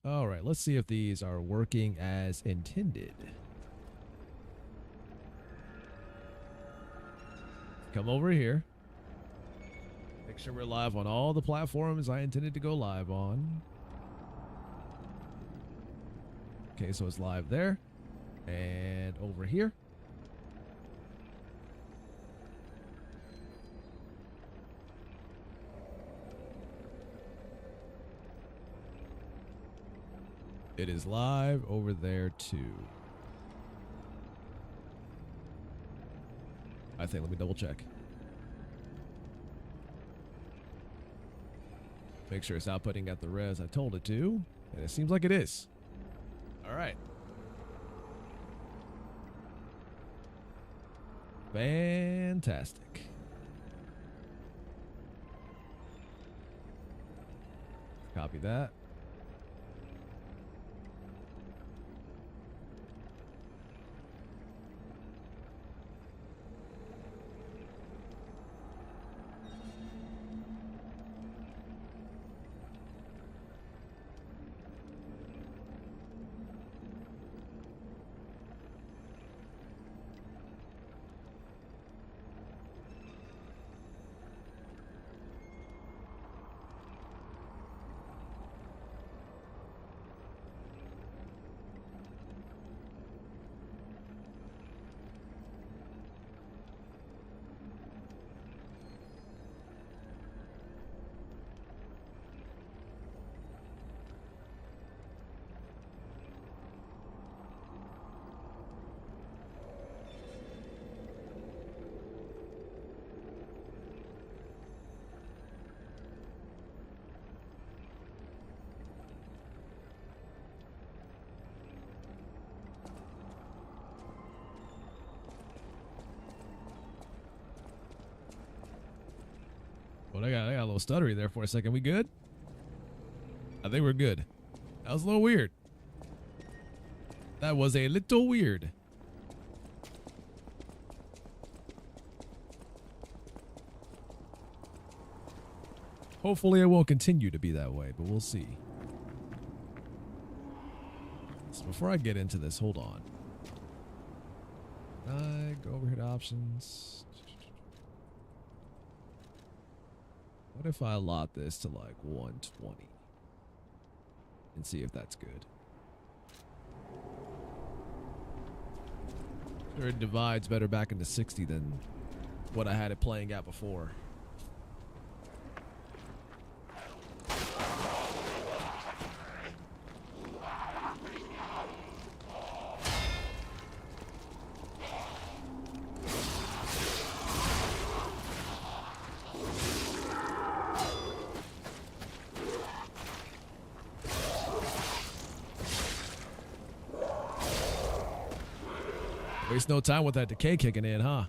All right, let's see if these are working as intended. Come over here. Make sure we're live on all the platforms I intended to go live on. Okay, so it's live there. And over here. It is live over there too. I think, let me double check. Make sure it's outputting at the res I told it to. And it seems like it is. All right. Fantastic. Copy that. Well, I got a little stuttery there for a second. We good? I think we're good. That was a little weird. That was a little weird. Hopefully it won't continue to be that way, but we'll see. So before I get into this, hold on. I go over here to options. What if I allot this to like 120 and see if that's good? Sure, it divides better back into 60 than what I had it playing at before. Waste no time with that decay kicking in, huh?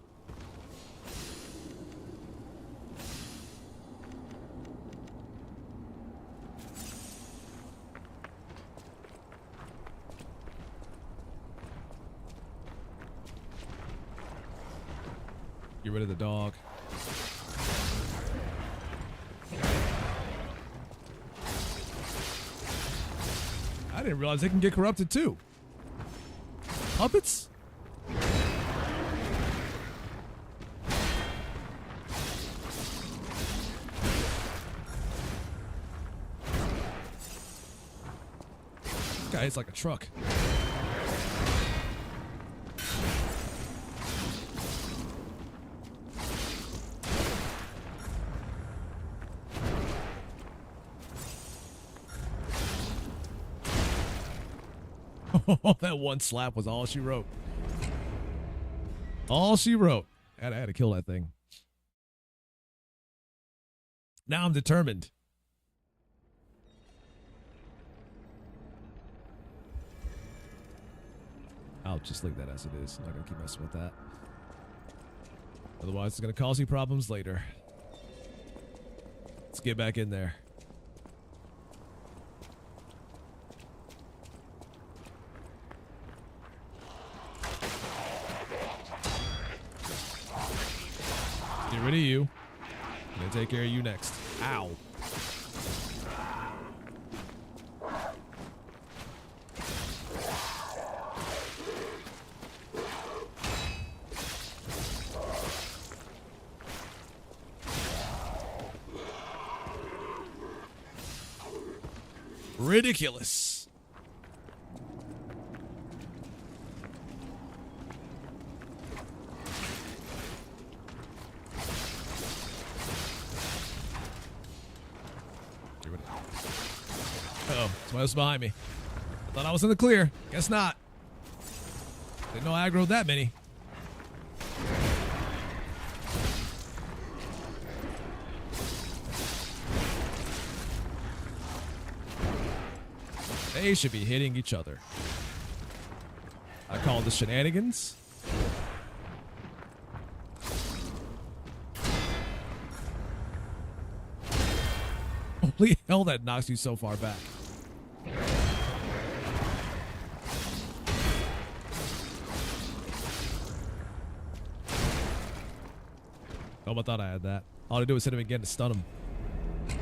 Get rid of the dog. I didn't realize they can get corrupted too. Puppets? It's like a truck. That one slap was all she wrote. All she wrote. I had to kill that thing. Now I'm determined. I'll just leave that as it is. I'm not going to keep messing with that. Otherwise, it's going to cause you problems later. Let's get back in there. Get rid of you. I'm going to take care of you next. Ow. Ridiculous. Uh-oh, somebody else behind me. I thought I was in the clear. Guess not. Didn't know I aggroed that many. They should be hitting each other. I call this shenanigans. Holy hell, that knocks you so far back. Oh, I thought I had that. All I do is hit him again to stun him.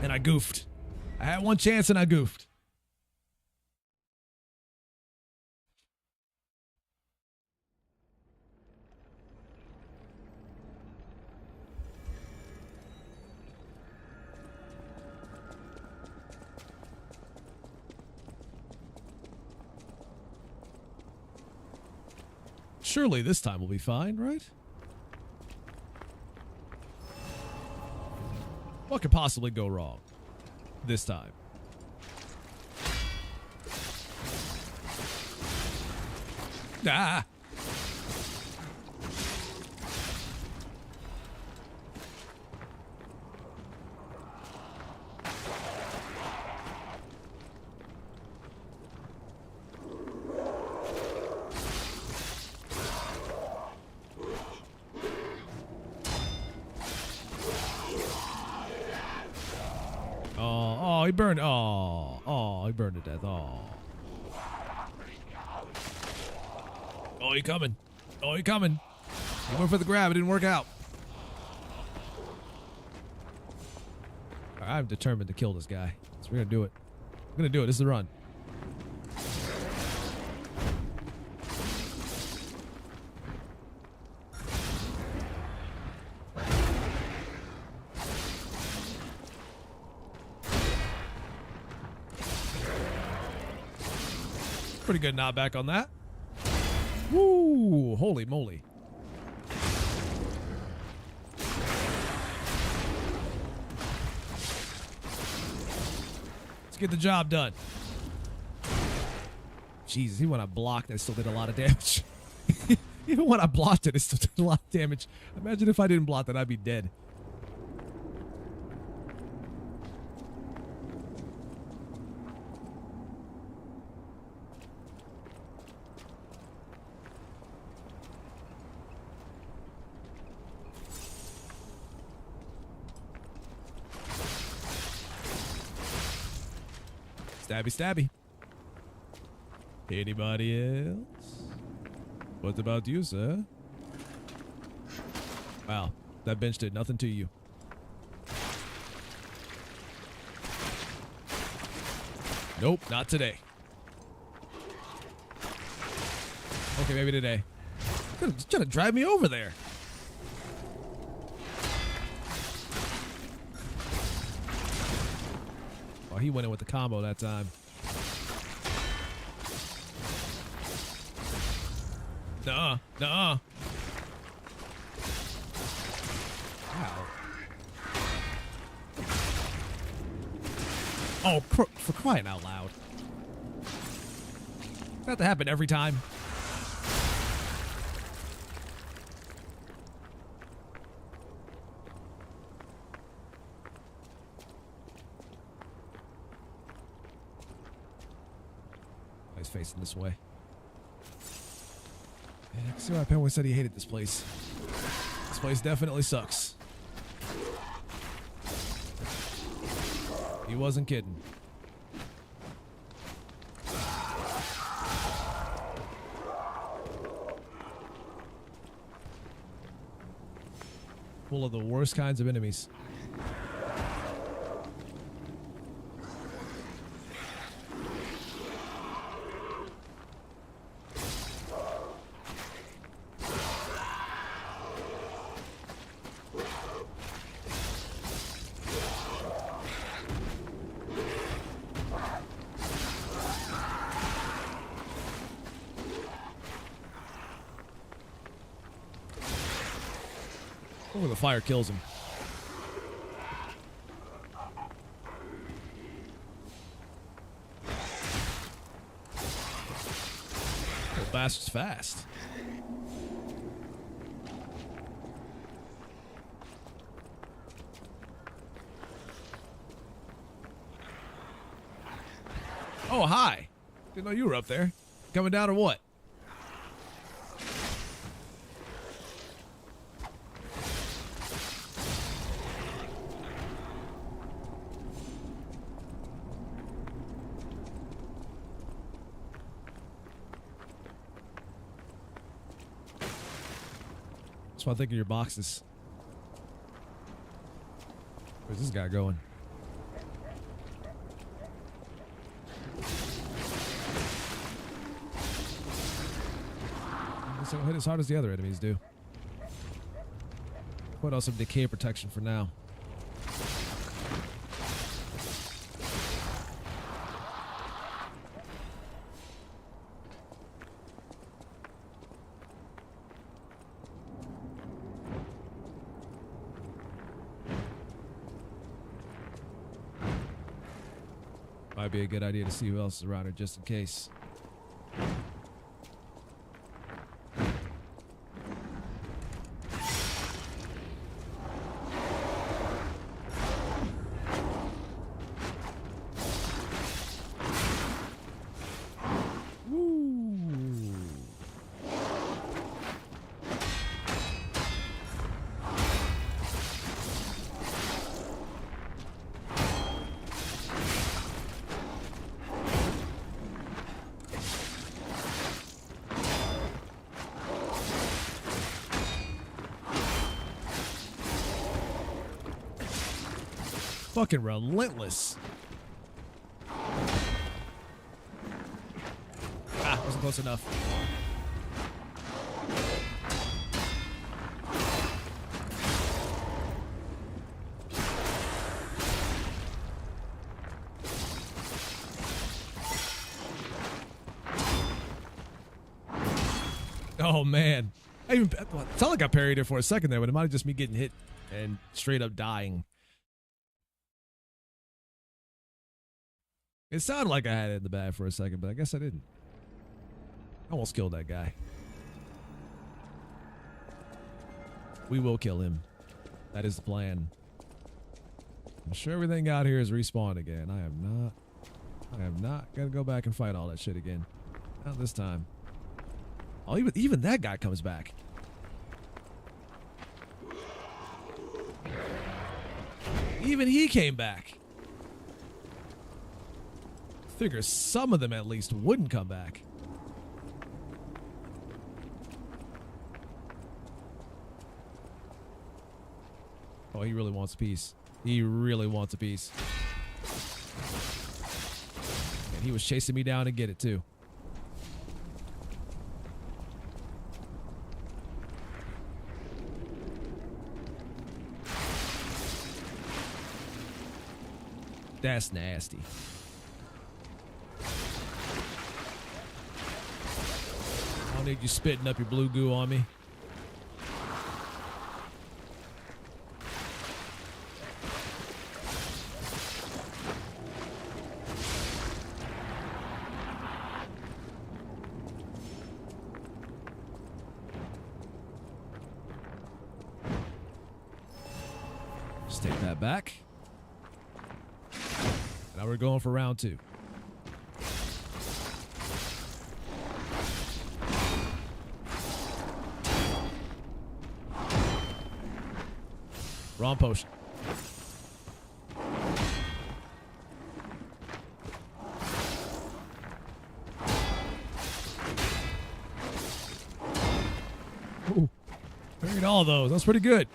And I goofed. I had one chance and I goofed. Surely this time will be fine, right? What could possibly go wrong this time? Ah! Oh, he burned. Oh, he burned to death. Oh. Oh, he coming. Oh, he coming. He went for the grab. It didn't work out. I'm determined to kill this guy. So we're going to do it. We're going to do it. This is the run. Pretty good knockback on that. Woo! Holy moly. Let's get the job done. Jesus, even when I blocked, it still did a lot of damage. Even when I blocked it, it still did a lot of damage. Imagine if I didn't block that, I'd be dead. Stabby, stabby. Anybody else? What about you, sir? Wow, that bench did nothing to you. Nope, not today. Okay, maybe today. You're trying to drive me over there. Oh, he went in with the combo that time. Nuh-uh. Nuh-uh. Wow. Oh, for crying out loud. Does that have to happen every time? He's facing this way. Yeah, I can see why Penguin said he hated this place. This place definitely sucks. He wasn't kidding. Full of the worst kinds of enemies. Or the fire kills him. The bastard's fast. Oh, hi. Didn't know you were up there. Coming down or what? That's what I think of your boxes. Where's this guy going? So hit as hard as the other enemies do. Put on some decay protection for now. Might be a good idea to see who else is around here just in case. Fucking relentless. Ah, wasn't close enough. Oh man. It sounded like I parried it for a second there, but it might have just me getting hit and straight up dying. It sounded like I had it in the bag for a second, but I guess I didn't. I almost killed that guy. We will kill him. That is the plan. I'm sure everything out here is respawned again. I am not gonna go back and fight all that shit again. Not this time. Oh, even that guy comes back. Even he came back. Figure some of them at least wouldn't come back. Oh, he really wants a piece. He really wants a piece. And he was chasing me down to get it too. That's nasty. I don't need you spitting up your blue goo on me. Just take that back. Now we're going for round 2. Wrong potion. Ooh, buried all of those. That's pretty good.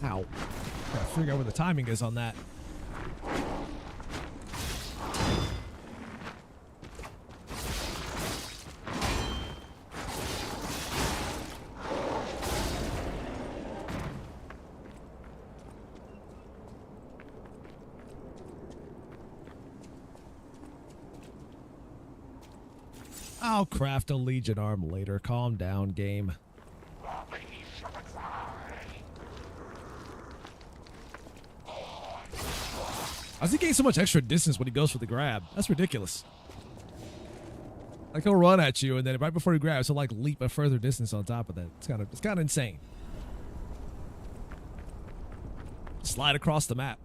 Ow. Gotta figure out where the timing is on that. I'll craft a Legion arm later. Calm down, game. How does he gain so much extra distance when he goes for the grab? That's ridiculous. Like, he'll run at you, and then right before he grabs, he'll like leap a further distance on top of that. It's kind of insane. Slide across the map.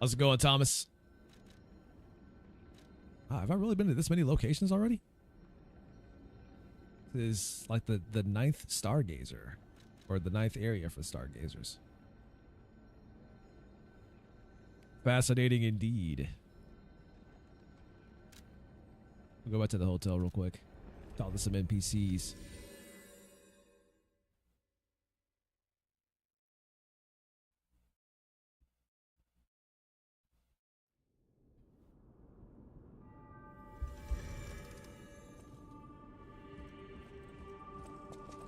How's it going, Thomas? Have I really been to this many locations already? This is like the 9th Stargazer, or the 9th area for Stargazers. Fascinating indeed. We'll go back to the hotel real quick. Talk to some NPCs.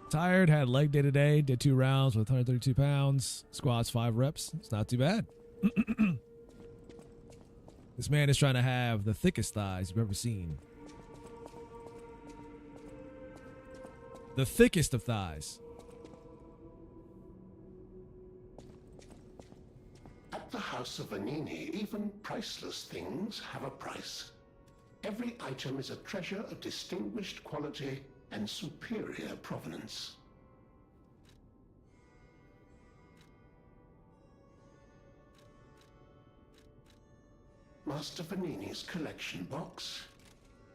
Tired, had leg day today, did 2 rounds with 132 pounds, squats 5 reps. It's not too bad. This man is trying to have the thickest thighs you've ever seen. The thickest of thighs. At the House of Vanini, even priceless things have a price. Every item is a treasure of distinguished quality and superior provenance. Master Vanini's collection box.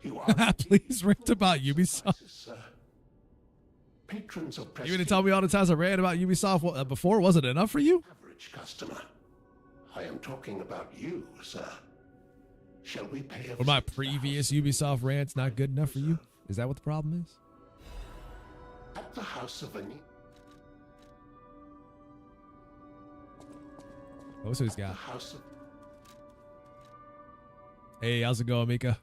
You are please rant about Ubisoft. Sir. Patrons of You gonna tell me all the times I ran about Ubisoft before? Wasn't enough for you? Average customer. I am talking about you, sir. Shall we pay? Were my previous Ubisoft rants not good enough for you? Is that what the problem is? At the House of Vanini. What's who he's got? House of... Hey, how's it going, Mika?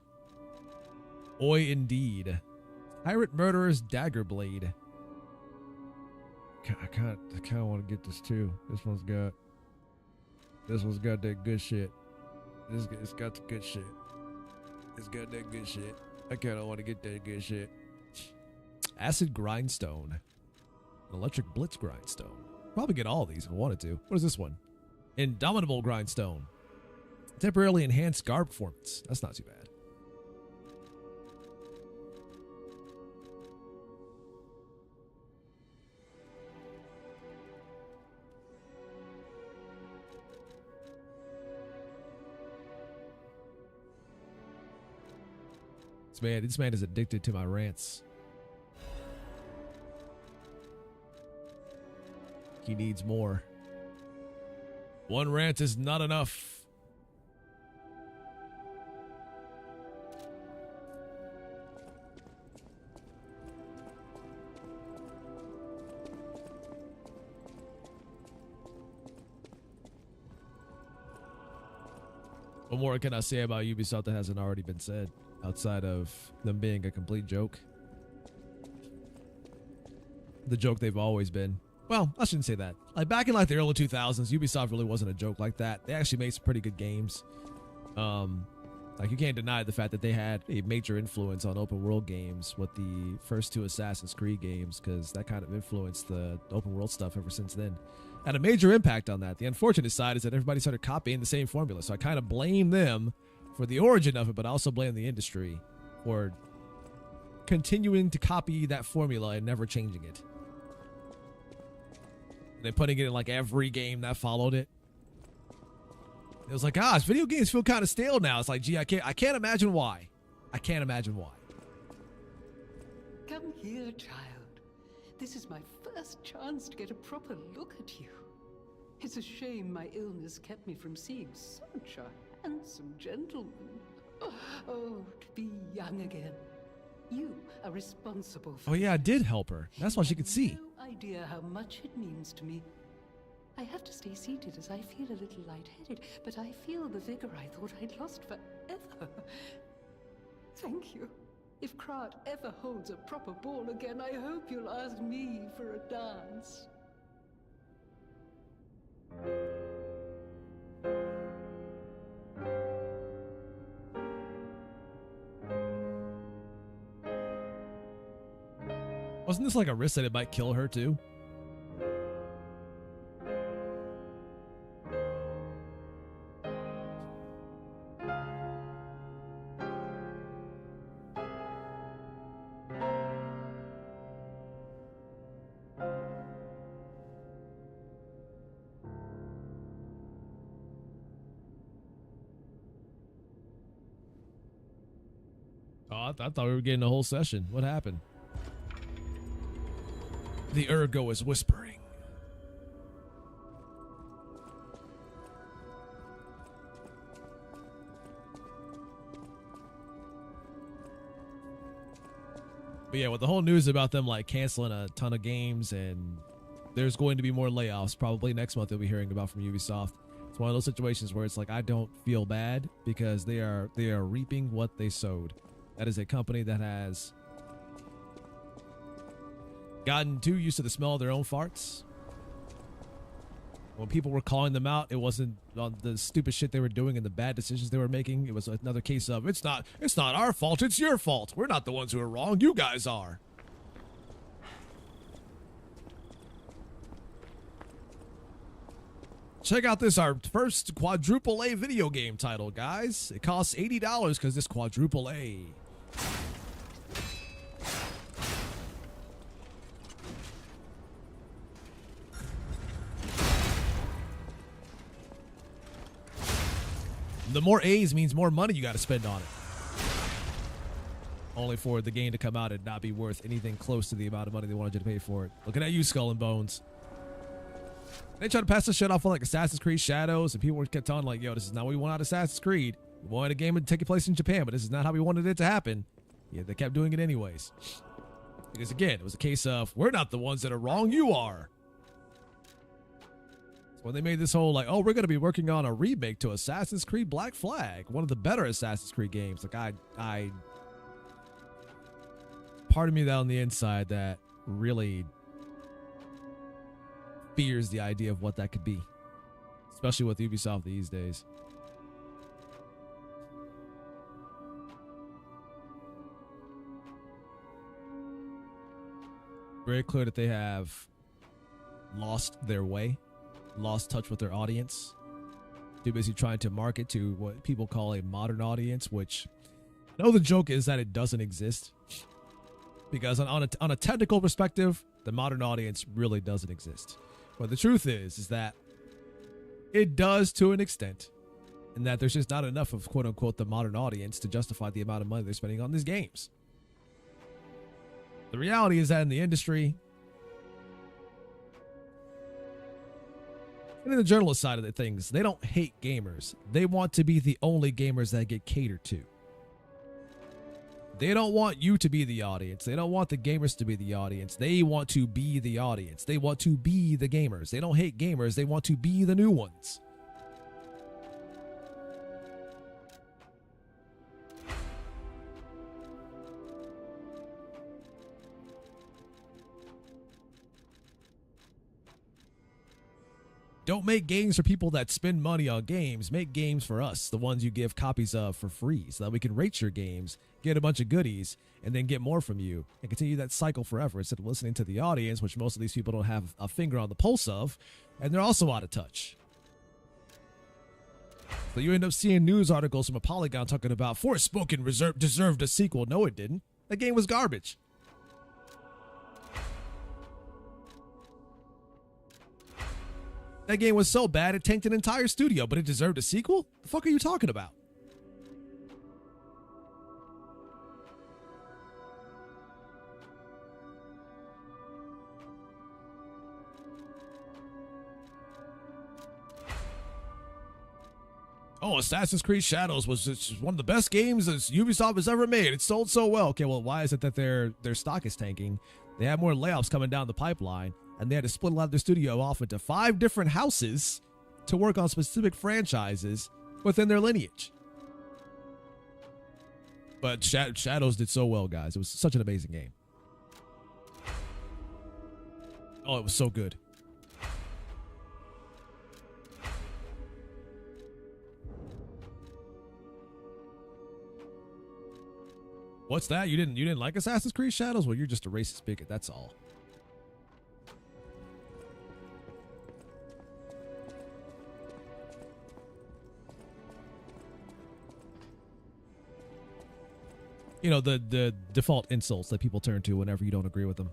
Oi, indeed. Pirate Murderer's Dagger Blade. I kind of want to get this too. This one's got that good shit. It's got the good shit. It's got that good shit. I kind of want to get that good shit. Acid Grindstone. Electric Blitz Grindstone. Probably get all these if I wanted to. What is this one? Indomitable Grindstone. Temporarily enhanced guard performance. That's not too bad. This man is addicted to my rants. He needs more. One rant is not enough. What more can I say about Ubisoft that hasn't already been said, outside of them being a complete joke? The joke they've always been. Well, I shouldn't say that. Like back in like the early 2000s, Ubisoft really wasn't a joke like that. They actually made some pretty good games. Like you can't deny the fact that they had a major influence on open world games with the first 2 Assassin's Creed games, because that kind of influenced the open world stuff ever since then. Had a major impact on that. The unfortunate side is that everybody started copying the same formula. So I kind of blame them for the origin of it, but I also blame the industry for continuing to copy that formula and never changing it. And then putting it in like every game that followed it. It was like, gosh, video games feel kind of stale now. It's like, gee, I can't imagine why. I can't imagine why. Come here, child. This is my first chance to get a proper look at you. It's a shame my illness kept me from seeing such a handsome gentleman. Oh, to be young again. You are responsible for... Oh, yeah, I did help her. That's why she could see. No idea how much it means to me. I have to stay seated as I feel a little lightheaded, but I feel the vigor I thought I'd lost forever. Thank you. If Krat ever holds a proper ball again, I hope you'll ask me for a dance. Wasn't this like a risk that it might kill her too? Oh, I thought we were getting a whole session. What happened? The Ergo is whispering. But yeah, with the whole news about them like canceling a ton of games, and there's going to be more layoffs probably next month you'll be hearing about from Ubisoft. It's one of those situations where it's like, I don't feel bad because they are reaping what they sowed. That is a company that has gotten too used to the smell of their own farts. When people were calling them out, it wasn't on the stupid shit they were doing and the bad decisions they were making. It was another case of, it's not our fault, it's your fault. We're not the ones who are wrong, you guys are. Check out this, our first quadruple A video game title, guys. It costs $80 because it's quadruple A. The more A's means more money you got to spend on it. Only for the game to come out and not be worth anything close to the amount of money they wanted you to pay for it. Looking at you, Skull and Bones. They tried to pass this shit off on like Assassin's Creed Shadows, and people kept telling like, yo, this is not what we want out of Assassin's Creed. We wanted a game to take place in Japan, but this is not how we wanted it to happen. Yeah, they kept doing it anyways. Because again, it was a case of, we're not the ones that are wrong, you are. So when they made this whole like, oh, we're going to be working on a remake to Assassin's Creed Black Flag, one of the better Assassin's Creed games. Like I part of me that on the inside that really fears the idea of what that could be, especially with Ubisoft these days. Very clear that they have lost their way, lost touch with their audience. Too busy trying to market to what people call a modern audience, which I know the joke is that it doesn't exist. Because on a technical perspective, the modern audience really doesn't exist. But the truth is that it does to an extent, and that there's just not enough of quote unquote the modern audience to justify the amount of money they're spending on these games. The reality is that in the industry, and in the journalist side of the things, they don't hate gamers. They want to be the only gamers that get catered to. They don't want you to be the audience. They don't want the gamers to be the audience. They want to be the audience. They want to be the gamers. They don't hate gamers. They want to be the new ones. Don't make games for people that spend money on games. Make games for us, the ones you give copies of for free, so that we can rate your games, get a bunch of goodies, and then get more from you, and continue that cycle forever instead of listening to the audience, which most of these people don't have a finger on the pulse of, and they're also out of touch. So you end up seeing news articles from a Polygon talking about Forspoken deserved a sequel. No, it didn't. That game was garbage. That game was so bad it tanked an entire studio, but it deserved a sequel? The fuck are you talking about? Oh, Assassin's Creed Shadows was just one of the best games that Ubisoft has ever made. It sold so well. Okay, well, why is it that their stock is tanking? They have more layoffs coming down the pipeline, and they had to split a lot of their studio off into 5 different houses to work on specific franchises within their lineage. But Shadows did so well, guys. It was such an amazing game. Oh, it was so good. What's that? You didn't like Assassin's Creed Shadows? Well, you're just a racist bigot, that's all. You know, the default insults that people turn to whenever you don't agree with them.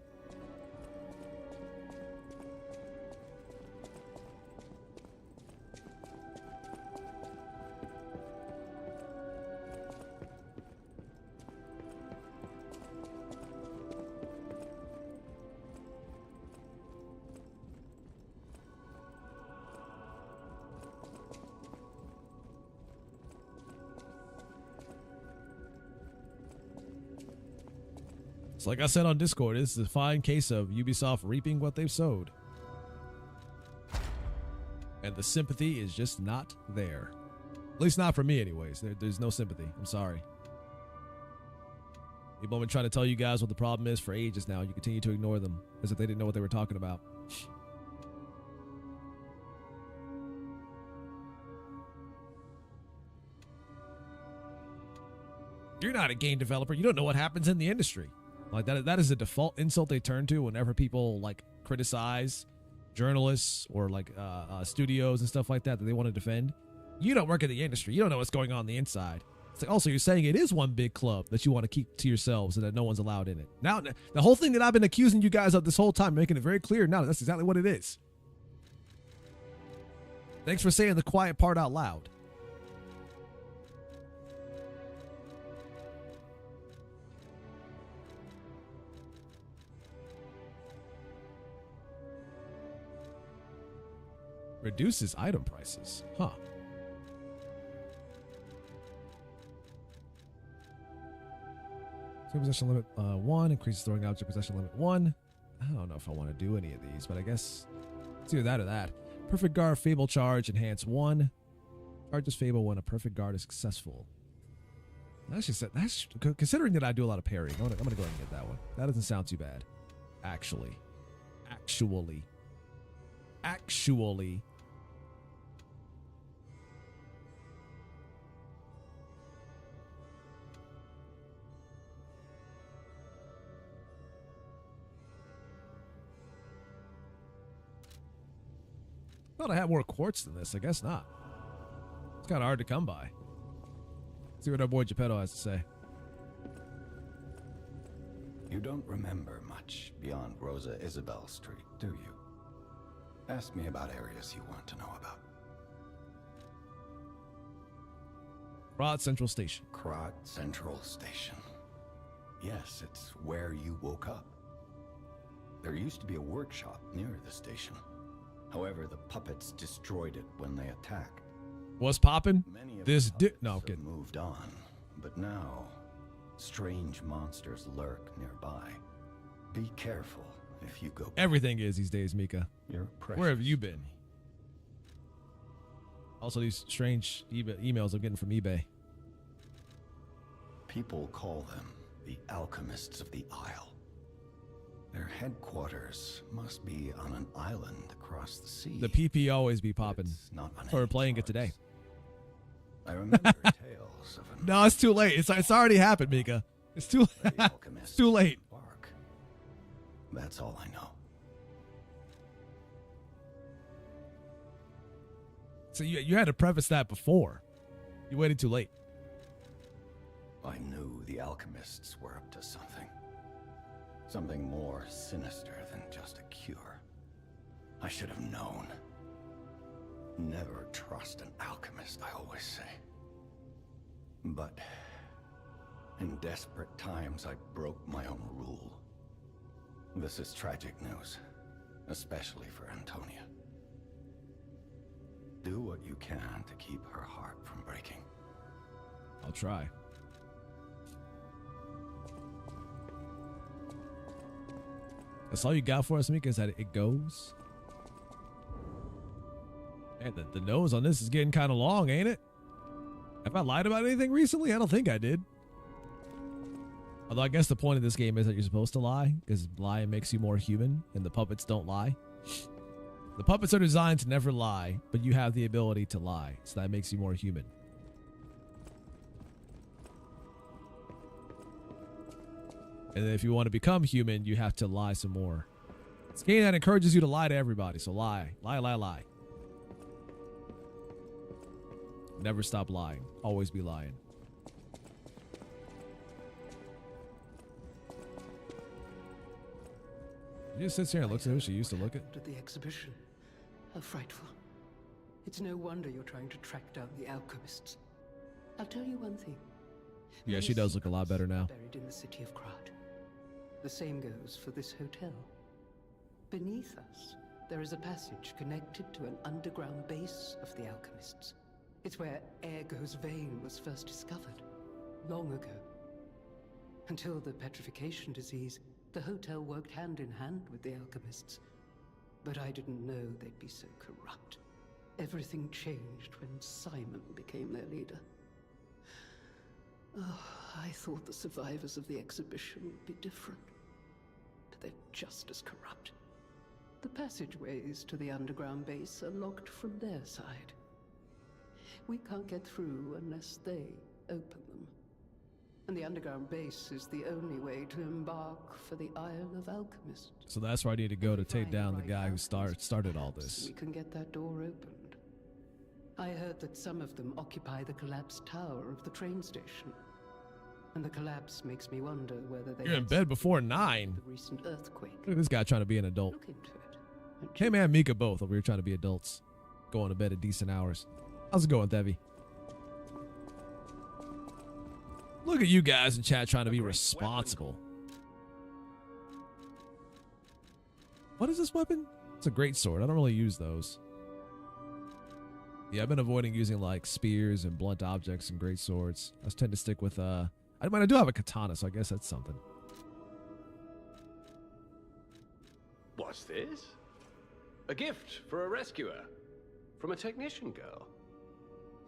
Like I said on Discord, this is a fine case of Ubisoft reaping what they've sowed. And the sympathy is just not there. At least not for me anyways. There's no sympathy. I'm sorry. People have been trying to tell you guys what the problem is for ages now. You continue to ignore them as if they didn't know what they were talking about. You're not a game developer. You don't know what happens in the industry. Like that is a default insult they turn to whenever people like criticize journalists or like studios and stuff like that they want to defend. You don't work in the industry. You don't know what's going on the inside. It's like, also, you're saying it is one big club that you want to keep to yourselves and that no one's allowed in it. Now, the whole thing that I've been accusing you guys of this whole time, making it very clear now, that's exactly what it is. Thanks for saying the quiet part out loud. Reduces item prices. Huh. Possession limit 1. Increases throwing object possession limit 1. I don't know if I want to do any of these, but I guess it's either that or that. Perfect guard, Fable charge, enhance 1. Charges Fable when a perfect guard is successful. That's considering that I do a lot of parrying. I'm gonna go ahead and get that one. That doesn't sound too bad. Actually. Thought I had more quartz than this. I guess not. It's kind of hard to come by. See what our boy Geppetto has to say. You don't remember much beyond Rosa Isabel Street, do you? Ask me about areas you want to know about. Krat Central Station. Krat Central Station. Yes, it's where you woke up. There used to be a workshop near the station. However, the puppets destroyed it when they attacked. What's poppin'? Many of This the no, I'm puppets have kidding. moved on, but now strange monsters lurk nearby. Be careful if you go. Everything is these days, Mika. You're precious. Where have you been? Also, these strange emails I'm getting from eBay. People call them the alchemists of the Isle. Their headquarters must be on an island across the sea. The PP always be popping. It's not on So we're any playing it charts. today. I remember tales of an No, it's too late. It's already happened, Mika. It's too the alchemists it's too late. bark. That's all I know. So you had to preface that before. You waited too late. I knew the alchemists were up to something. Something more sinister than just a cure. I should have known. Never trust an alchemist, I always say. But in desperate times, I broke my own rule. This is tragic news, especially for Antonia. Do what you can to keep her heart from breaking. I'll try. That's all you got for us, Mika, is that it goes? Man, the nose on this is getting kind of long, ain't it? Have I lied about anything recently? I don't think I did. Although I guess the point of this game is that you're supposed to lie, because lying makes you more human, and the puppets don't lie. The puppets are designed to never lie, but you have the ability to lie, so that makes you more human. And then if you want to become human, you have to lie some more. It's a game that encourages you to lie to everybody, so lie. Lie, lie, lie. Never stop lying. Always be lying. She just sits here and looks at who she used to look at. At the exhibition. How frightful. It's no wonder you're trying to track down the alchemists. I'll tell you one thing. Yeah, she does look a lot better now. Buried in the city of Krat. The same goes for this hotel. Beneath us, there is a passage connected to an underground base of the alchemists. It's where Ergo's vein was first discovered, long ago. Until the petrification disease, the hotel worked hand in hand with the alchemists. But I didn't know they'd be so corrupt. Everything changed when Simon became their leader. Oh, I thought the survivors of the exhibition would be different. But they're just as corrupt. The passageways to the underground base are locked from their side. We can't get through unless they open them. And the underground base is the only way to embark for the Isle of Alchemists. So that's where I need to go to take down the guy who started all this. We can get that door opened. I heard that some of them occupy the collapsed tower of the train station. And the collapse makes me wonder whether they... You're in bed before 9. The recent earthquake. Look at this guy trying to be an adult. Look into it. Hey man, Mika both over here trying to be adults. Going to bed at decent hours. How's it going, Devi? Look at you guys in chat trying to be responsible. What is this weapon? It's a great sword. I don't really use those. Yeah, I've been avoiding using like spears and blunt objects and great swords. I tend to stick with I do have a katana, so I guess that's something. What's this? A gift for a rescuer from a technician girl.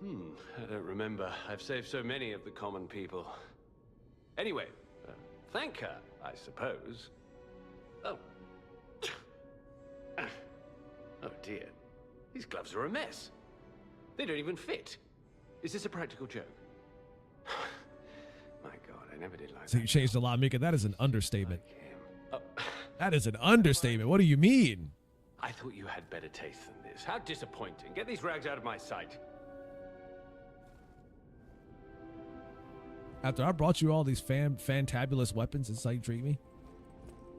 I don't remember. I've saved so many of the common people. Anyway, thank her, I suppose. Oh. Oh dear. These gloves are a mess. They don't even fit. Is this a practical joke? My God, I never did like that. So you changed a lot, Mika. That is an understatement. Like him. That is an understatement. What do you mean? I thought you had better taste than this. How disappointing. Get these rags out of my sight. After I brought you all these fantabulous weapons, this is how you treat me?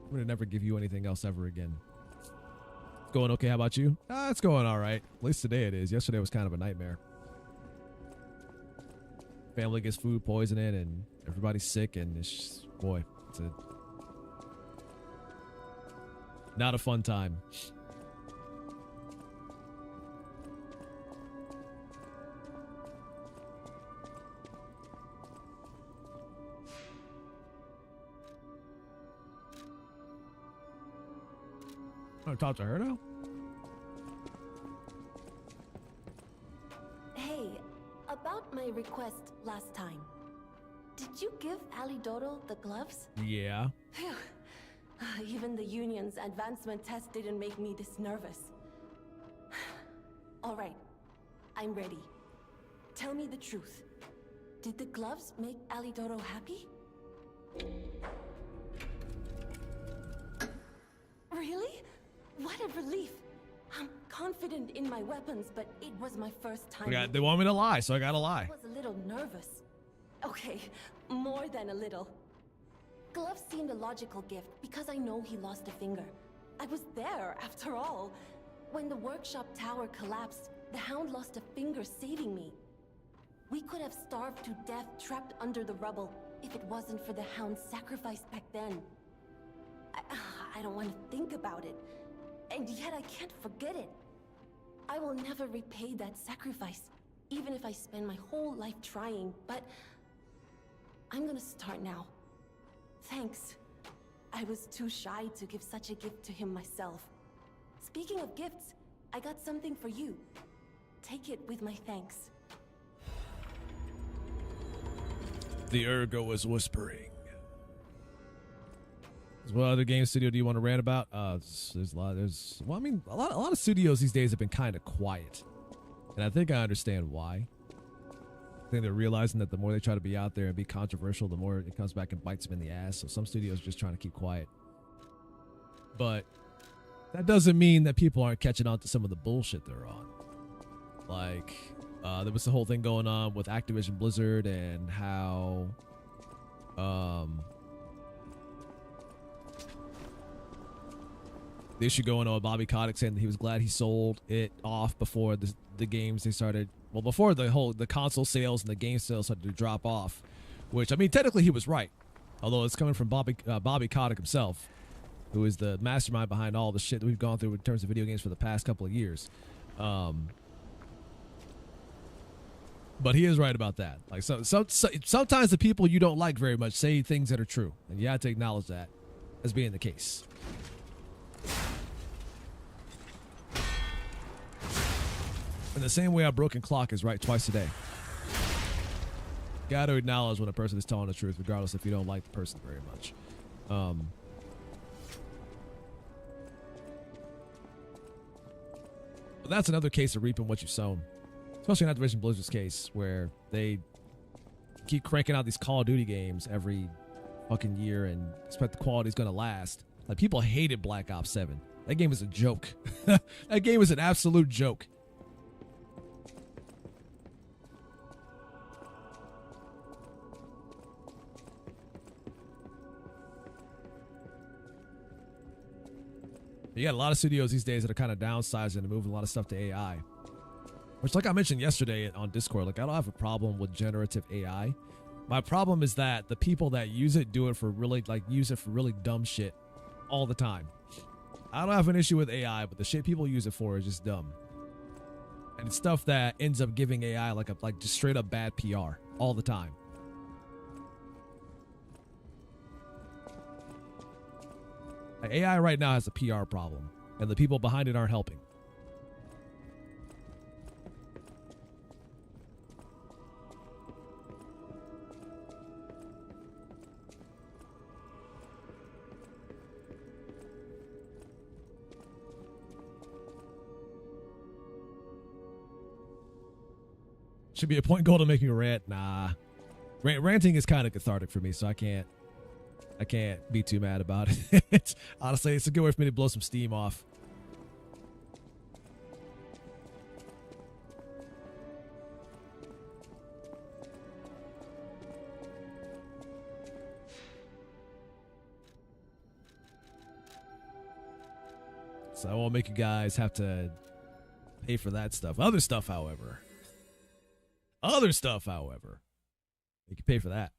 I'm gonna never give you anything else ever again. It's going okay, how about you? It's going alright. At least today it is. Yesterday was kind of a nightmare. Family gets food poisoning and everybody's sick and it's just, boy, it's not a fun time. Want to talk to her now? Hey, about my request last time. Did you give Alidoro the gloves? Yeah. Phew. Even the Union's advancement test didn't make me this nervous. All right, I'm ready. Tell me the truth. Did the gloves make Alidoro happy? Really? What a relief. I'm confident in my weapons, but it was my first time. They want me to lie, so I gotta lie. I was a little nervous. Okay, more than a little. Gloves seemed a logical gift because I know he lost a finger. I was there, after all. When the workshop tower collapsed, the Hound lost a finger saving me. We could have starved to death trapped under the rubble if it wasn't for the Hound's sacrifice back then. I don't want to think about it, and yet I can't forget it. I will never repay that sacrifice, even if I spend my whole life trying, but I'm gonna start now. Thanks. I was too shy to give such a gift to him myself. Speaking of gifts, I got something for you. Take it with my thanks. The ergo was whispering. What other game studio do you want to rant about? There's a lot. Well, I mean, a lot of studios these days have been kind of quiet, and I think I understand why. I think they're realizing that the more they try to be out there and be controversial, the more it comes back and bites them in the ass. So some studios are just trying to keep quiet. But that doesn't mean that people aren't catching on to some of the bullshit they're on. Like, there was the whole thing going on with Activision Blizzard and how, the issue going on with Bobby Kotick saying that he was glad he sold it off before the games they started. Well, before the console sales and the game sales started to drop off, which, I mean, technically he was right, although it's coming from Bobby Kotick himself, who is the mastermind behind all the shit that we've gone through in terms of video games for the past couple of years. But he is right about that. Like, sometimes the people you don't like very much say things that are true, and you have to acknowledge that as being the case. In the same way, a broken clock is right twice a day. Got to acknowledge when a person is telling the truth, regardless if you don't like the person very much. But that's another case of reaping what you've sown. Especially in Activision Blizzard's case, where they keep cranking out these Call of Duty games every fucking year and expect the quality's going to last. Like, people hated Black Ops 7. That game was a joke. That game was an absolute joke. You got a lot of studios these days that are kind of downsizing and moving a lot of stuff to AI. Which, like I mentioned yesterday on Discord, like, I don't have a problem with generative AI. My problem is that the people that use it do it for really, use it for really dumb shit all the time. I don't have an issue with AI, but the shit people use it for is just dumb. And it's stuff that ends up giving AI like just straight up bad PR all the time. Like, AI right now has a PR problem, and the people behind it aren't helping. Should be a point goal to make me rant. Nah, ranting is kind of cathartic for me, so I can't be too mad about it. Honestly, it's a good way for me to blow some steam off. So I won't make you guys have to pay for that stuff. Other stuff, however, you can pay for that.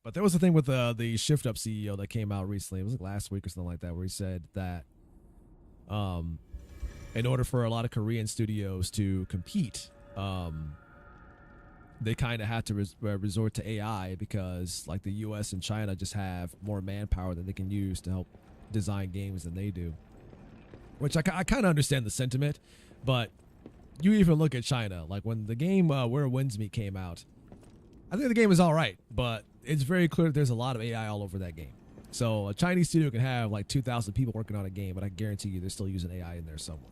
But there was a thing with the Shift Up CEO that came out recently. It was like last week or something like that, where he said that in order for a lot of Korean studios to compete, they kind of had to resort to AI because, like, the US and China just have more manpower that they can use to help design games than they do. Which I kind of understand the sentiment, but you even look at China. Like, when the game Where Winds Meet came out, I think the game is all right, but it's very clear that there's a lot of AI all over that game. So a Chinese studio can have like 2,000 people working on a game, but I guarantee you they're still using AI in there somewhere.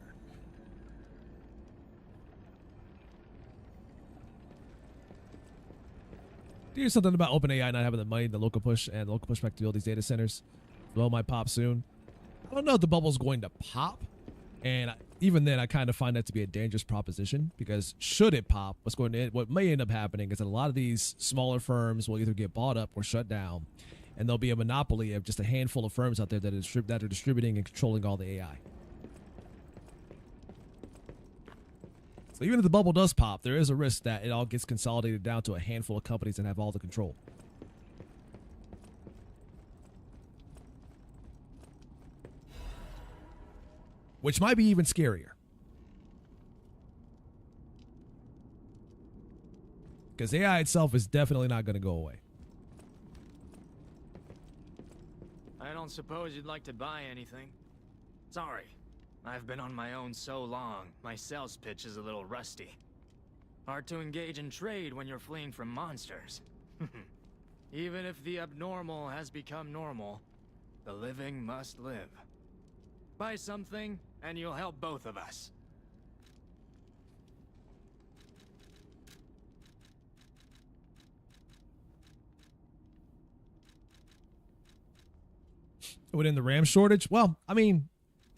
There's something about OpenAI not having the money, the local push, and the local pushback to build these data centers. The bubble might pop soon. I don't know if the bubble's going to pop. And even then, I kind of find that to be a dangerous proposition, because should it pop, what may end up happening is that a lot of these smaller firms will either get bought up or shut down, and there'll be a monopoly of just a handful of firms out there that are distributing and controlling all the AI. So even if the bubble does pop, there is a risk that it all gets consolidated down to a handful of companies that have all the control. Which might be even scarier. Because AI itself is definitely not going to go away. don't suppose you'd like to buy anything? Sorry. I've been on my own so long, my sales pitch is a little rusty. Hard to engage in trade when you're fleeing from monsters. Even if the abnormal has become normal, the living must live. Buy something, and you'll help both of us. Within the RAM shortage? Well, I mean,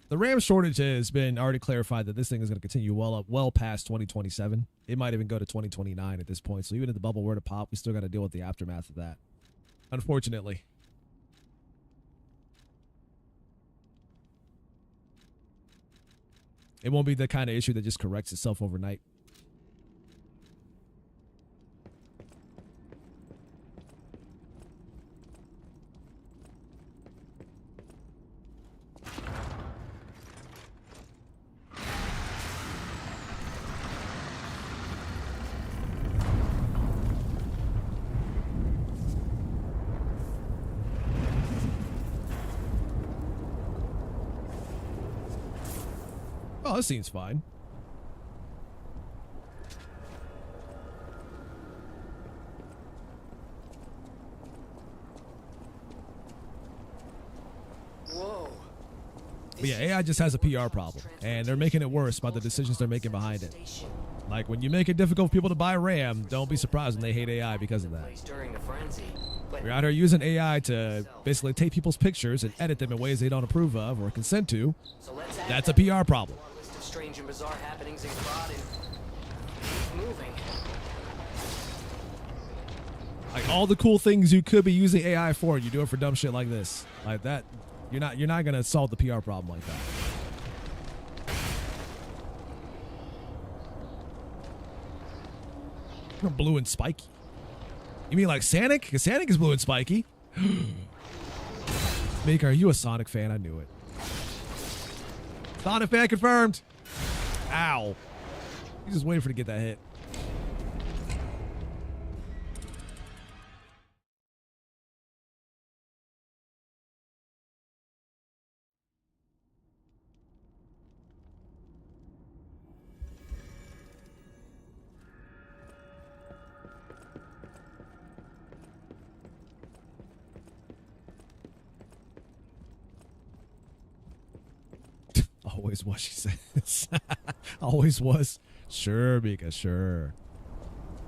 the RAM shortage has been already clarified that this thing is going to continue well past 2027. It might even go to 2029 at this point. So even if the bubble were to pop, we still got to deal with the aftermath of that. Unfortunately. It won't be the kind of issue that just corrects itself overnight. Oh, this seems fine. Whoa. But yeah, AI just has a PR problem, and they're making it worse by the decisions they're making behind it. Like, when you make it difficult for people to buy RAM, don't be surprised when they hate AI because of that. You're out here using AI to basically take people's pictures and edit them in ways they don't approve of or consent to. That's a PR problem. Strange and bizarre happenings in Quad and keep moving. Like, all the cool things you could be using AI for, you do it for dumb shit like this. Like that, you're not gonna solve the PR problem like that. Blue and spiky. You mean like Sonic? Because Sonic is blue and spiky. Mika, are you a Sonic fan? I knew it. Sonic fan confirmed. Ow. He's just waiting for it to get that hit. Always was, she says. Always was. Sure, Mika, sure.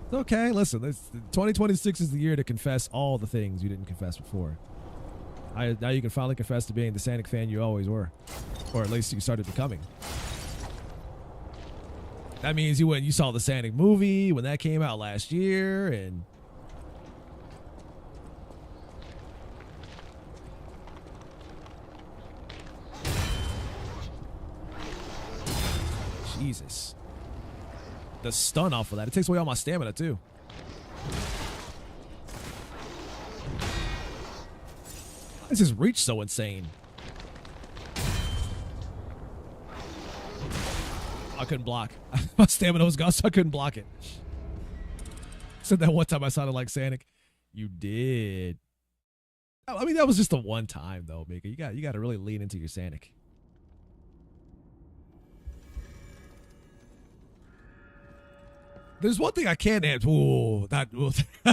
It's okay. Listen, 2026 is the year to confess all the things you didn't confess before. Now you can finally confess to being the Sonic fan you always were. Or at least you started becoming. That means you saw the Sonic movie when that came out last year, and Jesus. The stun off of that. It takes away all my stamina, too. Why is his reach so insane? I couldn't block. My stamina was gone, so I couldn't block it. Said that one time I sounded like Sonic. You did. I mean, that was just the one time, though, Mika. You got to really lean into your Sonic. There's one thing I can't answer. Ooh,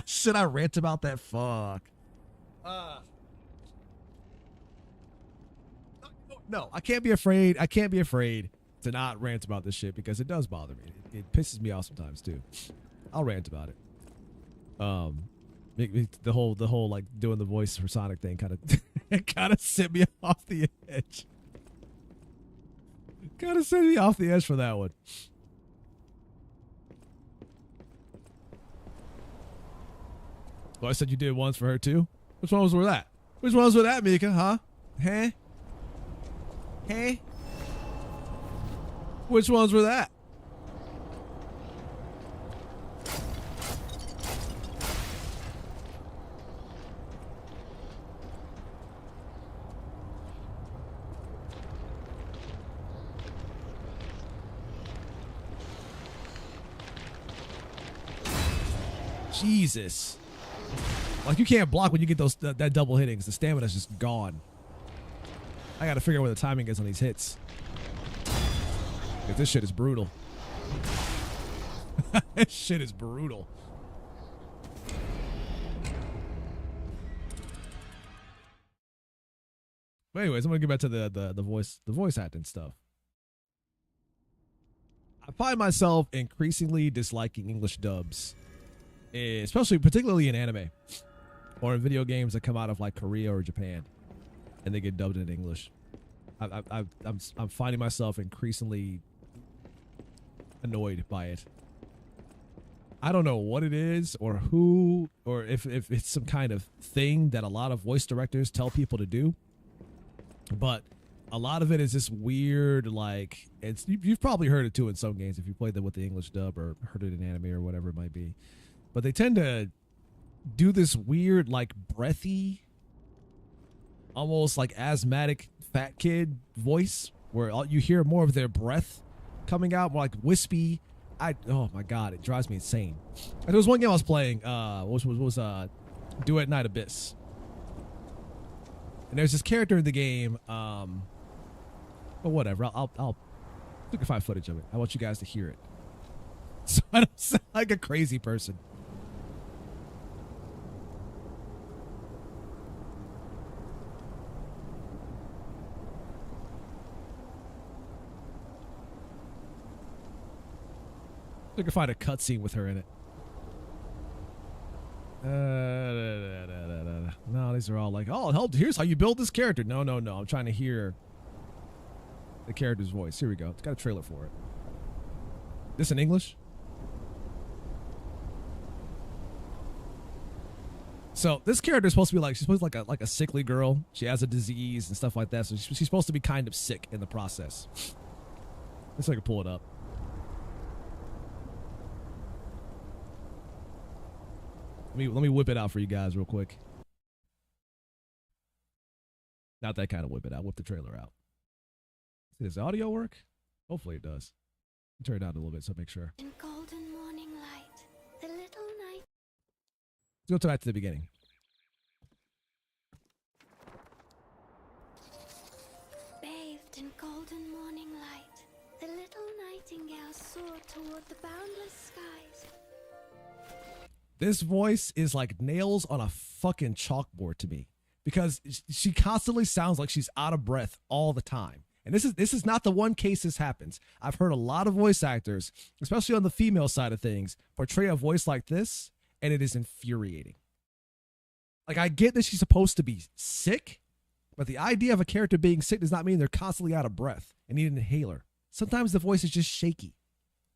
should I rant about that? Fuck. No, I can't be afraid. I can't be afraid to not rant about this shit because it does bother me. It pisses me off sometimes too. I'll rant about it. The whole like doing the voice for Sonic thing kind of sent me off the edge. Kind of sent me off the edge for that one. Well, I said you did ones for her too. Which ones were that? Which ones were that, Mika? Huh? Huh? Huh? Which ones were that? Jesus. Like, you can't block when you get those that double hittings. The stamina's just gone. I gotta figure out where the timing is on these hits. Because this shit is brutal. This shit is brutal. But anyways, I'm gonna get back to the voice acting stuff. I find myself increasingly disliking English dubs, especially particularly in anime or in video games that come out of like Korea or Japan, and they get dubbed in English. I'm finding myself increasingly annoyed by it. I don't know what it is or who, or if it's some kind of thing that a lot of voice directors tell people to do, but a lot of it is this weird, like, you've probably heard it too in some games if you played them with the English dub or heard it in anime or whatever it might be, but they tend to do this weird, like, breathy, almost like asthmatic fat kid voice where you hear more of their breath coming out, more like wispy. Oh my god, it drives me insane. And there was one game I was playing, was Do at Night Abyss, and there's this character in the game, but whatever. I'll we can find footage of it. I want you guys to hear it, so I don't sound like a crazy person. We can find a cutscene with her in it. No, these are all like, oh, help! Here's how you build this character. No. I'm trying to hear the character's voice. Here we go. It's got a trailer for it. This in English? So this character is supposed to be like, she's supposed to be like a sickly girl. She has a disease and stuff like that. So she's supposed to be kind of sick in the process. Let's see if I can pull it up. Let me whip it out for you guys real quick. Not that kind of whip it out. Whip the trailer out. Does the audio work? Hopefully it does. Turn it down a little bit so make sure. In golden morning light, the little night. Let's go back to the beginning. Bathed in golden morning light, the little nightingale soared toward the boundless skies. This voice is like nails on a fucking chalkboard to me, because she constantly sounds like she's out of breath all the time. And this is not the one case this happens. I've heard a lot of voice actors, especially on the female side of things, portray a voice like this, and it is infuriating. Like, I get that she's supposed to be sick, but the idea of a character being sick does not mean they're constantly out of breath and need an inhaler. Sometimes the voice is just shaky.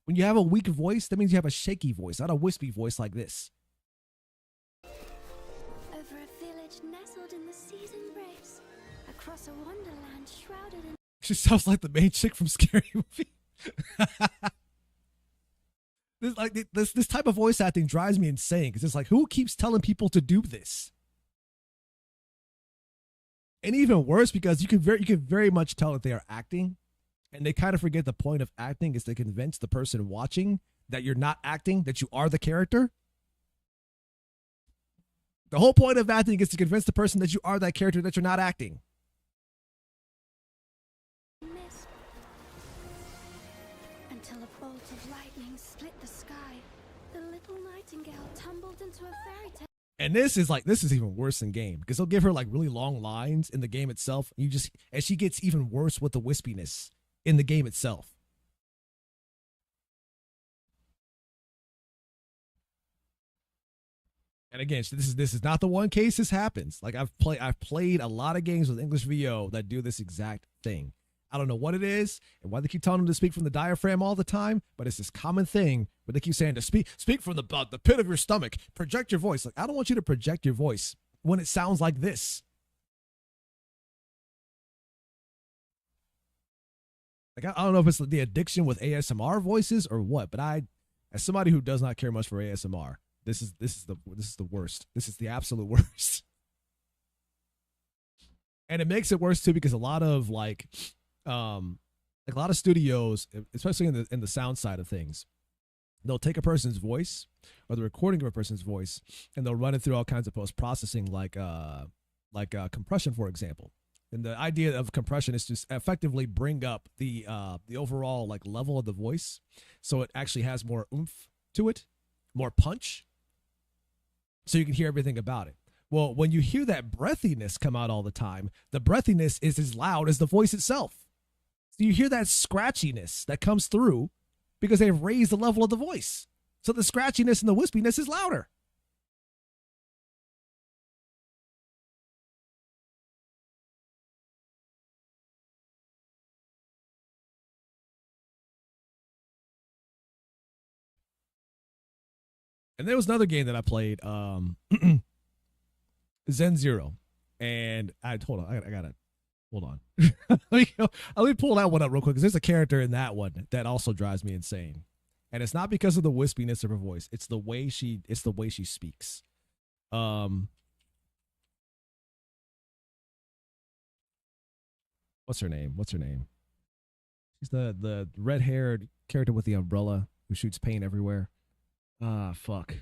When you have a weak voice, that means you have a shaky voice, not a wispy voice like this. Over a village nestled in the sea's embrace, across a wonderland shrouded in... She sounds like the main chick from Scary Movie. This type of voice acting drives me insane, because it's like, who keeps telling people to do this? And even worse, because you can very much tell that they are acting. And they kind of forget the point of acting is to convince the person watching that you're not acting, that you are the character. The whole point of acting is to convince the person that you are that character, that you're not acting. Mist. Until a bolt of lightning split the sky, the little nightingale tumbled into a fairy tale. And this is even worse in game, because they'll give her like really long lines in the game itself. And she gets even worse with the wispiness in the game itself. And again, this is not the one case this happens. Like, I've played a lot of games with English VO that do this exact thing. I don't know what it is and why they keep telling them to speak from the diaphragm all the time, but it's this common thing where they keep saying to speak from the pit of your stomach, project your voice. Like, I don't want you to project your voice when it sounds like this. Like, I don't know if it's the addiction with ASMR voices or what, but as somebody who does not care much for ASMR, this is the worst. This is the absolute worst. And it makes it worse too, because a lot of studios, especially in the sound side of things, they'll take a person's voice or the recording of a person's voice and they'll run it through all kinds of post-processing, like compression, for example. And the idea of compression is to effectively bring up the overall like level of the voice, so it actually has more oomph to it, more punch, so you can hear everything about it. Well, when you hear that breathiness come out all the time, the breathiness is as loud as the voice itself. So you hear that scratchiness that comes through because they've raised the level of the voice. So the scratchiness and the wispiness is louder. And there was another game that I played, Zen Zero, and I gotta hold on. let me pull that one up real quick because there's a character in that one that also drives me insane, and it's not because of the wispiness of her voice. It's the way she speaks. What's her name? She's the red-haired character with the umbrella who shoots paint everywhere. Fuck.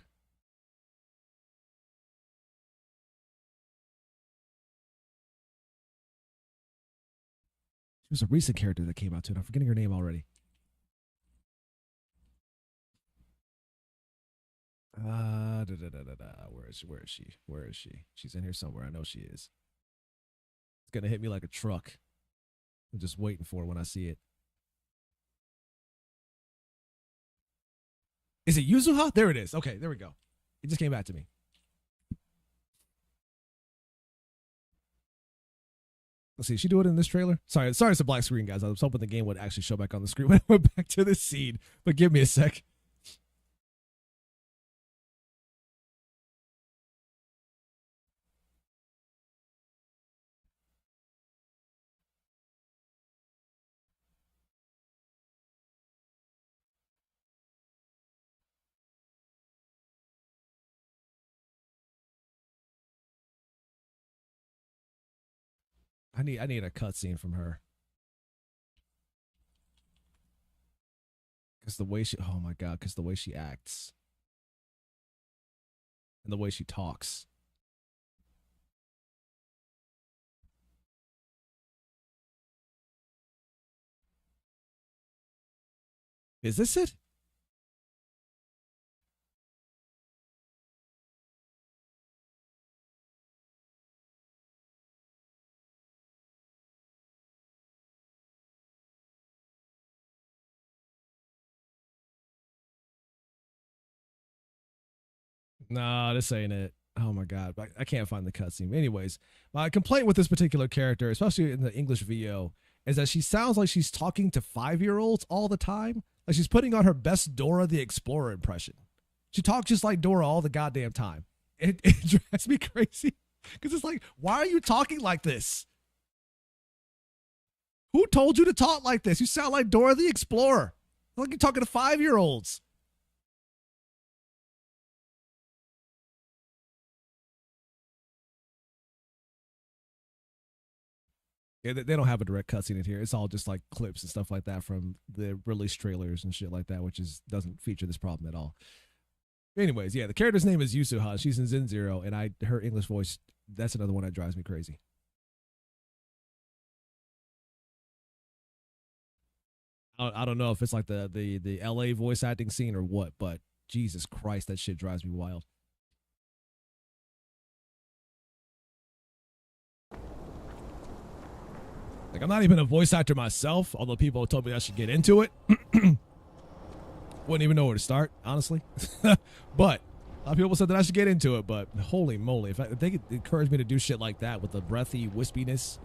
She was a recent character that came out too, and I'm forgetting her name already. Where is she? She's in here somewhere. I know she is. It's gonna hit me like a truck. I'm just waiting for it when I see it. Is it Yuzuha? There it is. Okay, there we go. It just came back to me. Let's see. Did she do it in this trailer? Sorry, it's a black screen, guys. I was hoping the game would actually show back on the screen when I went back to this scene. But give me a sec. I need a cutscene from her. Because the way she, oh my God, because the way she acts and the way she talks. Is this it? No, this ain't it. Oh my God, I can't find the cutscene. Anyways, my complaint with this particular character, especially in the English VO, is that she sounds like she's talking to 5-year-olds all the time. Like she's putting on her best Dora the Explorer impression. She talks just like Dora all the goddamn time. It drives me crazy because it's like, why are you talking like this? Who told you to talk like this? You sound like Dora the Explorer. Like you're talking to 5-year-olds. Yeah, they don't have a direct cutscene in here. It's all just like clips and stuff like that from the release trailers and shit like that, which doesn't feature this problem at all. Anyways, yeah, the character's name is Yusuha. She's in Zen Zero, and her English voice, that's another one that drives me crazy. I don't know if it's like the LA voice acting scene or what, but Jesus Christ, that shit drives me wild. Like, I'm not even a voice actor myself, although people told me I should get into it. Wouldn't even know where to start, honestly. But a lot of people said that I should get into it, but holy moly, if they could encourage me to do shit like that with the breathy wispiness,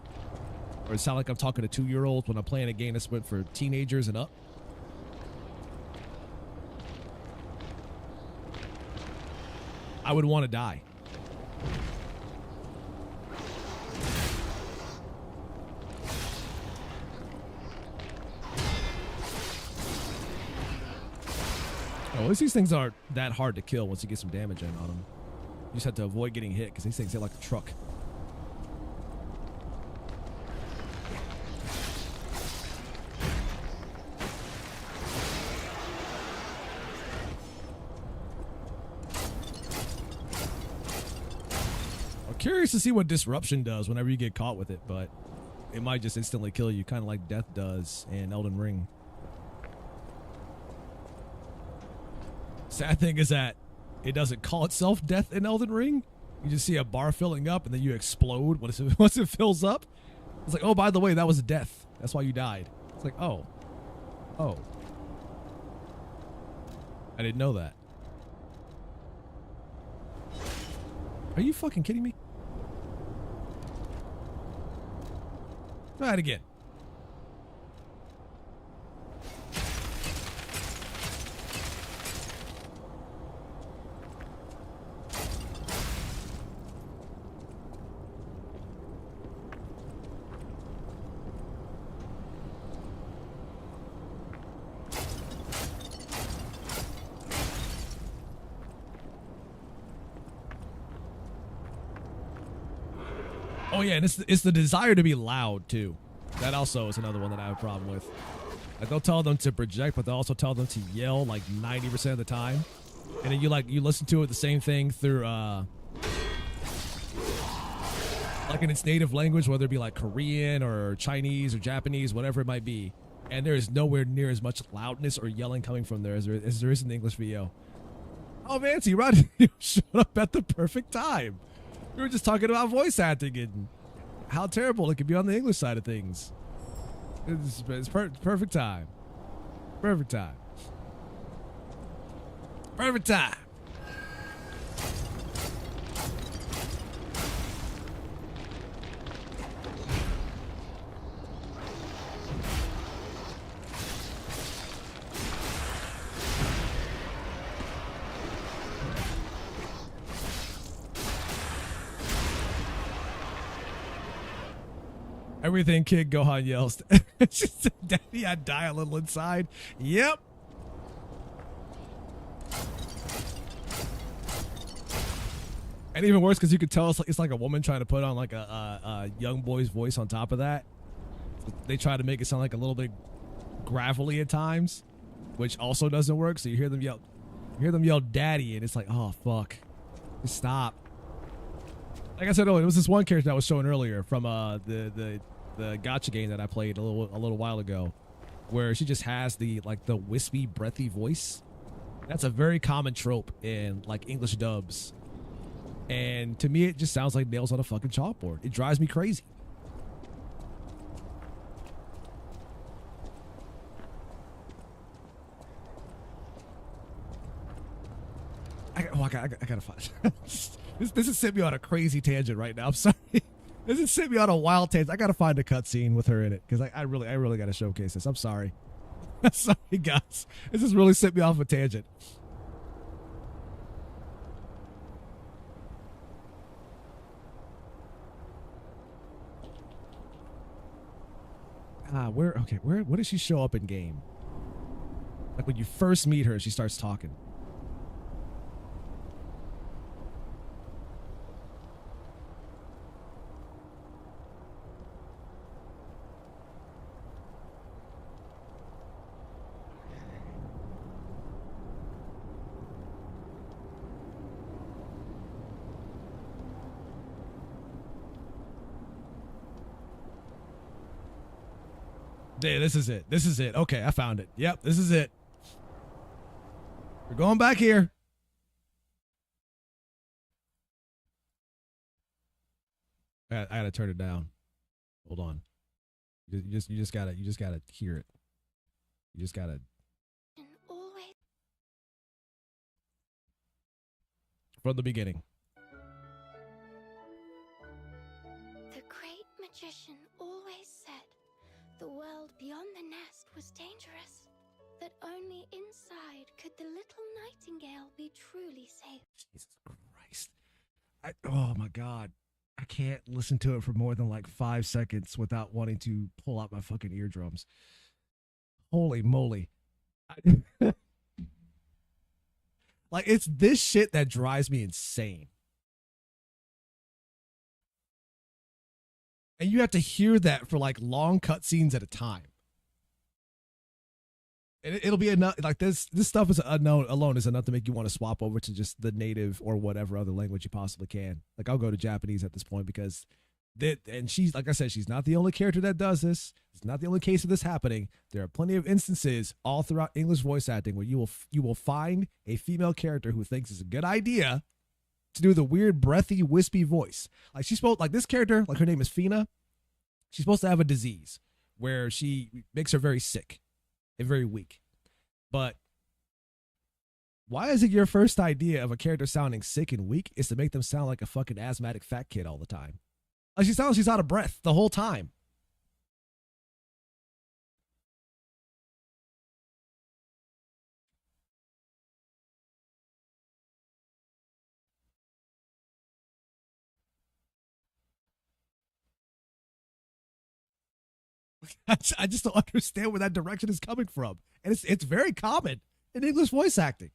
or it sound like I'm talking to 2-year-olds when I'm playing a game that's meant for teenagers and up. I would want to die. Oh, at least these things aren't that hard to kill once you get some damage in on them. You just have to avoid getting hit because these things hit like a truck. I'm curious to see what disruption does whenever you get caught with it, but it might just instantly kill you, kind of like death does in Elden Ring. Sad thing is that it doesn't call itself death in Elden Ring. You just see a bar filling up and then you explode once it fills up. It's like, oh, by the way, that was a death. That's why you died. It's like, oh. I didn't know that. Are you fucking kidding me? Try it again. Oh yeah, and it's the desire to be loud too. That also is another one that I have a problem with. Like they'll tell them to project, but they'll also tell them to yell like 90% of the time. And then you listen to it the same thing through like in its native language, whether it be like Korean or Chinese or Japanese, whatever it might be. And there is nowhere near as much loudness or yelling coming from there as there is in the English VO. Oh, Vancy, Rod, you showed up at the perfect time. We were just talking about voice acting and how terrible it could be on the English side of things. It's perfect time. Perfect time. Perfect time. Everything Kid Gohan yells. She said, Daddy, I die a little inside. Yep. And even worse, because you could tell it's like a woman trying to put on like a young boy's voice on top of that. They try to make it sound like a little bit gravelly at times, which also doesn't work. So you hear them yell Daddy, and it's like, oh fuck. Just stop. Like I said, it was this one character I was showing earlier from the gacha game that I played a little while ago, where she just has the wispy, breathy voice. That's a very common trope in like English dubs, and to me, it just sounds like nails on a fucking chalkboard. It drives me crazy. I gotta find. This is sent me on a crazy tangent right now. I'm sorry. This is sent me on a wild tangent. I gotta find a cutscene with her in it because I really gotta showcase this. I'm sorry. I'm sorry, guys. This has really sent me off a tangent. Where does she show up in game? Like when you first meet her, she starts talking. Yeah, this is it. This is it. Okay, I found it. Yep, this is it. We're going back here. I gotta turn it down. Hold on. You just gotta hear it. You just gotta. From the beginning. The great magician always said the world beyond the nest was dangerous, that only inside could the little nightingale be truly safe. Jesus Christ. Oh my God. I can't listen to it for more than like 5 seconds without wanting to pull out my fucking eardrums. Holy moly. Like, it's this shit that drives me insane. And you have to hear that for like long cutscenes at a time. And it'll be enough. Like this stuff is unknown alone is enough to make you want to swap over to just the native or whatever other language you possibly can. Like I'll go to Japanese at this point because And she's, like I said, she's not the only character that does this. It's not the only case of this happening. There are plenty of instances all throughout English voice acting where you will find a female character who thinks it's a good idea to do the weird breathy wispy voice. Like she's supposed, like this character, like her name is Fina. She's supposed to have a disease where she makes her very sick and very weak. But why is it your first idea of a character sounding sick and weak is to make them sound like a fucking asthmatic fat kid all the time? Like she sounds like she's out of breath the whole time. I just don't understand where that direction is coming from. And it's very common in English voice acting.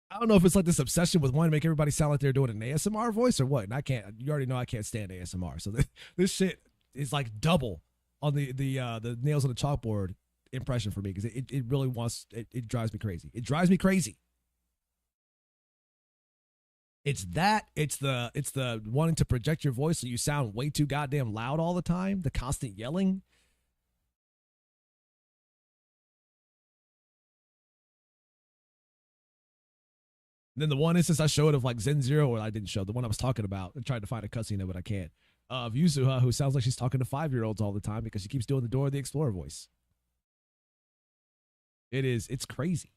I don't know if it's like this obsession with wanting to make everybody sound like they're doing an ASMR voice or what. And you already know I can't stand ASMR. So this shit is like double on the nails on the chalkboard impression for me because it really it drives me crazy. It drives me crazy. It's the wanting to project your voice so you sound way too goddamn loud all the time, the constant yelling. And then the one instance I showed of like Zen Zero, or I didn't show, the one I was talking about, and tried to find a cutscene of it, I can't. Of Yuzuha, who sounds like she's talking to 5-year-olds all the time because she keeps doing the Dora the Explorer voice. It's crazy.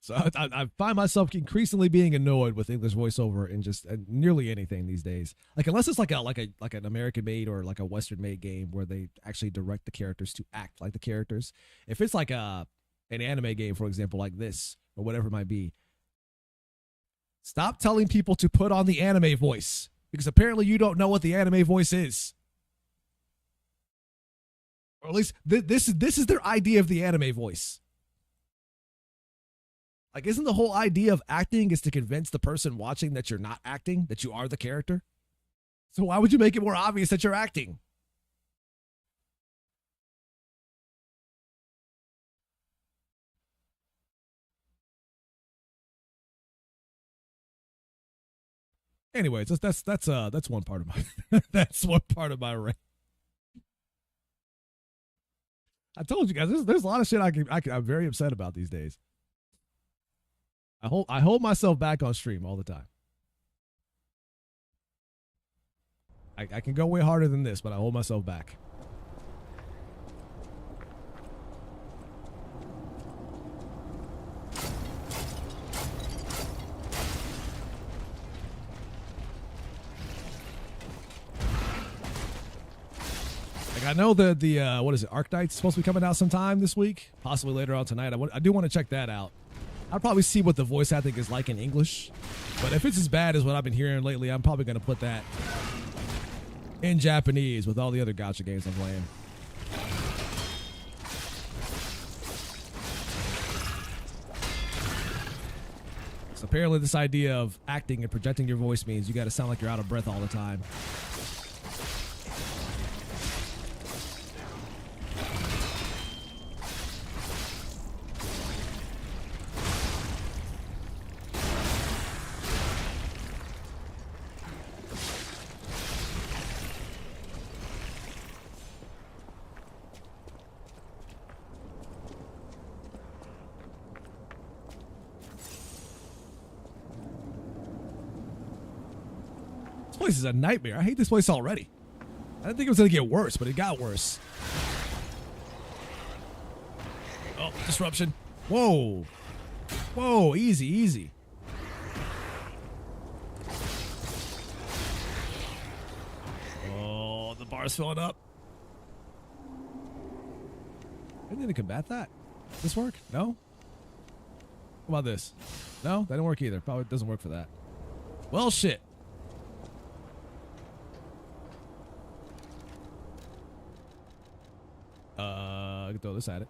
So I find myself increasingly being annoyed with English voiceover in just nearly anything these days. Like unless it's like an American made or like a Western made game where they actually direct the characters to act like the characters. If it's like an anime game, for example, like this or whatever it might be, stop telling people to put on the anime voice because apparently you don't know what the anime voice is. Or at least this is their idea of the anime voice. Like, isn't the whole idea of acting is to convince the person watching that you're not acting, that you are the character? So why would you make it more obvious that you're acting? Anyways, that's one part of my that's one part of my rant. I told you guys there's a lot of shit I'm very upset about these days. I hold myself back on stream all the time. I can go way harder than this, but I hold myself back. Like I know the what is it, Arknight's supposed to be coming out sometime this week, possibly later on tonight. I do want to check that out. I'll probably see what the voice acting is like in English. But if it's as bad as what I've been hearing lately, I'm probably going to put that in Japanese with all the other gacha games I'm playing. So apparently this idea of acting and projecting your voice means you got to sound like you're out of breath all the time. This is a nightmare. I hate this place already. I didn't think it was going to get worse, but it got worse. Oh, disruption. Whoa. Whoa, easy, easy. Oh, the bar's filling up. Anything to combat that? Does this work? No? How about this? No, that didn't work either. Probably doesn't work for that. Well, shit. I can throw this at it.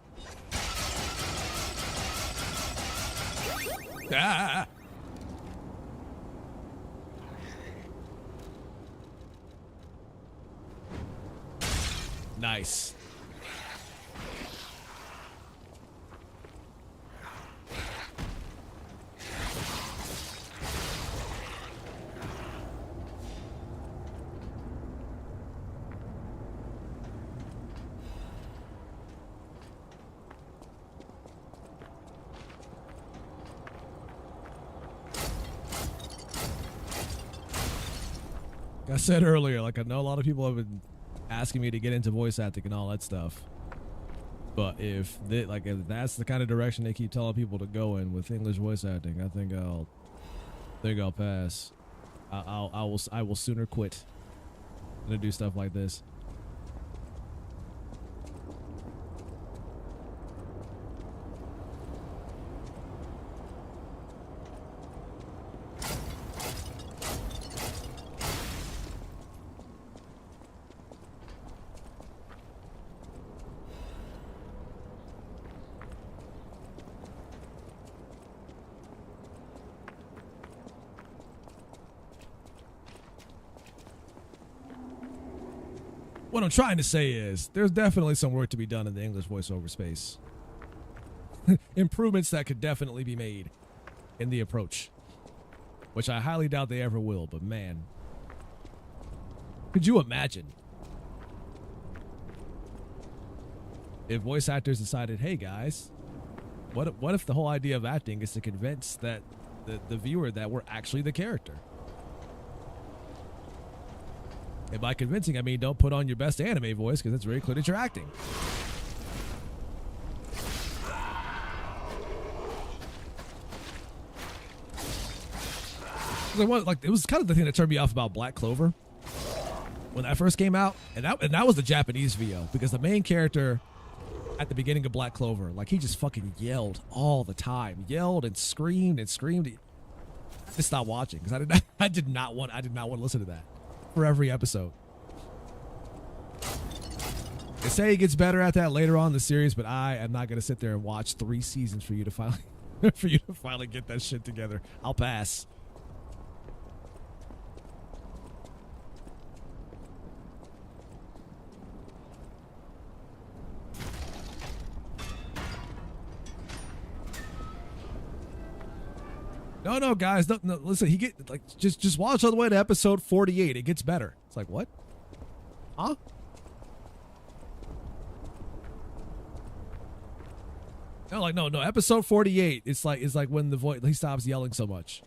Ah! Nice. I said earlier, like I know a lot of people have been asking me to get into voice acting and all that stuff. But if that's the kind of direction they keep telling people to go in with English voice acting, I think I'll pass. I will sooner quit than to do stuff like this. What I'm trying to say is there's definitely some work to be done in the English voiceover space. Improvements that could definitely be made in the approach, which I highly doubt they ever will, but man, could you imagine if voice actors decided, hey guys, what if the whole idea of acting is to convince that the viewer that we're actually the character? And by convincing, I mean don't put on your best anime voice because it's very clear that you're acting. It was kind of the thing that turned me off about Black Clover when that first came out, and that was the Japanese VO, because the main character at the beginning of Black Clover, like he just fucking yelled all the time, yelled and screamed and screamed. I just stopped watching because I did not want to listen to that for every episode. They say he gets better at that later on in the series, but I am not going to sit there and watch 3 seasons for you to finally get that shit together. I'll pass. No, guys, no, listen. Just watch all the way to episode 48. It gets better. It's like, what? Huh? No. Episode 48. It's like when the voice he stops yelling so much.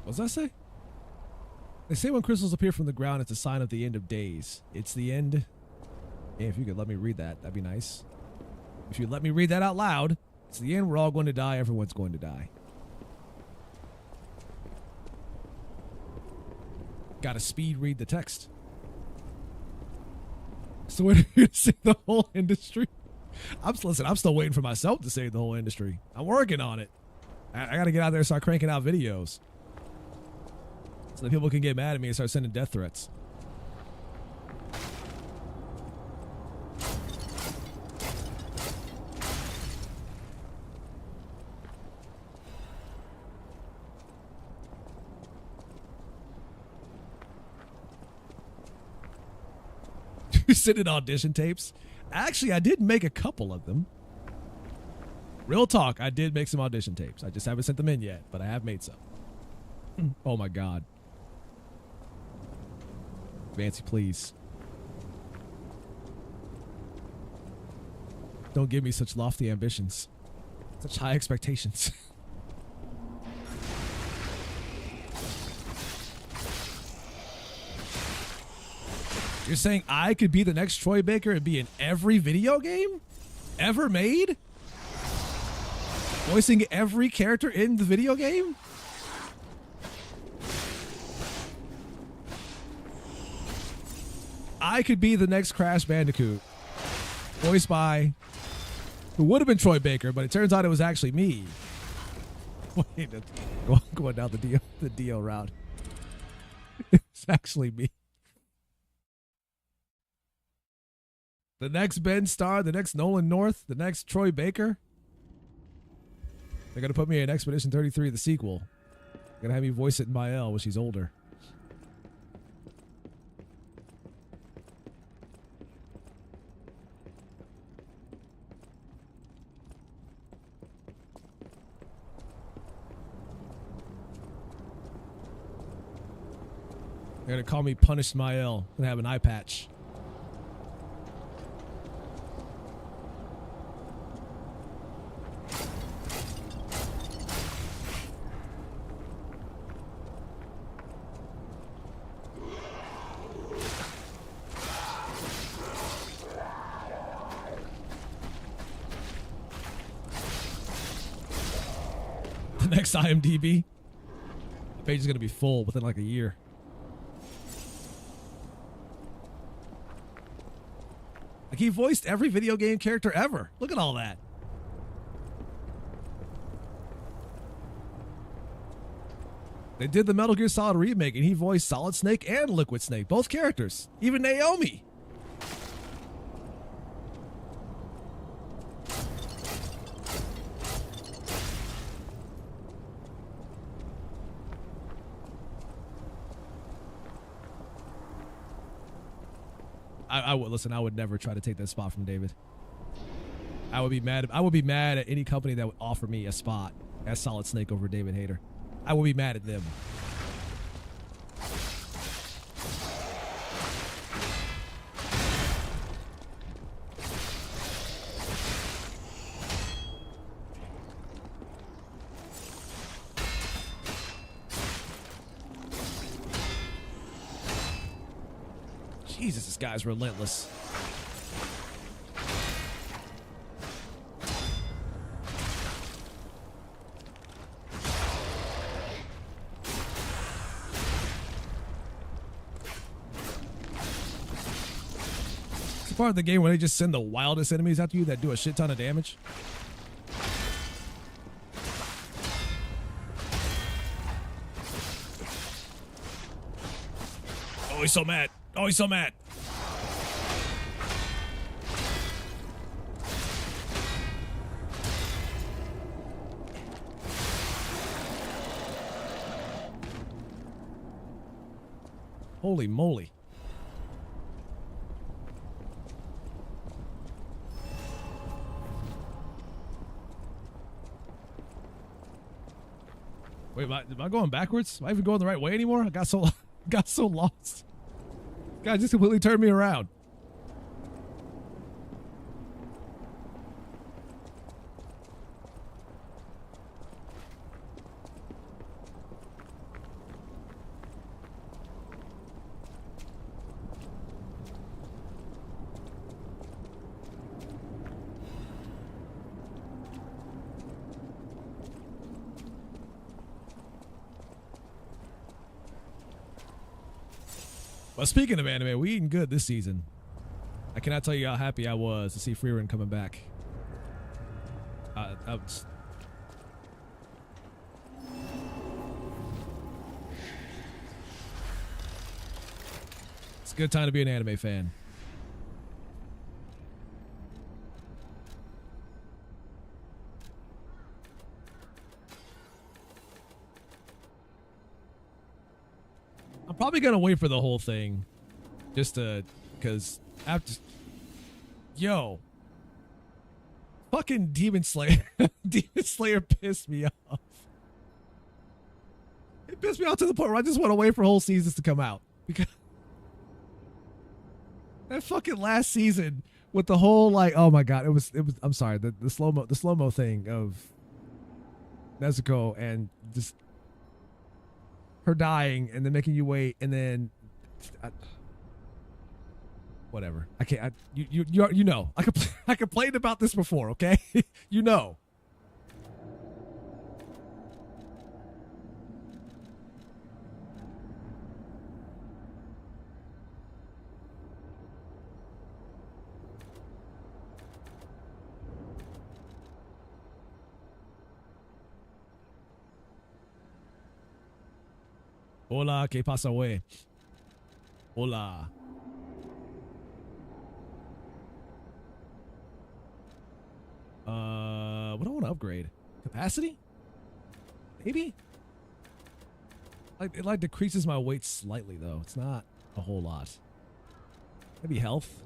What does that say? They say when crystals appear from the ground, it's a sign of the end of days. It's the end. Hey, if you could let me read that, that'd be nice. If you let me read that out loud, it's the end. We're all going to die. Everyone's going to die. Gotta speed read the text. So wait to see the whole industry. I'm still waiting for myself to save the whole industry. I'm working on it. I gotta get out there and start cranking out videos, so that people can get mad at me and start sending death threats. You send in audition tapes? Actually, I did make a couple of them. Real talk, I did make some audition tapes. I just haven't sent them in yet, but I have made some. Oh my God. Fancy, please. Don't give me such lofty ambitions. Such high expectations. You're saying I could be the next Troy Baker and be in every video game ever made? Voicing every character in the video game? I could be the next Crash Bandicoot, voiced by who would have been Troy Baker, but it turns out it was actually me. Wait, going down the Dio route. It's actually me. The next Ben Starr, the next Nolan North, the next Troy Baker. They're going to put me in Expedition 33, the sequel. They're going to have me voice it in Mael when she's older. They're gonna call me Punish Smael. Gonna have an eye patch. The next IMDb page is gonna be full within like a year. Like, he voiced every video game character ever. Look at all that. They did the Metal Gear Solid remake, and he voiced Solid Snake and Liquid Snake, both characters, even Naomi. I would listen. I would never try to take that spot from David. I would be mad. I would be mad at any company that would offer me a spot as Solid Snake over David Hayter. I would be mad at them. Jesus, this guy's relentless. It's a part of the game where they just send the wildest enemies after you that do a shit ton of damage. Oh, he's so mad. Oh, he's so mad. Holy moly. Wait, am I going backwards? Am I even going the right way anymore? I got so lost. Guy just completely turned me around. But speaking of anime, we eating good this season. I cannot tell you how happy I was to see Freerun coming back. It's a good time to be an anime fan. Probably gonna wait for the whole thing, just to, because after, yo, fucking Demon Slayer, Demon Slayer pissed me off. It pissed me off to the point where I just want to wait for whole seasons to come out, because that fucking last season with the whole, like, oh my god, it was. I'm sorry, the slow mo thing of Nezuko and just her dying and then making you wait, and then whatever. I can't. You know. I complained about this before. Okay, you know. Hola, ¿qué pasa, güey? Hola. What do I want to upgrade? Capacity? Maybe? It like decreases my weight slightly though. It's not a whole lot. Maybe health.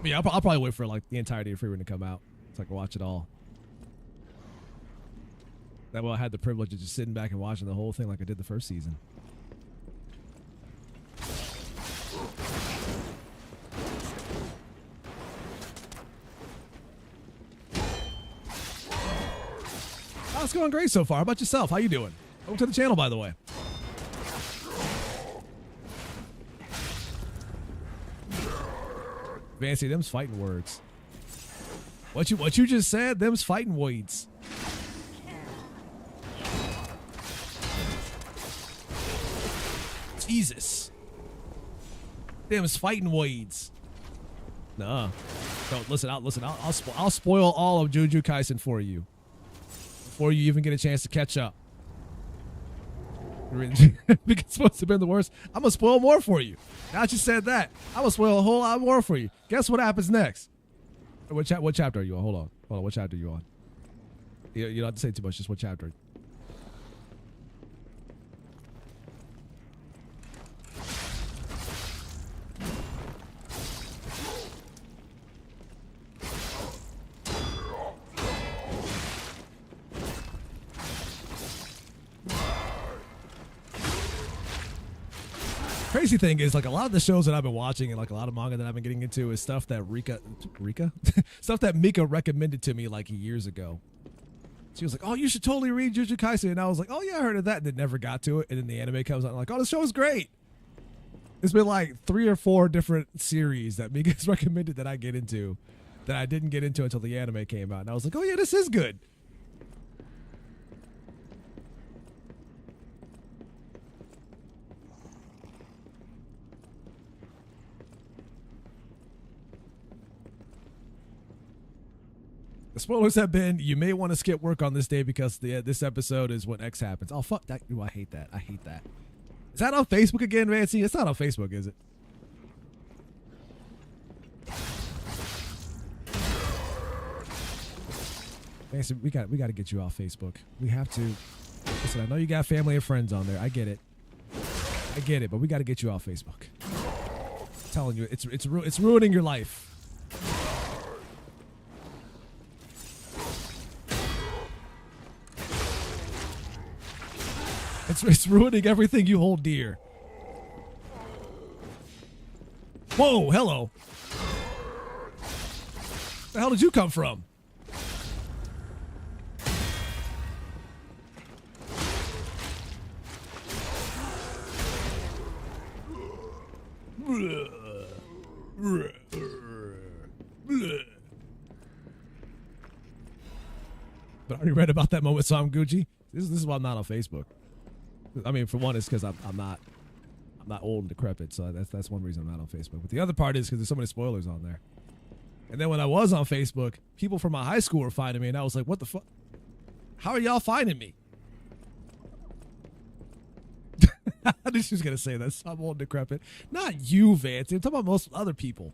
Yeah, I'll probably wait for like the entirety of Free Run to come out so I can watch it all. That way I had the privilege of just sitting back and watching the whole thing like I did the first season. Oh, it's going great so far. How about yourself? How you doing? Welcome to the channel, by the way. Fancy, them's fighting words. What you just said, them's fighting words. Jesus. Them's fighting words. Nah. Don't listen. I'll spoil all of Jujutsu Kaisen for you before you even get a chance to catch up. Because it's supposed to have been the worst. I'm gonna spoil more for you. Now that you said that, I'm gonna spoil a whole lot more for you. Guess what happens next? What chapter are you on? Hold on. What chapter are you on? You don't have to say too much. Just what chapter? Crazy thing is, like, a lot of the shows that I've been watching and like a lot of manga that I've been getting into is stuff that stuff that Mika recommended to me like years ago. She was like, "Oh, you should totally read Jujutsu Kaisen," and I was like, "Oh yeah, I heard of that," and then never got to it. And then the anime comes out, and I'm like, "Oh, the show is great." It's been like 3 or 4 different series that Mika's recommended that I get into, that I didn't get into until the anime came out, and I was like, "Oh yeah, this is good." The spoilers have been, you may want to skip work on this day because this episode is when X happens. Oh, fuck that. Ooh, I hate that. I hate that. Is that on Facebook again, Vancy? It's not on Facebook, is it? Vancy, we got to get you off Facebook. We have to. Listen, I know you got family and friends on there. I get it. But we got to get you off Facebook. I'm telling you, it's ruining your life. It's ruining everything you hold dear. Whoa, hello. Where the hell did you come from? But I already read about that moment with Sam Gucci. This is why I'm not on Facebook. I mean, for one, it's because I'm not old and decrepit, so that's one reason I'm not on Facebook. But the other part is because there's so many spoilers on there. And then when I was on Facebook, people from my high school were finding me, and I was like, "What the fuck? How are y'all finding me?" I knew she was gonna say that. I'm old and decrepit. Not you, Vance. I'm talking about most other people.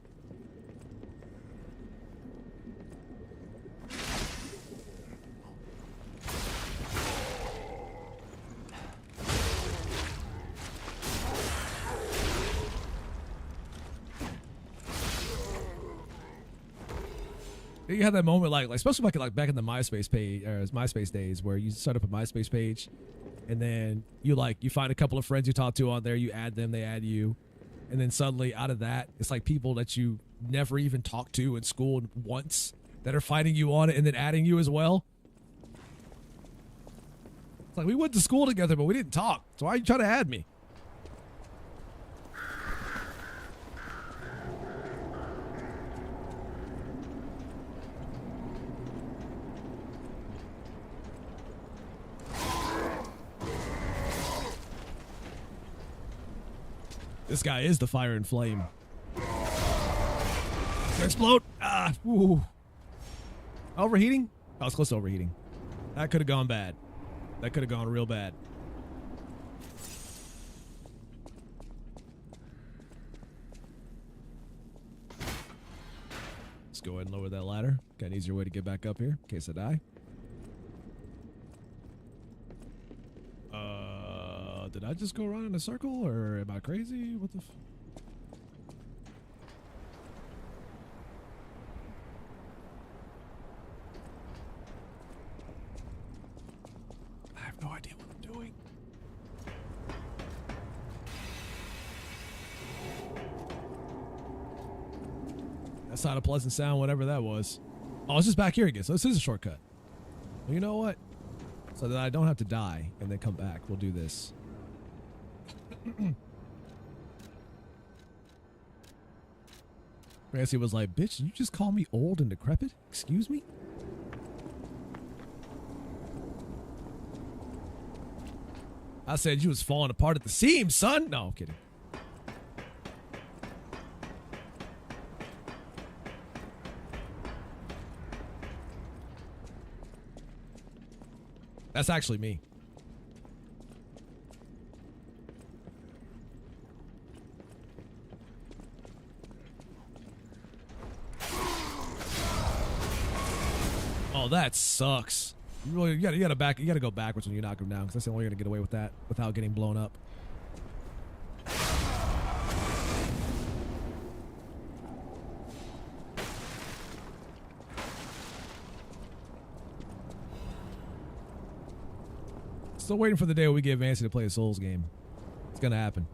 You had that moment, like especially like back in the MySpace page, or MySpace days, where you start up a MySpace page, and then you find a couple of friends you talk to on there, you add them, they add you, and then suddenly out of that, it's like people that you never even talked to in school once that are finding you on it and then adding you as well. It's like we went to school together, but we didn't talk. So why are you trying to add me? This guy is the fire and flame. Explode! Ah! Ooh. Overheating? I was close to overheating. That could have gone bad. That could have gone real bad. Let's go ahead and lower that ladder. Got an easier way to get back up here in case I die. Did I just go around in a circle, or am I crazy? What the That's not a pleasant sound, whatever that was. Oh, it's just back here again. So this is a shortcut. Well, you know what? So that I don't have to die and then come back, we'll do this. Fancy was like, bitch, did you just call me old and decrepit? Excuse me? I said you was falling apart at the seams, son. No, I'm kidding. That's actually me. Oh, that sucks. You gotta go backwards when you knock him down, because that's the only way you're gonna get away with that without getting blown up. Still waiting for the day where we get Vancy to play a Souls game. It's gonna happen.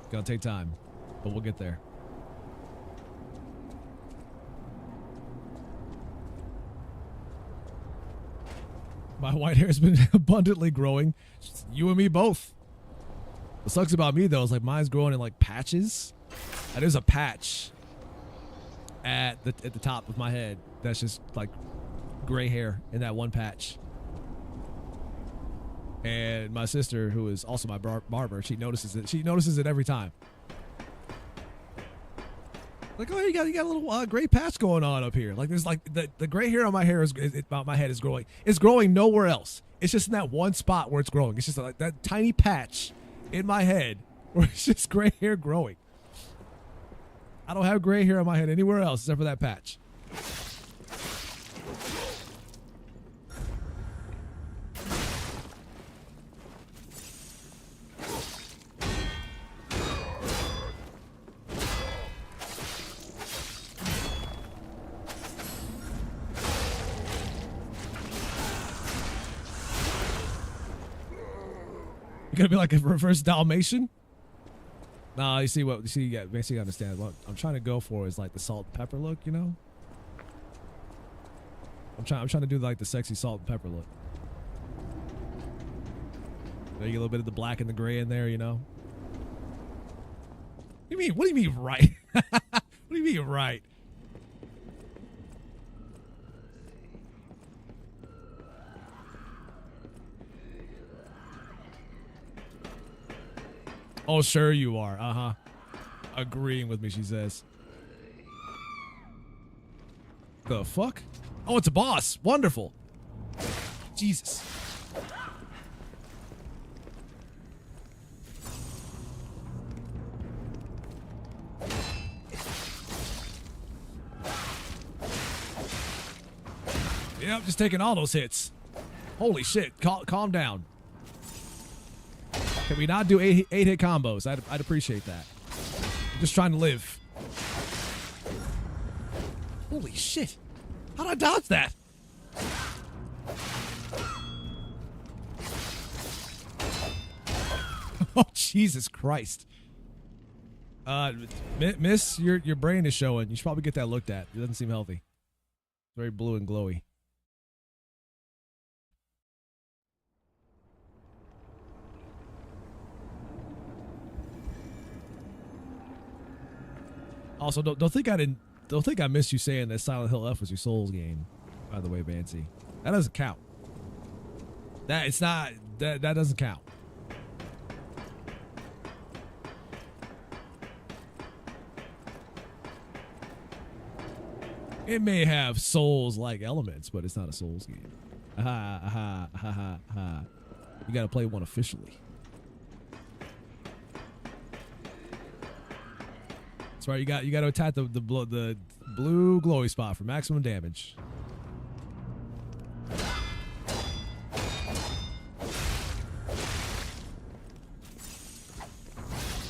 It's gonna take time, but we'll get there. My white hair has been abundantly growing. Just you and me both. What sucks about me though is like mine's growing in like patches. And there's a patch at the top of my head that's just like gray hair in that one patch. And my sister, who is also my barber, she notices it. She notices it every time. Like, oh, you got a little gray patch going on up here. Like, there's like the gray hair on my hair on my head is growing. It's growing nowhere else. It's just in that one spot where it's growing. It's just like that tiny patch in my head where it's just gray hair growing. I don't have gray hair on my head anywhere else except for that patch. You're gonna be like a reverse Dalmatian? Nah, you basically understand what I'm trying to go for is like the salt and pepper look, you know? I'm trying to do like the sexy salt and pepper look. There you get a little bit of the black and the gray in there, you know? What do you mean right? What do you mean right? Oh, sure you are. Uh-huh. Agreeing with me, she says. The fuck? Oh, it's a boss. Wonderful. Jesus. Yep, just taking all those hits. Holy shit. Calm down. Can we not do eight hit combos? I'd appreciate that. I'm just trying to live. Holy shit. How'd I dodge that? Oh, Jesus Christ. Miss, your brain is showing. You should probably get that looked at. It doesn't seem healthy. It's very blue and glowy. Also, don't think I missed you saying that Silent Hill F was your Souls game. By the way, Vancy, that doesn't count. That doesn't count. It may have Souls-like elements, but it's not a Souls game. Aha, aha, aha, aha. You got to play one officially. That's right. You got to attack the blue glowy spot for maximum damage.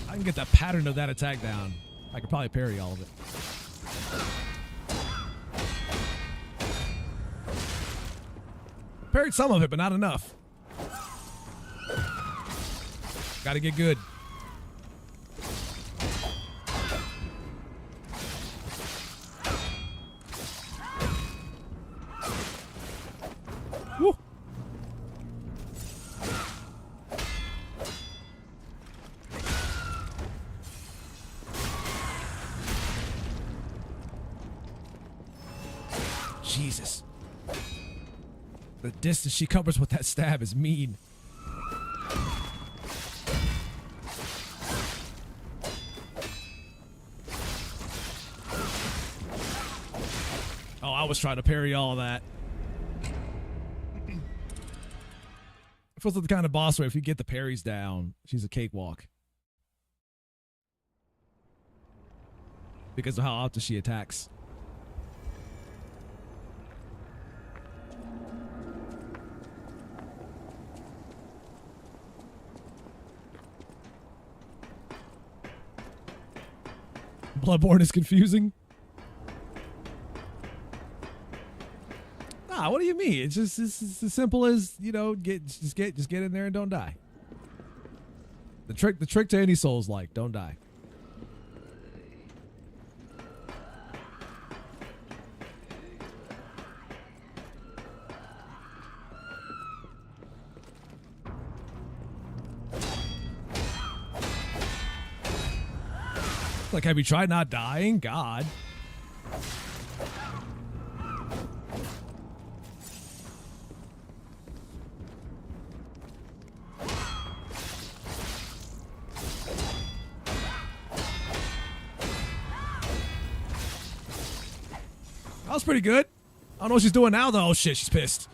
I can get the pattern of that attack down. I could probably parry all of it. Parried some of it, but not enough. Got to get good. Jesus. The distance she covers with that stab is mean. Oh, I was trying to parry all of that. Feels like the kind of boss where if you get the parries down, she's a cakewalk. Because of how often she attacks. Bloodborne is confusing. Nah, what do you mean? It's just it's as simple as, you know, just get in there and don't die. The trick to any Souls like, don't die. Like, have you tried not dying? God. That was pretty good. I don't know what she's doing now, though. Oh, shit, she's pissed.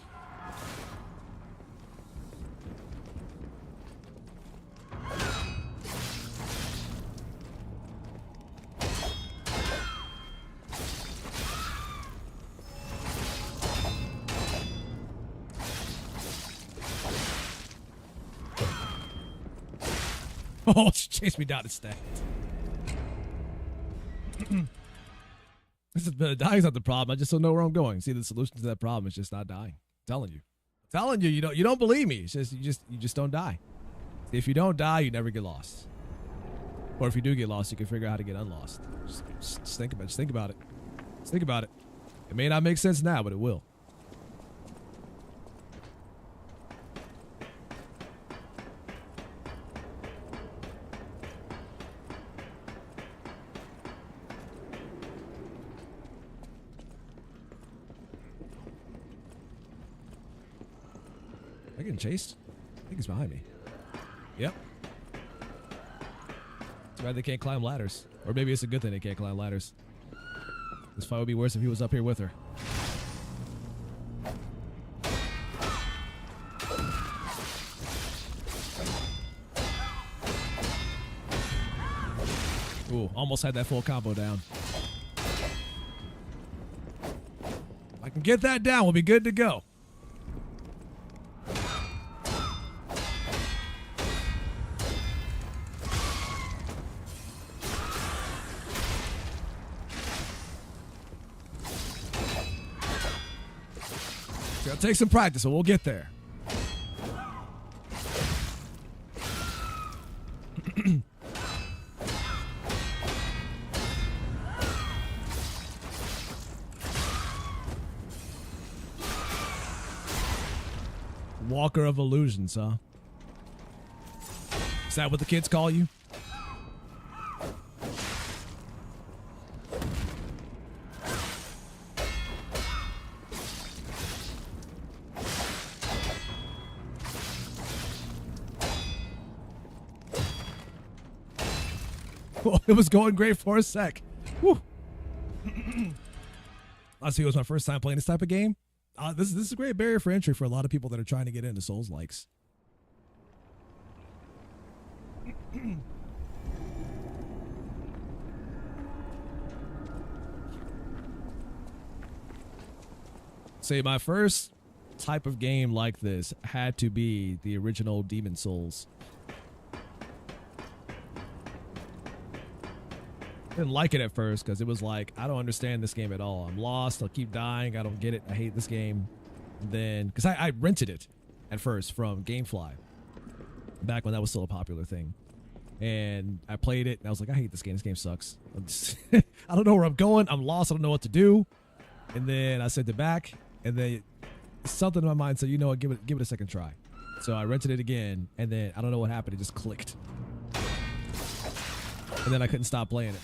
Oh, she chased me down instead. Dying's not the problem. I just don't know where I'm going. See, the solution to that problem is just not dying. I'm telling you, you don't believe me. It's just you just don't die. See, if you don't die, you never get lost. Or if you do get lost, you can figure out how to get unlost. Just think about it. Just think about it. Just think about it. It may not make sense now, but it will. Am I getting chased? I think he's behind me. Yep. Too bad they can't climb ladders. Or maybe it's a good thing they can't climb ladders. This fight would be worse if he was up here with her. Ooh, almost had that full combo down. If I can get that down, we'll be good to go. It'll take some practice, but we'll get there. Walker of Illusions, huh? Is that what the kids call you? It was going great for a sec. Whew. Last week was my first time playing this type of game. This is a great barrier for entry for a lot of people that are trying to get into Souls likes. Say my first type of game like this had to be the original Demon Souls. Didn't like it at first because it was like, I don't understand this game at all. I'm lost. I'll keep dying. I don't get it. I hate this game. And then, because I rented it at first from Gamefly back when that was still a popular thing. And I played it and I was like, I hate this game. This game sucks. I don't know where I'm going. I'm lost. I don't know what to do. And then I sent it back and then something in my mind said, you know what, give it a second try. So I rented it again and then I don't know what happened. It just clicked. And then I couldn't stop playing it.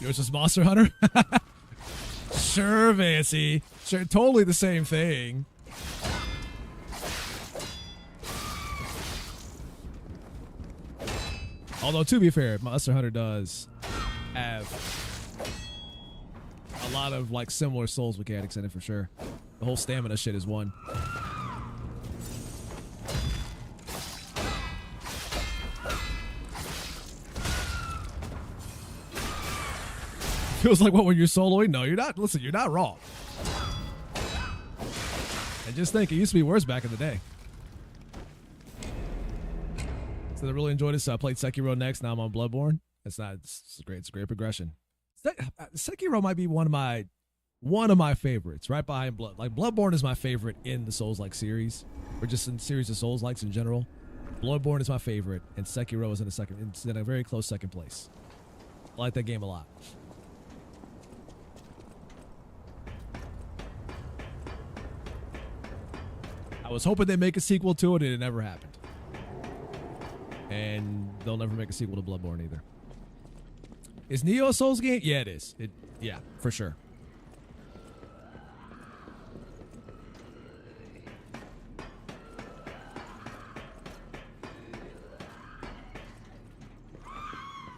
Yours is Monster Hunter? Sure, Vancy. Sure, totally the same thing. Although, to be fair, Monster Hunter does have a lot of like similar Souls mechanics in it for sure. The whole stamina shit is one. Feels like what when you're soloing? No, you're not. Listen, you're not wrong. And just think, it used to be worse back in the day. So I really enjoyed this. I played Sekiro next. Now I'm on Bloodborne. It's great. It's a great progression. Sekiro might be one of my favorites, right behind Blood. Like Bloodborne is my favorite in the Souls-like series, or just in series of Souls-likes in general. Bloodborne is my favorite, and Sekiro is it's in a very close second place. I like that game a lot. I was hoping they'd make a sequel to it, and it never happened. And they'll never make a sequel to Bloodborne either. Is Neo a Souls game? Yeah, it is. Yeah, for sure.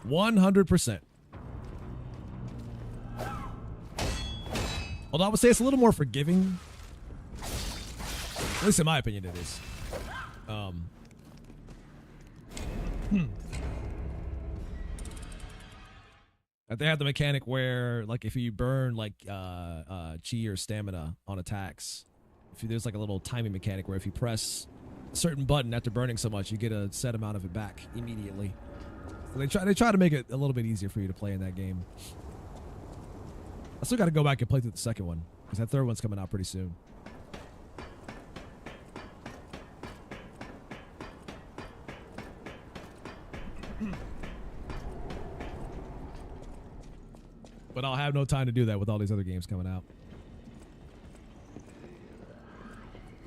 %. Although I would say it's a little more forgiving. At least in my opinion, it is. They have the mechanic where, like, if you burn like chi or stamina on attacks, there's like a little timing mechanic where if you press a certain button after burning so much, you get a set amount of it back immediately. So they try to make it a little bit easier for you to play in that game. I still got to go back and play through the second one because that third one's coming out pretty soon. But I'll have no time to do that with all these other games coming out.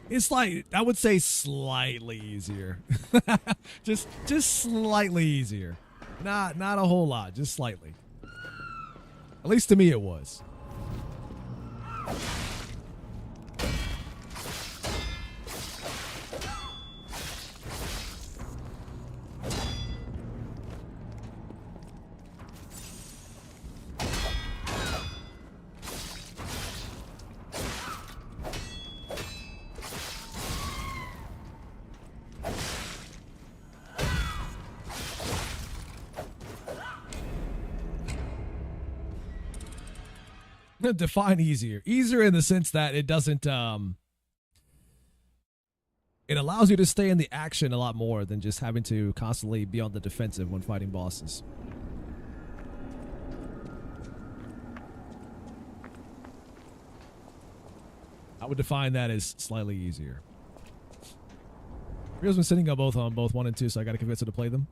It's like, I would say slightly easier. just slightly easier. Not a whole lot, just slightly. At least to me it was. Define easier. Easier in the sense that it doesn't, it allows you to stay in the action a lot more than just having to constantly be on the defensive when fighting bosses. I would define that as slightly easier. Rio's been sitting on both 1 and 2, so I got to convince her to play them.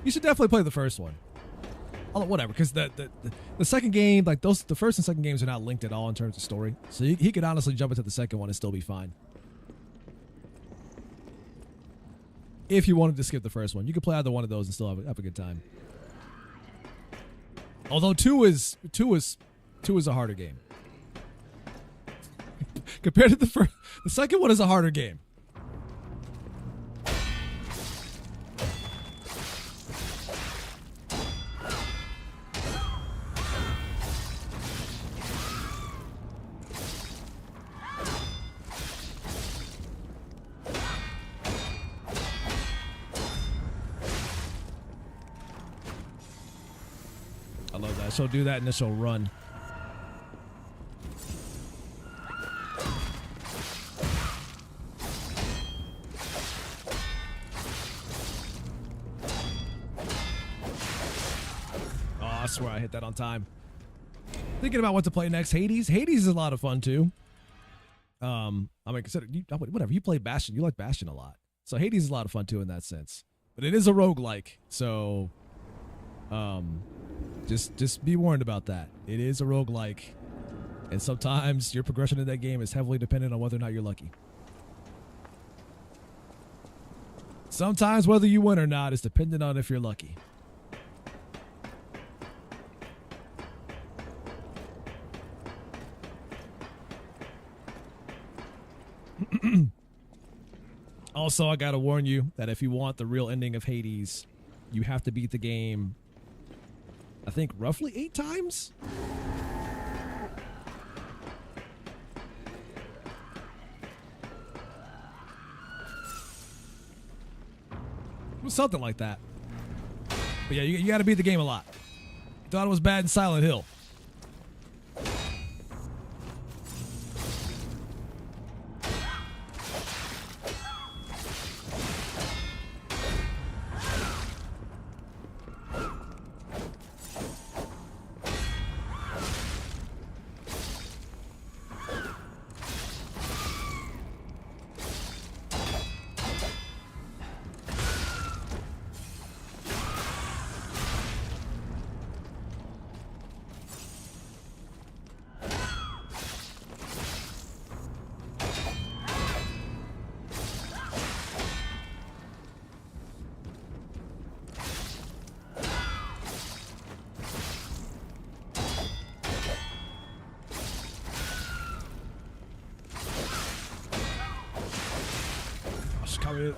You should definitely play the first one. Whatever, because the second game, like the first and second games are not linked at all in terms of story. So he could honestly jump into the second one and still be fine. If you wanted to skip the first one, you could play either one of those and still have a good time. Although two is a harder game compared to the first. The second one is a harder game. She'll do that and then she'll run. Oh, I swear I hit that on time. Thinking about what to play next. Hades. Hades is a lot of fun too. I mean, whatever. You play Bastion. You like Bastion a lot. So Hades is a lot of fun too in that sense. But it is a roguelike. So, Just be warned about that. It is a roguelike, and sometimes your progression in that game is heavily dependent on whether or not you're lucky. Sometimes whether you win or not is dependent on if you're lucky. Also, I gotta warn you that if you want the real ending of Hades, you have to beat the game, I think, roughly 8 times? It was something like that. But yeah, you gotta beat the game a lot. Thought it was bad in Silent Hill.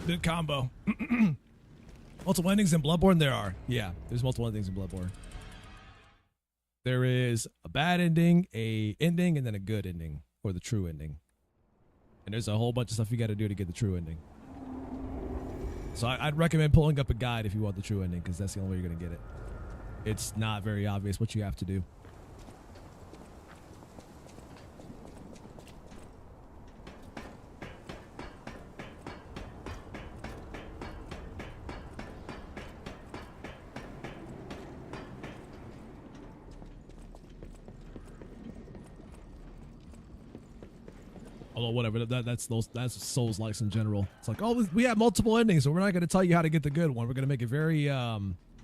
Good combo. Multiple endings in Bloodborne? There are. Yeah, there's multiple endings in Bloodborne. There is a bad ending, a ending, and then a good ending, or the true ending. And there's a whole bunch of stuff you got to do to get the true ending. So I'd recommend pulling up a guide if you want the true ending, because that's the only way you're going to get it. It's not very obvious what you have to do. Although whatever, that's Souls-likes in general. It's like, oh, we have multiple endings, so we're not going to tell you how to get the good one. We're going to make it very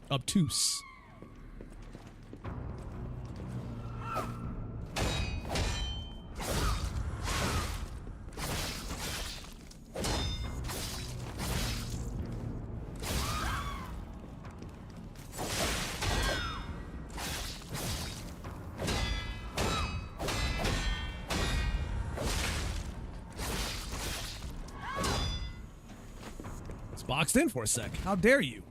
obtuse. Boxed in for a sec. How dare you?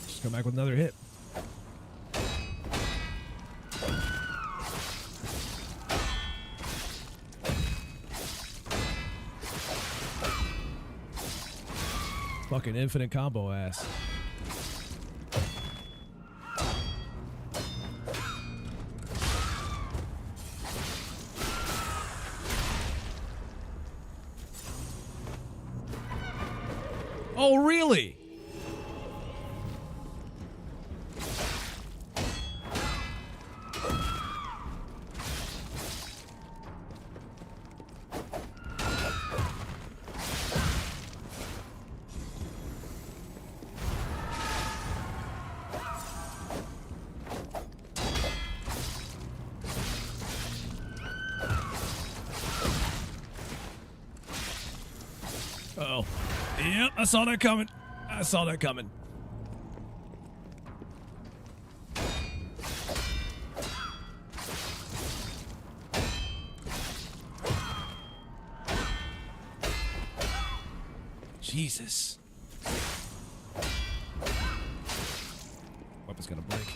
Just come back with another hit. Fucking infinite combo ass. Oh, really? Uh-oh. Yep, I saw that coming. I saw that coming. Jesus. Weapon's gonna break.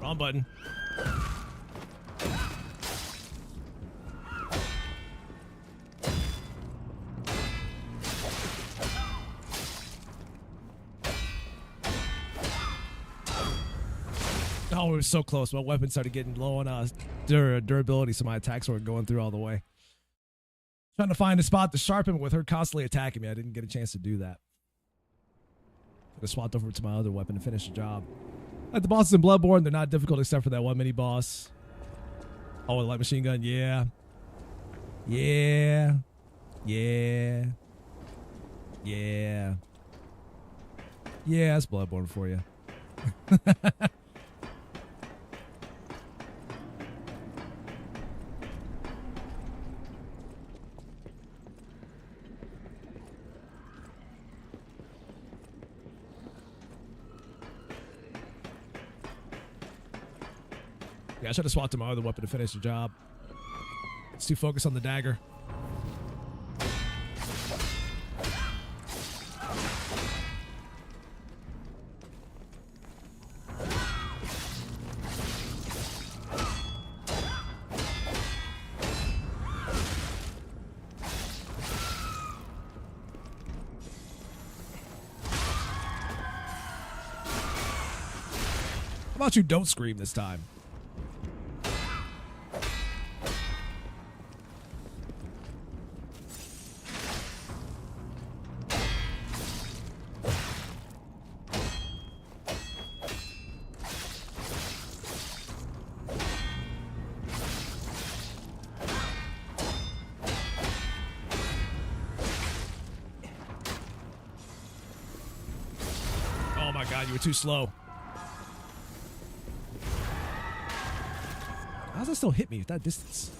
Wrong button. Oh, we were so close. My weapon started getting low on durability, so my attacks weren't going through all the way. Trying to find a spot to sharpen with her constantly attacking me. I didn't get a chance to do that. Could have swapped over to my other weapon to finish the job. Like the bosses in Bloodborne, they're not difficult except for that one mini boss. Oh, the light machine gun, yeah. Yeah. Yeah. Yeah. Yeah, that's Bloodborne for you. Yeah, I should have swapped to my other weapon to finish the job. It's too focused on the dagger. How about you don't scream this time? Oh my god, you were too slow. How does that still hit me at that distance?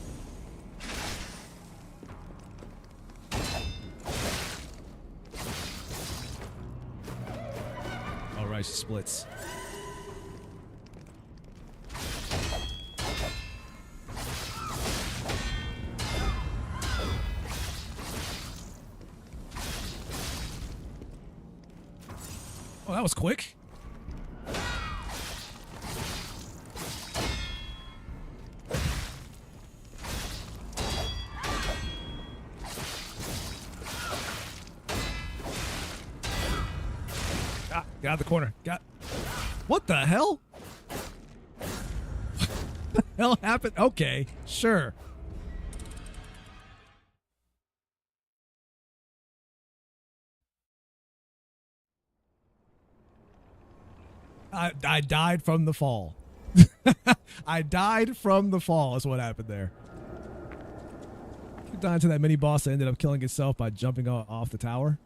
All right, she splits. Oh, that was quick. Get out of the corner. What the hell? What the hell happened? Okay, sure. I died from the fall. I died from the fall is what happened there. Keep dying to that mini boss that ended up killing itself by jumping off the tower.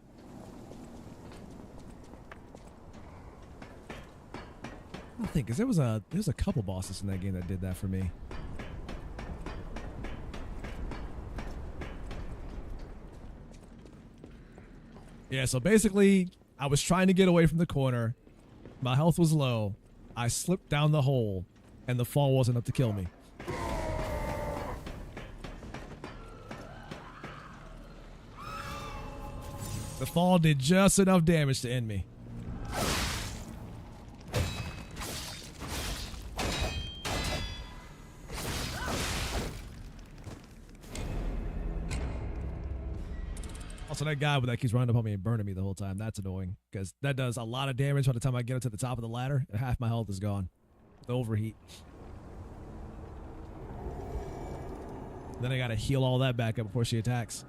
I think because there's a couple bosses in that game that did that for me. Yeah, so basically I was trying to get away from the corner. My health was low. I slipped down the hole and the fall wasn't enough to kill me. The fall did just enough damage to end me. Also, that guy that keeps running up on me and burning me the whole time, that's annoying. Because that does a lot of damage by the time I get up to the top of the ladder, and half my health is gone. The overheat. Then I gotta heal all that back up before she attacks.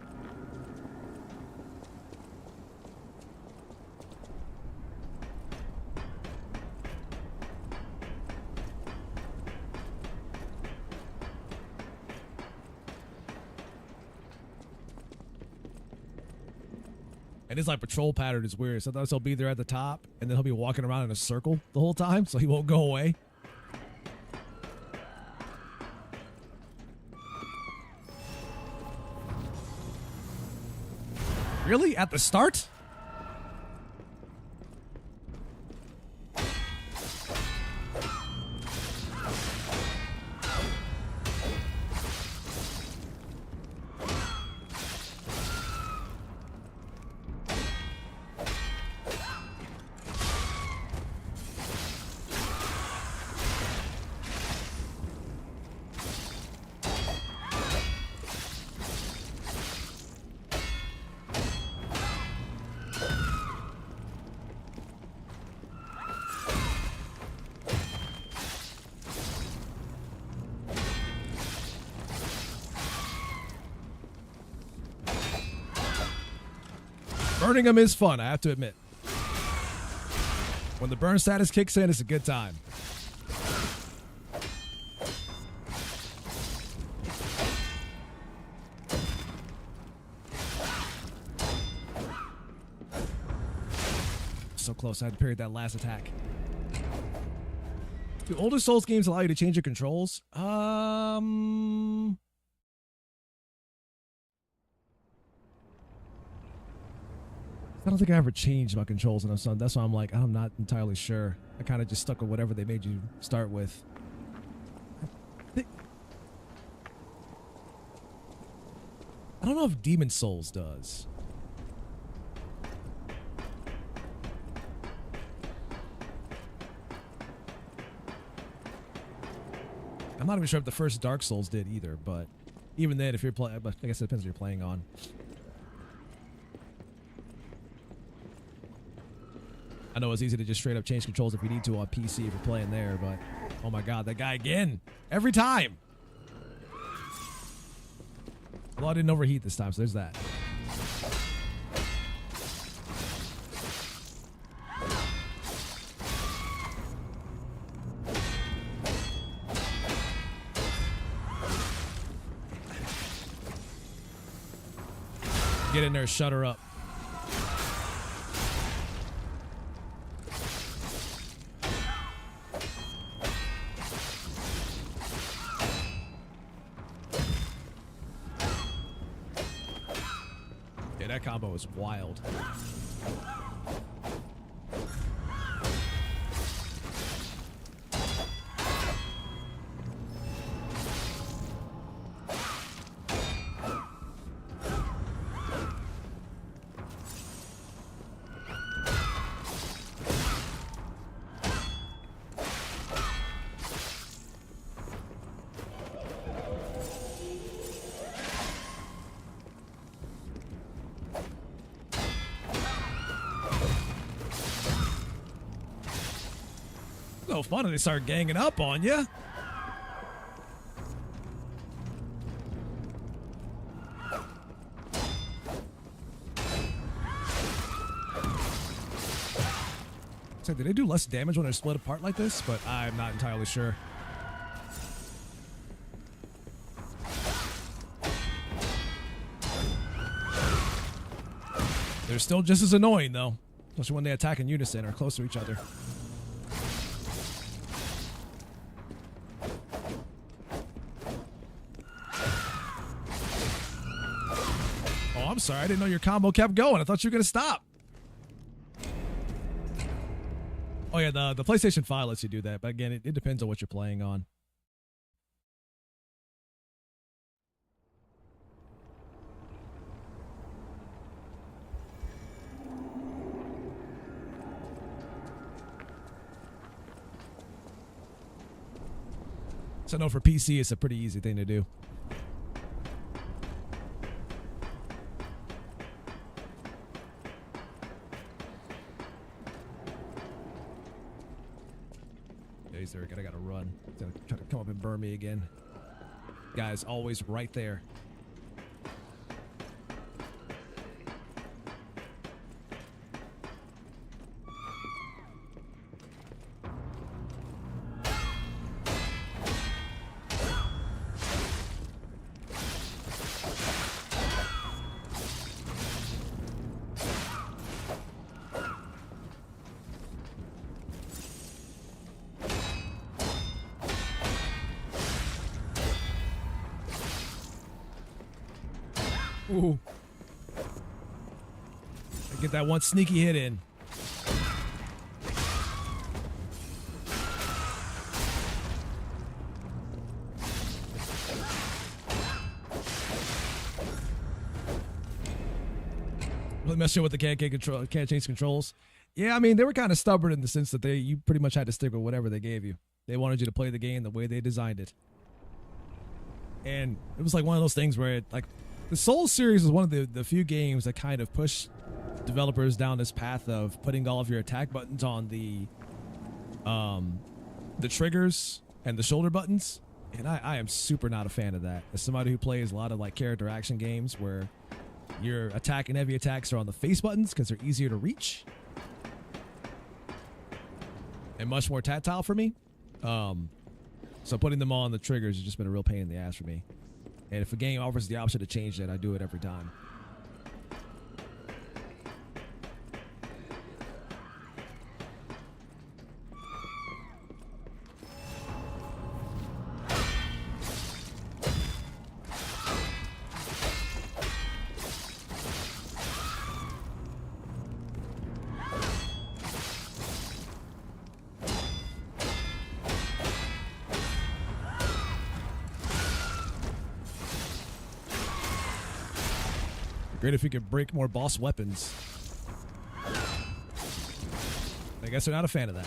And his like patrol pattern is weird. Sometimes he'll be there at the top, and then he'll be walking around in a circle the whole time, so he won't go away. Really? At the start? Burning them is fun, I have to admit. When the burn status kicks in, it's a good time. So close, I had to parry that last attack. Do older Souls games allow you to change your controls? I don't think I ever changed my controls in some. That's why I'm like, I'm not entirely sure. I kind of just stuck with whatever they made you start with. I don't know if Demon Souls does. I'm not even sure if the first Dark Souls did either, but even then, if you're playing, I guess it depends what you're playing on. I know it's easy to just straight up change controls if you need to on PC if you're playing there, but oh my god, that guy again! Every time! Well, I didn't overheat this time, so there's that. Get in there, shut her up. Yeah, that combo is wild. No fun if they start ganging up on you. So do they do less damage when they're split apart like this? But I'm not entirely sure. They're still just as annoying though, especially when they attack in unison or close to each other. I'm sorry, I didn't know your combo kept going. I thought you were going to stop. Oh yeah, the PlayStation 5 lets you do that, but again, it depends on what you're playing on. So no, for PC, it's a pretty easy thing to do. I gotta run. He's gonna try to come up and burn me again. Guy's always right there. Ooh. Get that one sneaky hit in. Really mess with the can't change controls. Yeah, I mean, they were kind of stubborn in the sense that you pretty much had to stick with whatever they gave you. They wanted you to play the game the way they designed it. And it was like one of those things where the Souls series is one of the few games that kind of push developers down this path of putting all of your attack buttons on the triggers and the shoulder buttons. And I am super not a fan of that. As somebody who plays a lot of like character action games where Your attack and heavy attacks are on the face buttons because they're easier to reach. And much more tactile for me. So putting them on the triggers has just been a real pain in the ass for me. And if a game offers the option to change that, I do it every time. Great if we could break more boss weapons. I guess they're not a fan of that.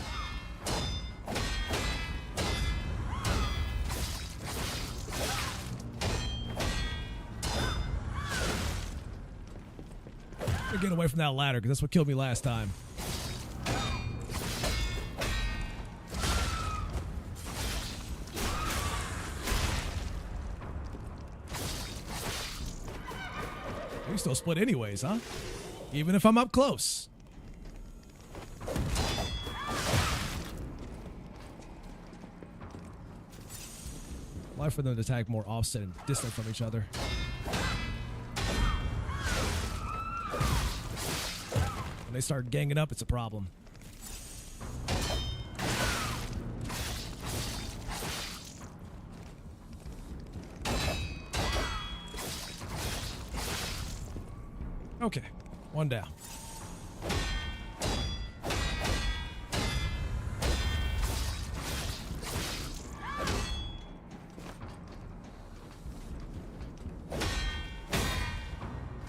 Get away from that ladder because that's what killed me last time. We still split anyways, huh? Even if I'm up close. Life for them to attack more offset and distant from each other. When they start ganging up, it's a problem. Okay, one down.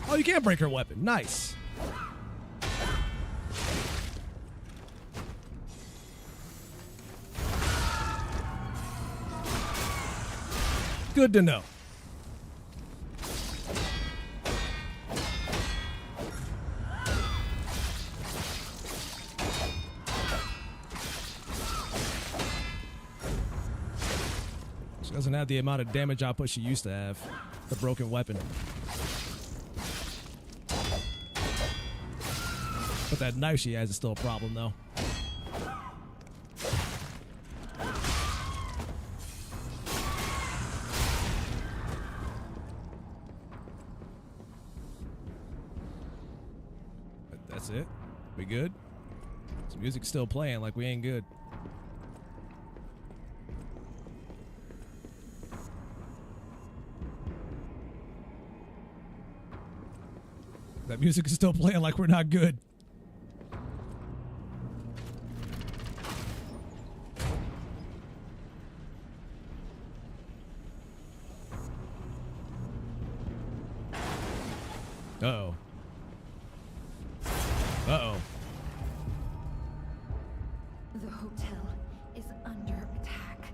Oh, you can't break her weapon. Nice. Good to know. She doesn't have the amount of damage output she used to have. The broken weapon. But that knife she has is still a problem, though. That's it? We good? So music's still playing like we ain't good. That music is still playing like we're not good. Uh-oh. Uh-oh. The hotel is under attack.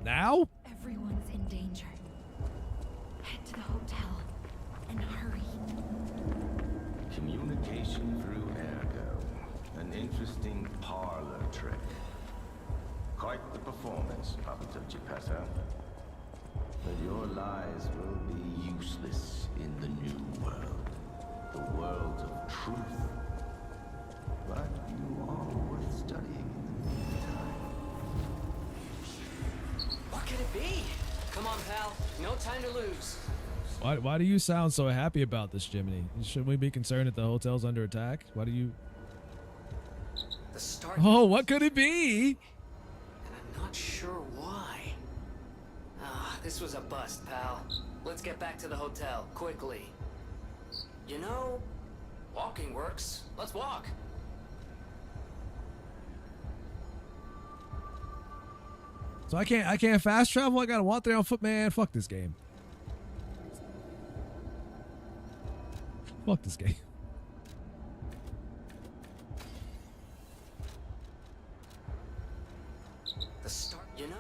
Now? Everyone's in danger. Head to the hotel and hurry. Communication through ergo. An interesting parlor trick. Quite the performance, Papa Tachipasa. But your lies will be useless in the new world. The world of truth. But you are worth studying in the meantime. What could it be? Come on, pal. No time to lose. Why do you sound so happy about this, Jiminy? Shouldn't we be concerned that the hotel's under attack? Why do you... The start. Oh, what could it be? And I'm not sure why. Ah, this was a bust, pal. Let's get back to the hotel, quickly. You know, walking works. Let's walk. So I can't fast travel? I gotta walk there on foot? Man, fuck this game. Fuck this game. The start, you know?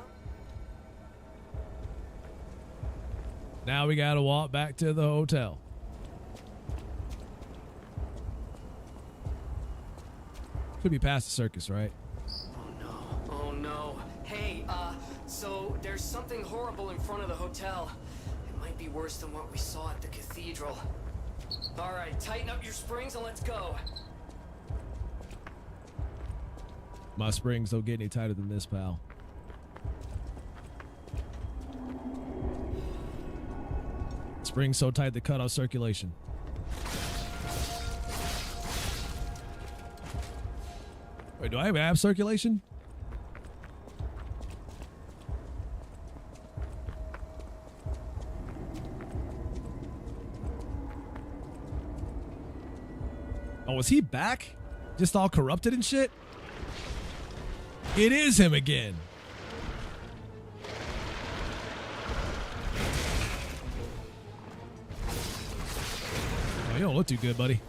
Now we gotta walk back to the hotel. Could be past the circus, right? Oh no. Oh no. Hey, so there's something horrible in front of the hotel. It might be worse than what we saw at the cathedral. All right, tighten up your springs and let's go. My springs don't get any tighter than this, pal. Springs so tight they cut off circulation. Wait, do I even have circulation? Oh, is he back? Just all corrupted and shit? It is him again. Oh, you don't look too good, buddy.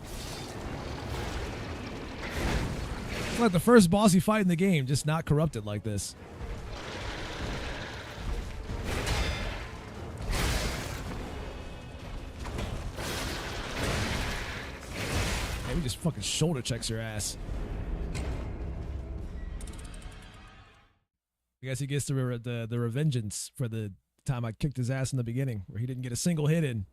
It's like the first boss you fight in the game, just not corrupted like this. Maybe just fucking shoulder checks your ass. I guess he gets the revengeance for the time I kicked his ass in the beginning, where he didn't get a single hit in.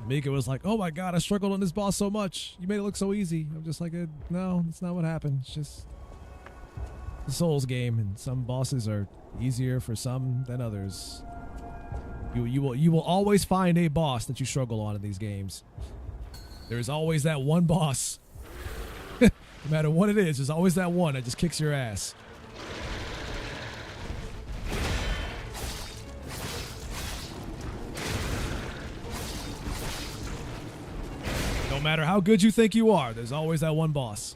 Mika was like, "Oh my god, I struggled on this boss so much. You made it look so easy." I'm just like, "No, that's not what happened. It's just a Souls game, and some bosses are easier for some than others. You will always find a boss that you struggle on in these games. There's always that one boss. No matter what it is, there's always that one that just kicks your ass." No matter how good you think you are, there's always that one boss.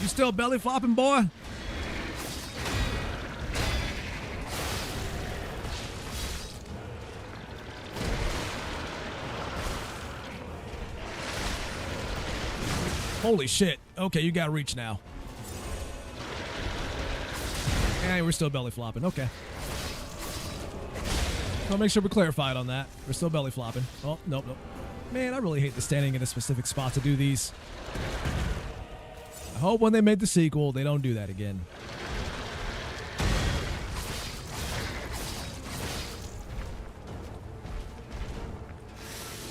You still belly flopping, boy? Holy shit. Okay, you got reach now. Yeah, we're still belly flopping. Okay. I'll make sure we're clarified on that. We're still belly flopping. Oh, nope. Man, I really hate the standing in a specific spot to do these. I hope when they make the sequel, they don't do that again.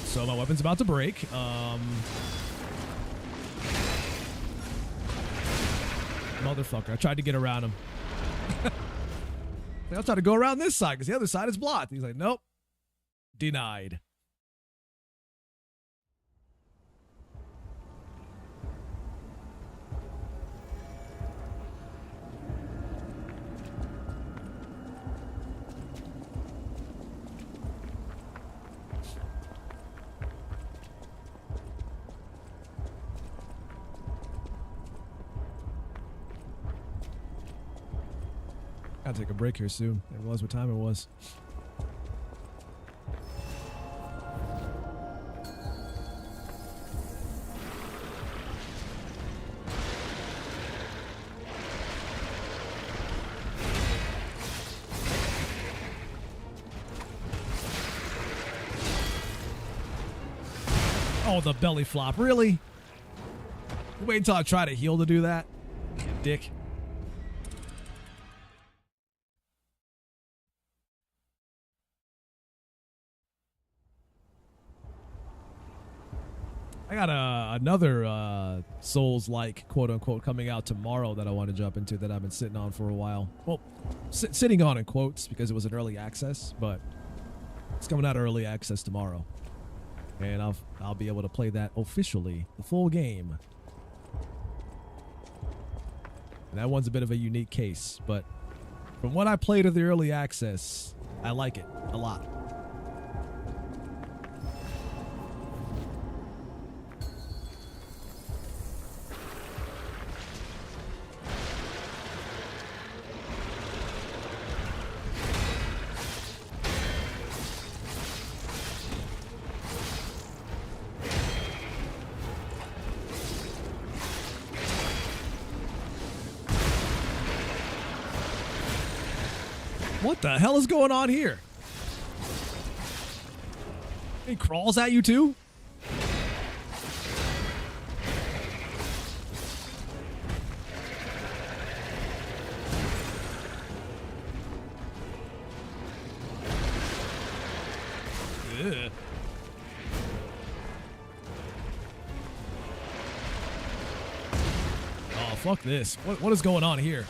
So my weapon's about to break. Motherfucker, I tried to get around him. I'll try to go around this side because the other side is blocked. He's like, nope. Denied. Gotta take a break here soon. I realize what time it was. Oh, the belly flop. Really? Wait until I try to heal to do that? You dick. I got another Souls-like, quote-unquote, coming out tomorrow that I want to jump into that I've been sitting on for a while. Well, sitting on in quotes because it was an early access, but it's coming out early access tomorrow. And I'll be able to play that officially, the full game. And that one's a bit of a unique case, but from what I played of the early access, I like it a lot. What the hell is going on here? He crawls at you too? Ugh. Oh, fuck this. What is going on here?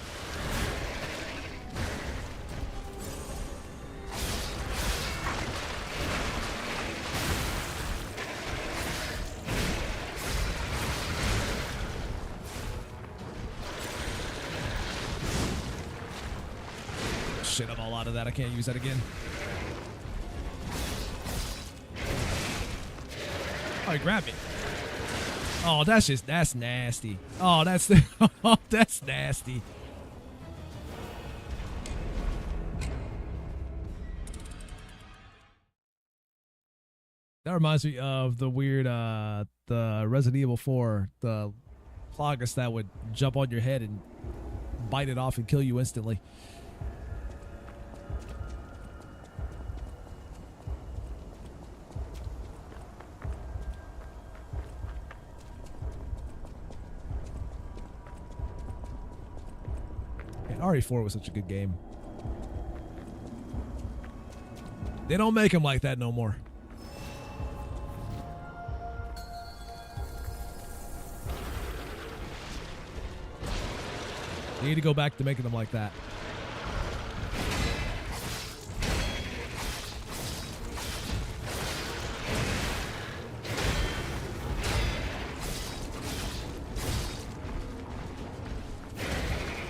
Shit, I'm all out of that. I can't use that again. Oh, he grabbed me. Oh, that's nasty. Oh, that's nasty. That reminds me of the weird, the Resident Evil 4, the Plagas that would jump on your head and bite it off and kill you instantly. RE4 was such a good game. They don't make them like that no more. You need to go back to making them like that.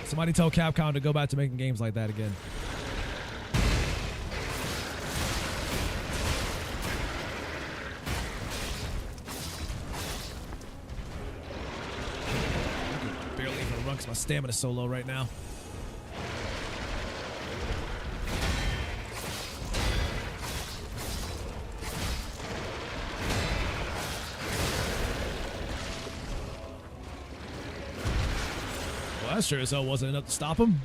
Somebody tell Capcom to go back to making games like that again. Barely even run because my stamina's so low right now. That sure as hell wasn't enough to stop him.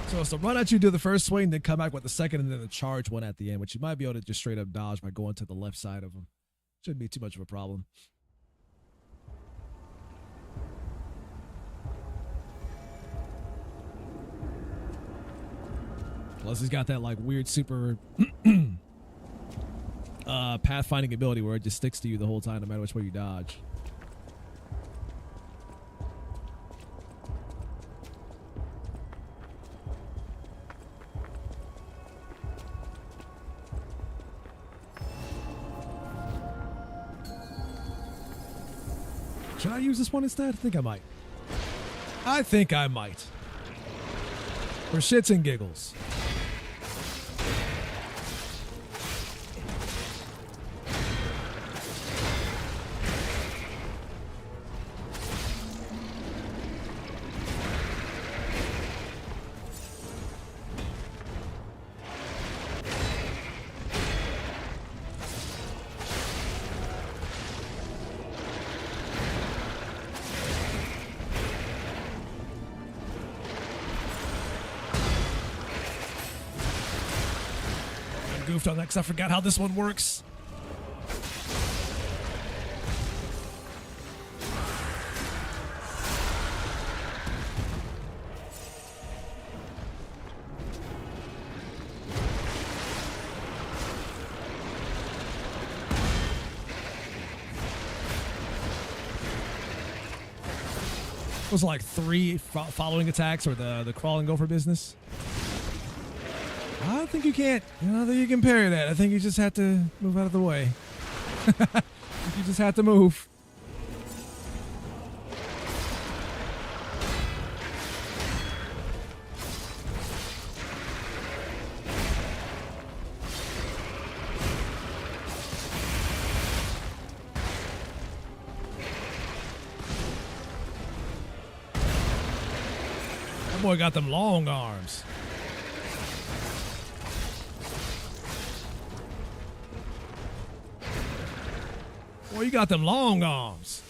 So it's to run at you, do the first swing, then come back with the second, and then the charge one at the end, which you might be able to just straight up dodge by going to the left side of him. Shouldn't be too much of a problem. Plus, he's got that like weird super pathfinding ability where it just sticks to you the whole time, no matter which way you dodge. Should I use this one instead? I think I might. I think I might. For shits and giggles. Goofed on that because I forgot how this one works. Was it like 3 following attacks or the crawl and go for business? I think you can't. I don't think you can parry that. I think you just have to move out of the way. You just have to move. boy got them long arms. Boy, you got them long arms.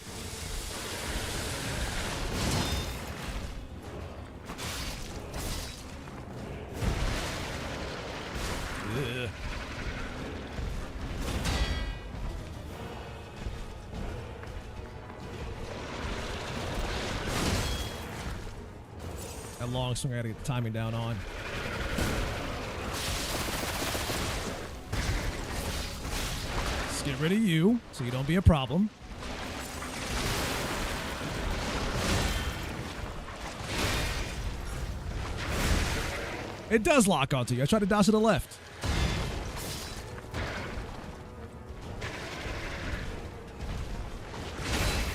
Ugh. That long swing I gotta get the timing down on. Let's get rid of you so you don't be a problem. It does lock onto you. I tried to dodge to the left.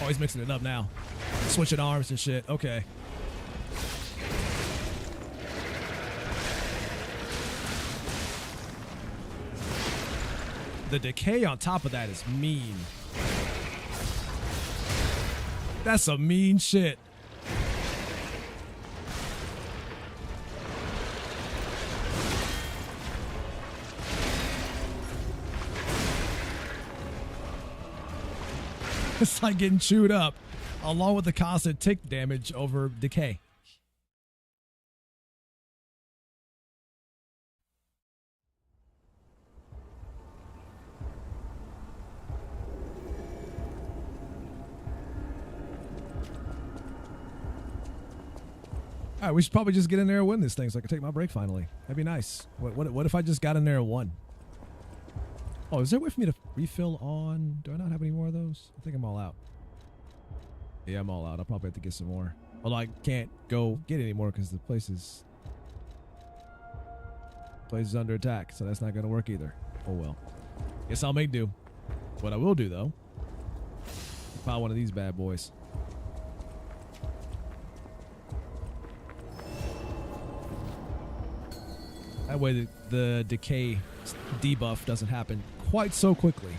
Oh, he's mixing it up now. Switching arms and shit. Okay. The decay on top of that is mean. That's some mean shit. It's like getting chewed up, along with the constant tick damage over decay. All right, we should probably just get in there and win this thing so I can take my break finally. That'd be nice. What if I just got in there and won? Oh, is there a way for me to refill on? Do I not have any more of those? I think I'm all out. Yeah, I'm all out. I'll probably have to get some more. Although I can't go get any more because the place is under attack, so that's not going to work either. Oh well. Guess I'll make do. What I will do though, buy one of these bad boys. That way the decay debuff doesn't happen quite so quickly.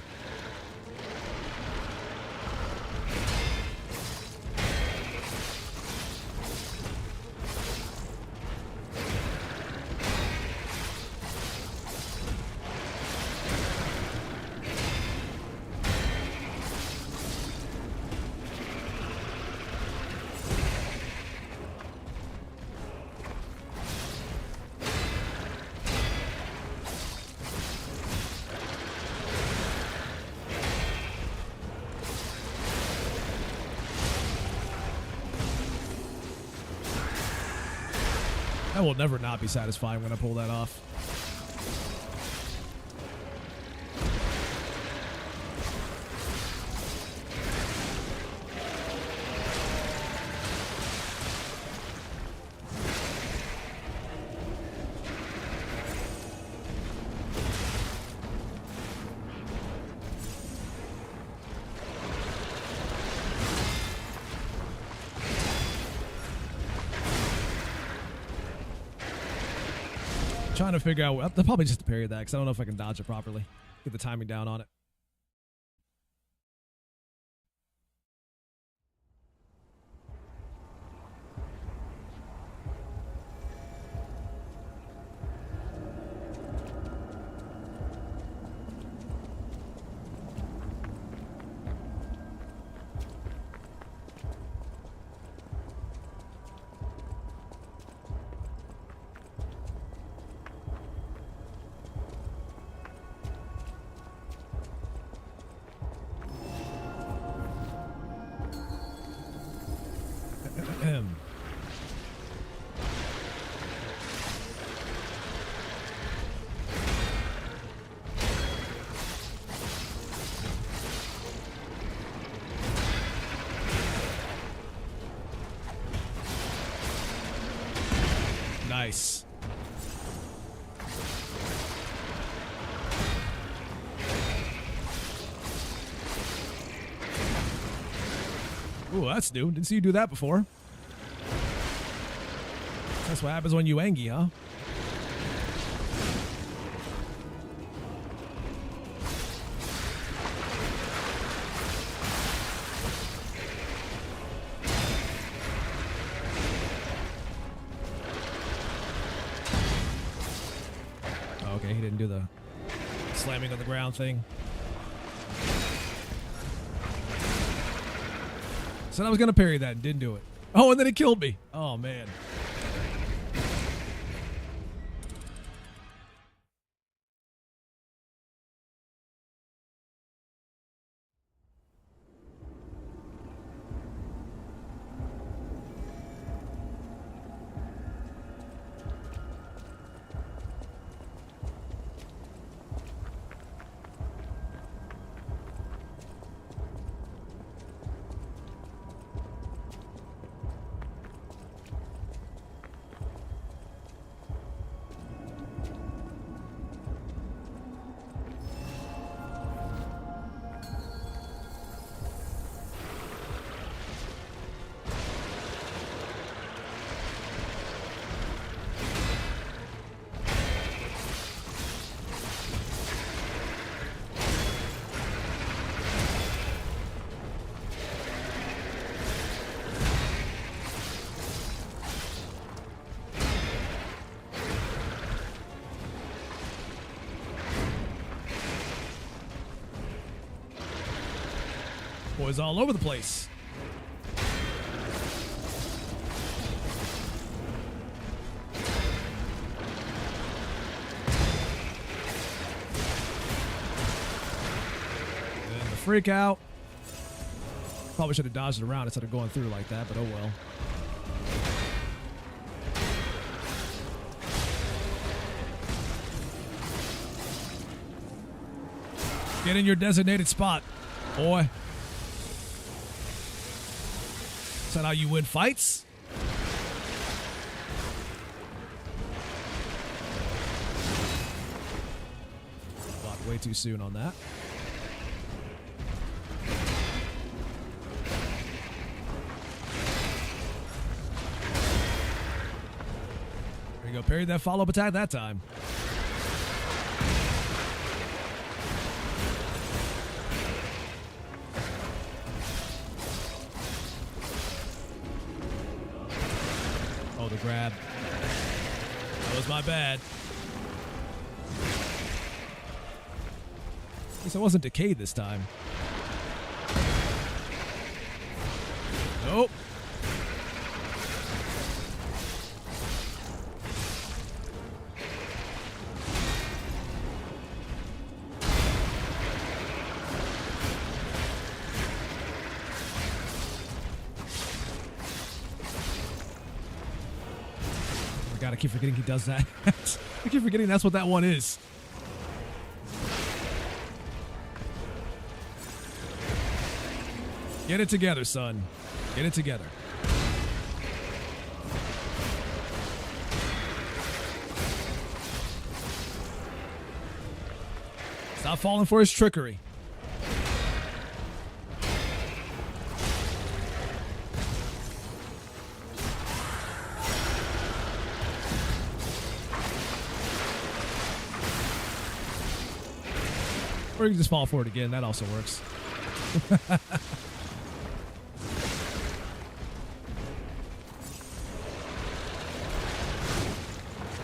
That will never not be satisfying when I pull that off. Trying to figure out. I'll probably just parry that because I don't know if I can dodge it properly. Get the timing down on it. Nice. Ooh, that's new. Didn't see you do that before. That's what happens when you Angie, huh? Okay, he didn't do the slamming on the ground thing. Said I was going to parry that and didn't do it. Oh, and then it killed me. Oh, man. Boys all over the place. And the freak out. Probably should have dodged it around instead of going through like that, but oh well. Get in your designated spot, boy. Is that how you win fights? Blocked way too soon on that. There you go. Parried that follow-up attack that time. The grab. That was my bad. At least I wasn't decayed this time. Nope. God, I keep forgetting he does that. I keep forgetting that's what that one is. Get it together, son. Get it together. Stop falling for his trickery. Or you can just fall for it again. That also works.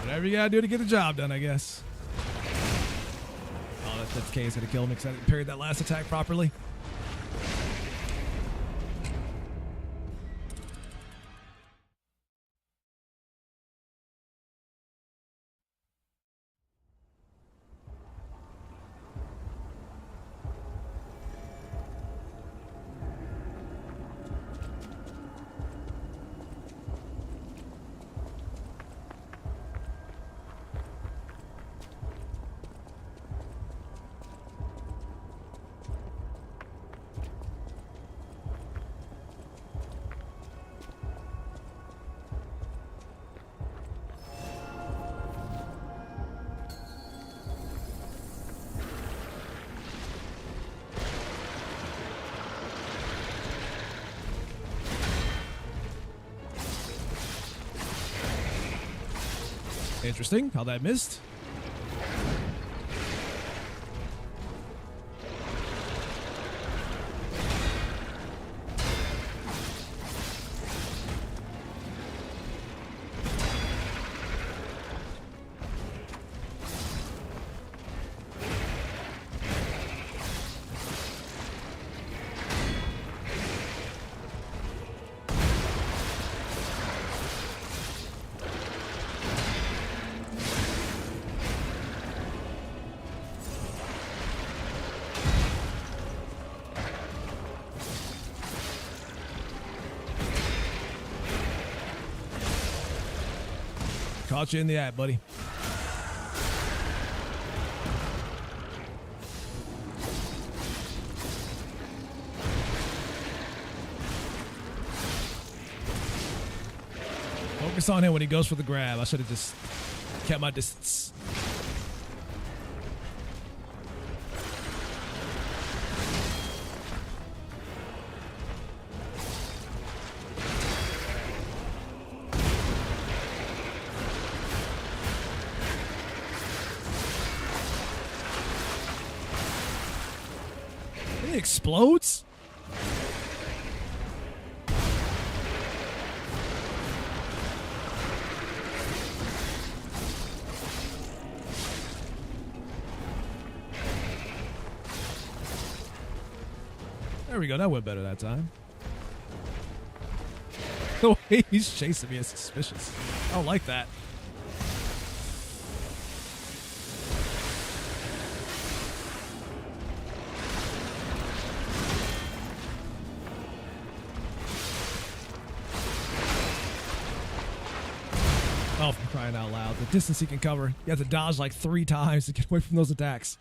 Whatever you gotta do to get the job done, I guess. Oh, that's K is gonna kill me because I didn't parry that last attack properly. Interesting how that missed. Caught you in the act, buddy. Focus on him when he goes for the grab. I should have just kept my distance. It explodes? There we go. That went better that time. The way he's chasing me is suspicious. I don't like that. Oh, for crying out loud. The distance he can cover. You have to dodge like 3 times to get away from those attacks.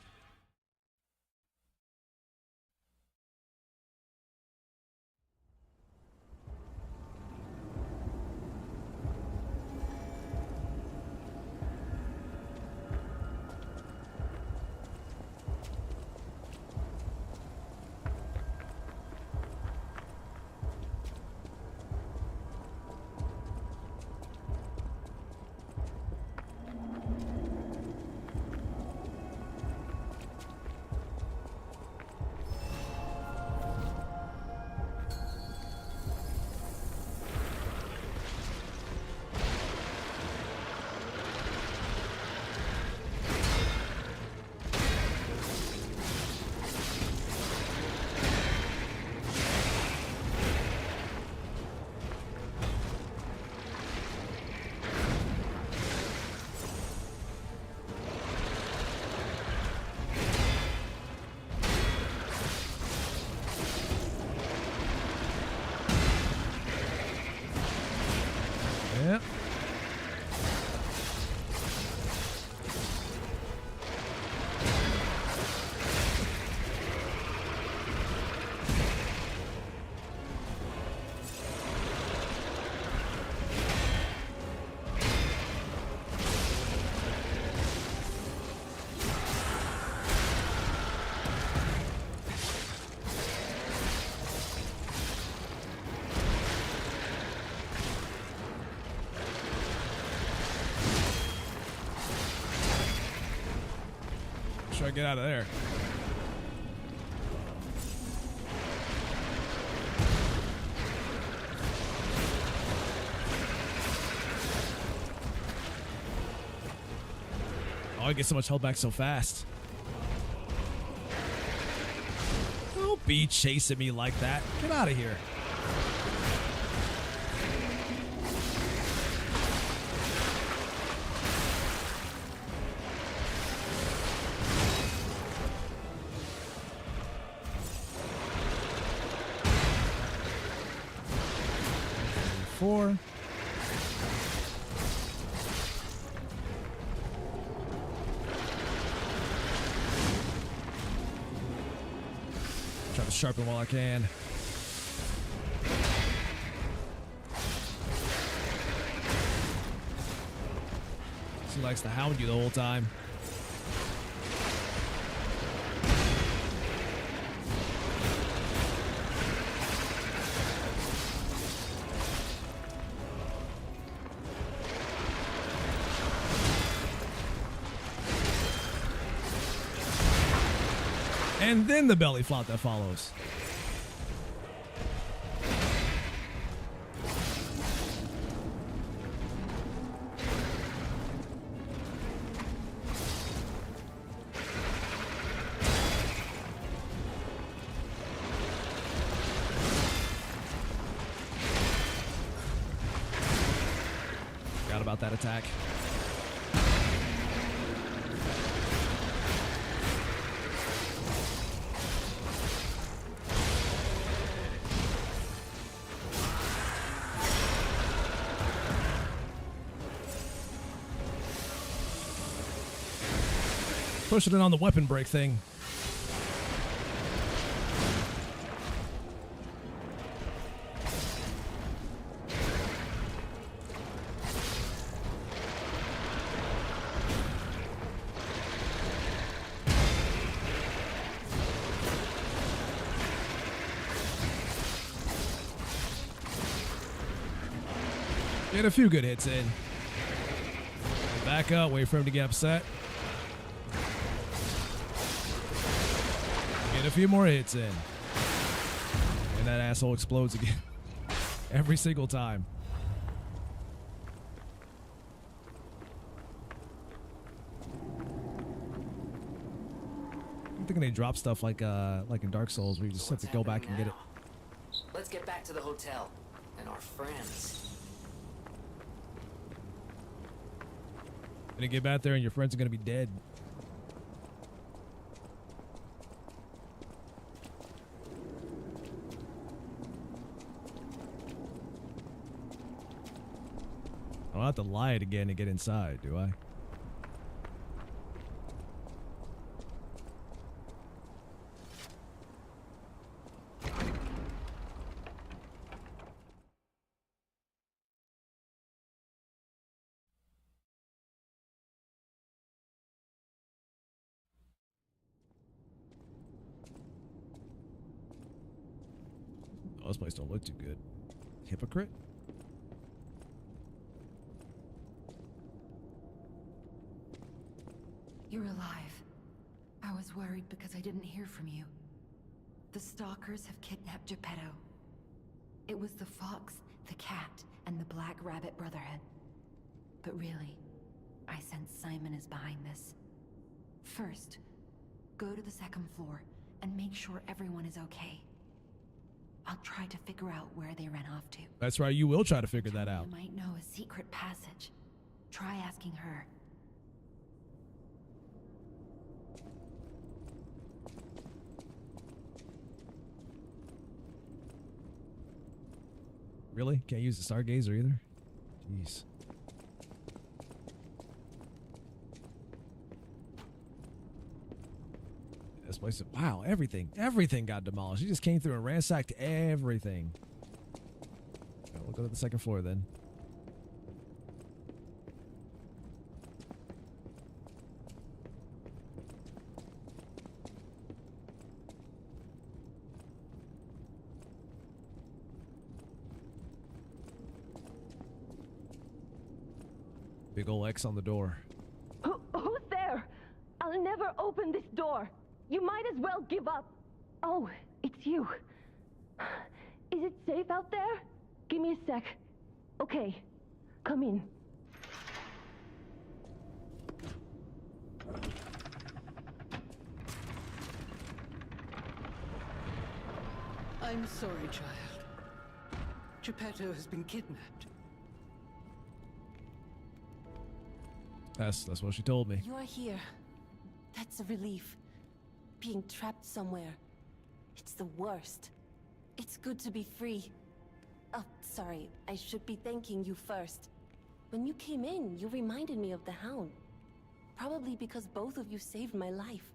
Yeah. Try to get out of there. Oh, I get so much held back so fast. Don't be chasing me like that. Get out of here. Four. Try to sharpen while I can. He likes to hound you the whole time. And then the belly flop that follows. Forgot about that attack. Pushing it on the weapon break thing. Get a few good hits in. Back up, wait for him to get upset. Get a few more hits in. And that asshole explodes again. Every single time. I'm thinking they drop stuff like in Dark Souls where you just have to go back and get it. Let's get back to the hotel and our friends. Gonna get back there and your friends are gonna be dead. I don't have to lie it again to get inside, do I? Oh, this place don't look too good. Hypocrite? You're alive. I was worried because I didn't hear from you. The stalkers have kidnapped Geppetto. It was the fox, the cat, and the Black Rabbit Brotherhood. But really, I sense Simon is behind this. First, go to the second floor and make sure everyone is okay. I'll try to figure out where they ran off to. That's right, you will try to figure that out. You might know a secret passage. Try asking her. Really? Can't use the Stargazer either? Jeez. This place, wow, everything got demolished. He just came through and ransacked everything. Yeah, we'll go to the second floor then. Big ol' X on the door. Who's there? I'll never open this door. You might as well give up. Oh, it's you. Is it safe out there? Give me a sec. Okay, come in. I'm sorry, child. Geppetto has been kidnapped. That's what she told me. You're here. That's a relief. Being trapped somewhere. It's the worst. It's good to be free. Oh, sorry. I should be thanking you first. When you came in, you reminded me of the Hound. Probably because both of you saved my life.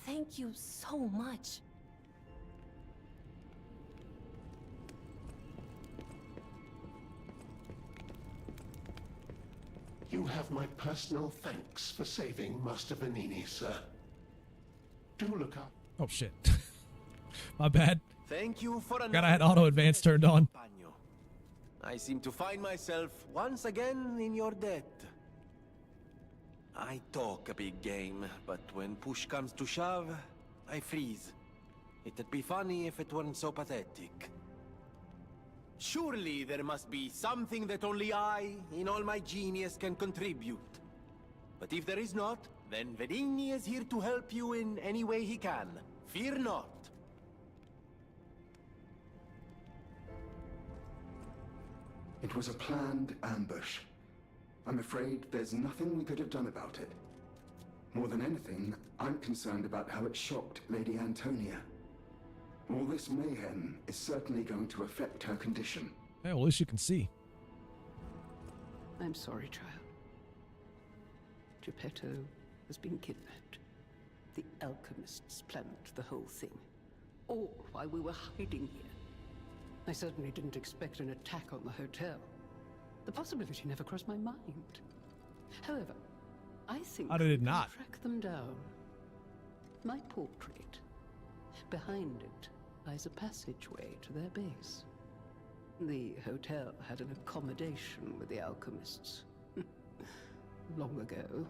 Thank you so much. You have my personal thanks for saving Master Vanini, sir. Do look up. Oh shit. My bad. Thank you for God, I had auto advance turned on. I seem to find myself once again in your debt. I talk a big game, but when push comes to shove, I freeze. It'd be funny if it weren't so pathetic. Surely there must be something that only I, in all my genius, can contribute. But if there is not, then Venigni is here to help you in any way he can. Fear not. It was a planned ambush. I'm afraid there's nothing we could have done about it. More than anything, I'm concerned about how it shocked Lady Antonia. All this mayhem is certainly going to affect her condition. Yeah, well, at least you can see. I'm sorry, child. Geppetto has been kidnapped. The alchemists planned the whole thing, all while we were hiding here. I certainly didn't expect an attack on the hotel. The possibility never crossed my mind. However, I think How did it we can not? track them down. My portrait. Behind it lies a passageway to their base. The hotel had an accommodation with the alchemists. Long ago.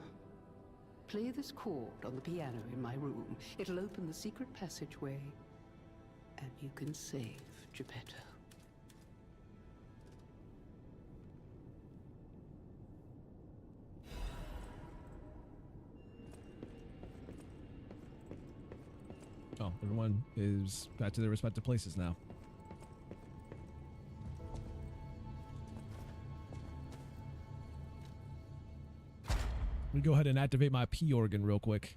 Play this chord on the piano in my room. It'll open the secret passageway, and you can save Geppetto. Oh, everyone is back to their respective places now. Let me go ahead and activate my P organ real quick.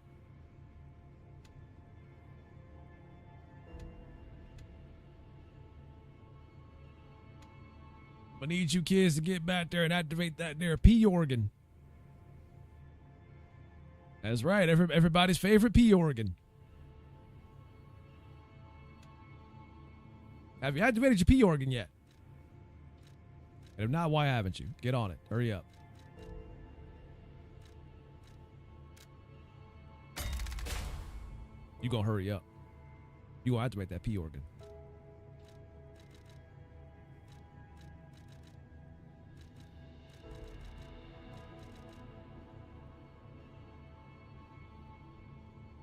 I need you kids to get back there and activate that there P organ. That's right, everybody's favorite P organ. Have you activated your P organ yet? And if not, why haven't you? Get on it. Hurry up. You gonna hurry up. You gonna activate that P organ.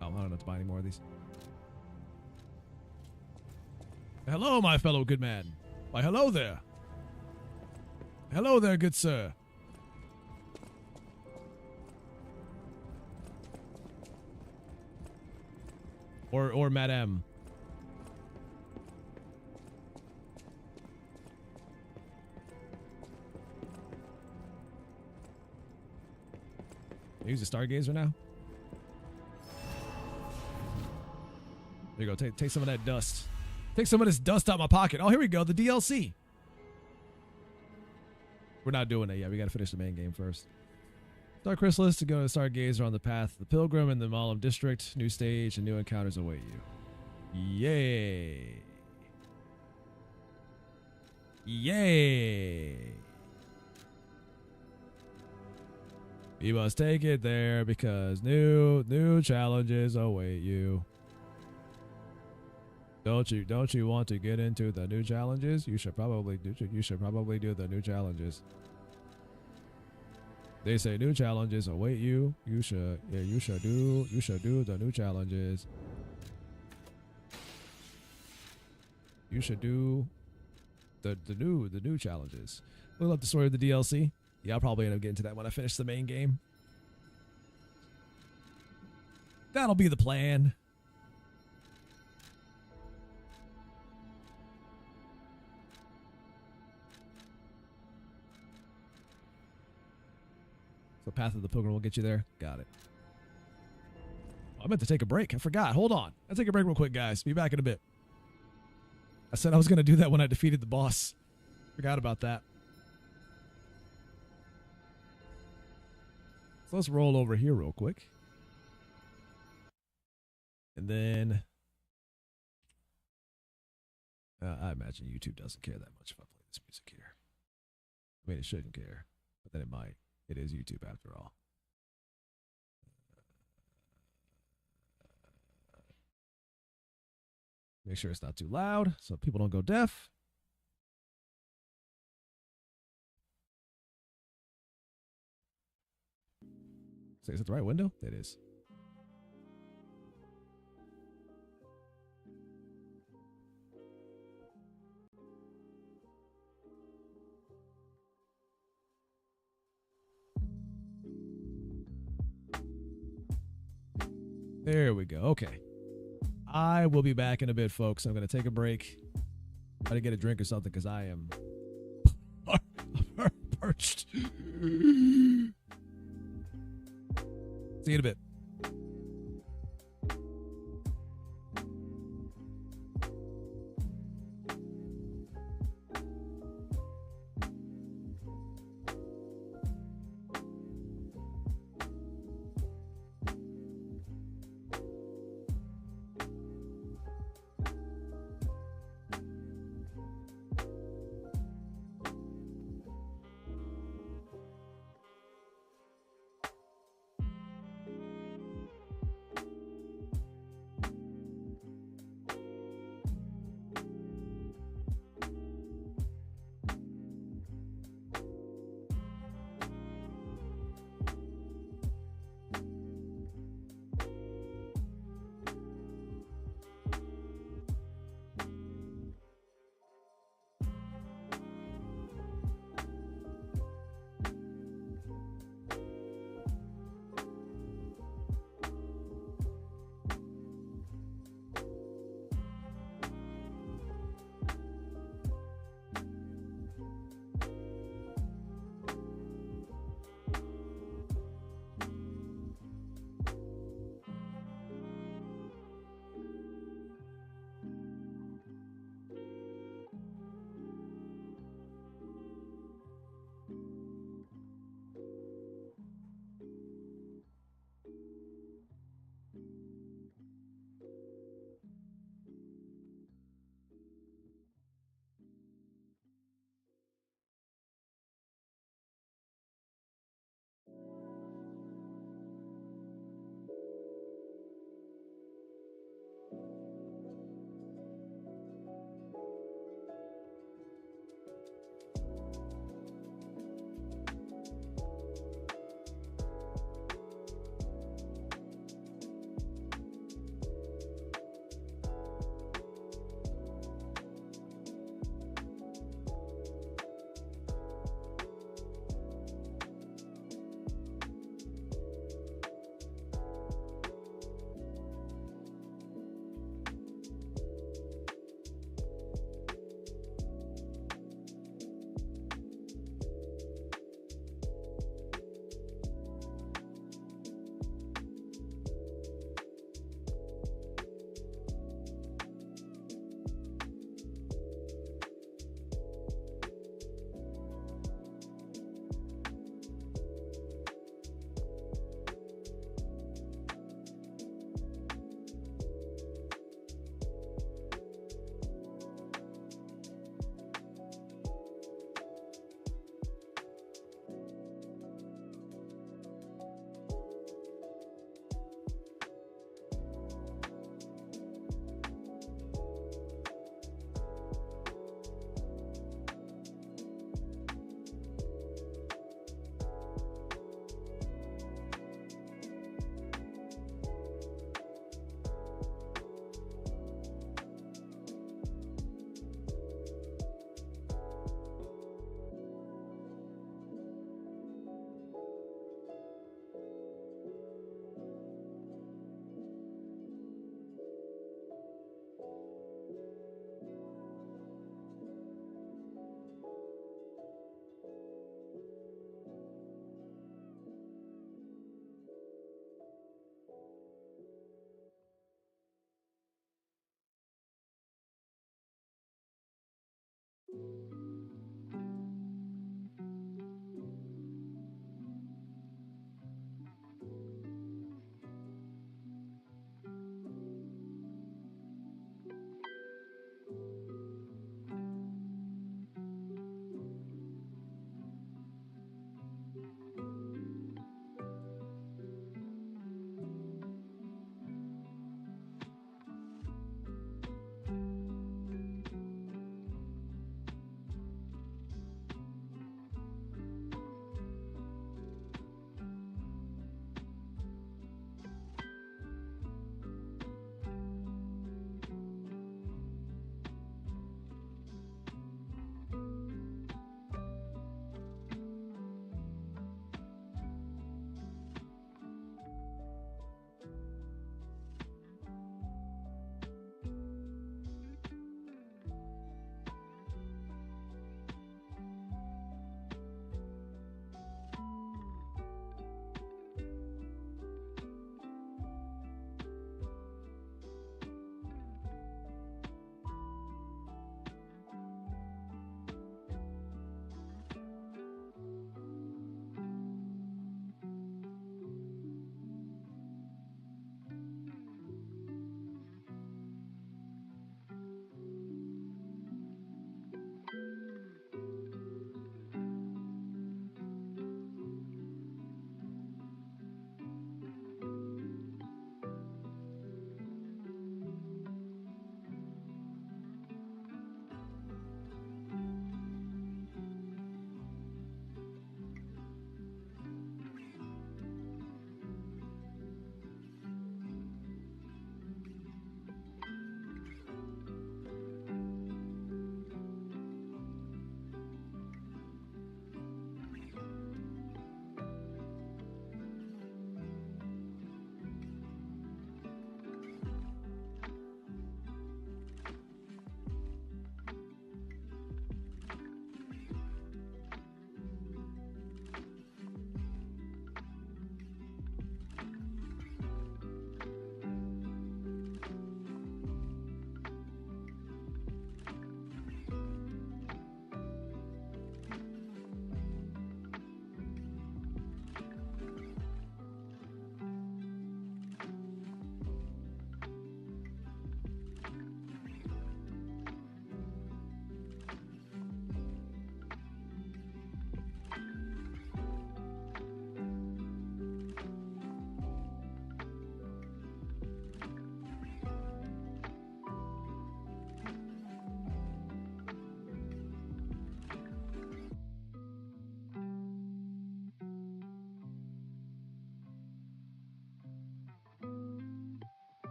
Oh, I don't have to buy any more of these. Hello, my fellow good man. Why, hello there. Hello there, good sir. Or madame. Use a stargazer now. There you go. Take some of that dust. Take some of this dust out my pocket. Oh, here we go. The DLC. We're not doing it yet. We got to finish the main game first. Star Chrysalis to go to Stargazer on the path. The Pilgrim in the Malum District. New stage and new encounters await you. Yay. Yay. You must take it there because new challenges await you. Don't you want to get into the new challenges? You should probably do the new challenges. They say new challenges await you. You should do the new challenges. You should do the new challenges. Look up the story of the DLC. Yeah, I'll probably end up getting to that when I finish the main game. That'll be the plan. So Path of the Pilgrim will get you there. Got it. Oh, I meant to take a break. I forgot. Hold on. I'll take a break real quick, guys. Be back in a bit. I said I was going to do that when I defeated the boss. Forgot about that. So let's roll over here real quick. And then I imagine YouTube doesn't care that much if I play this music here. I mean, it shouldn't care, but then it might. It is YouTube after all. Make sure it's not too loud so people don't go deaf. Say, is it the right window? It is. There we go. Okay. I will be back in a bit, folks. I'm going to take a break. Try to get a drink or something because I am parched. See you in a bit.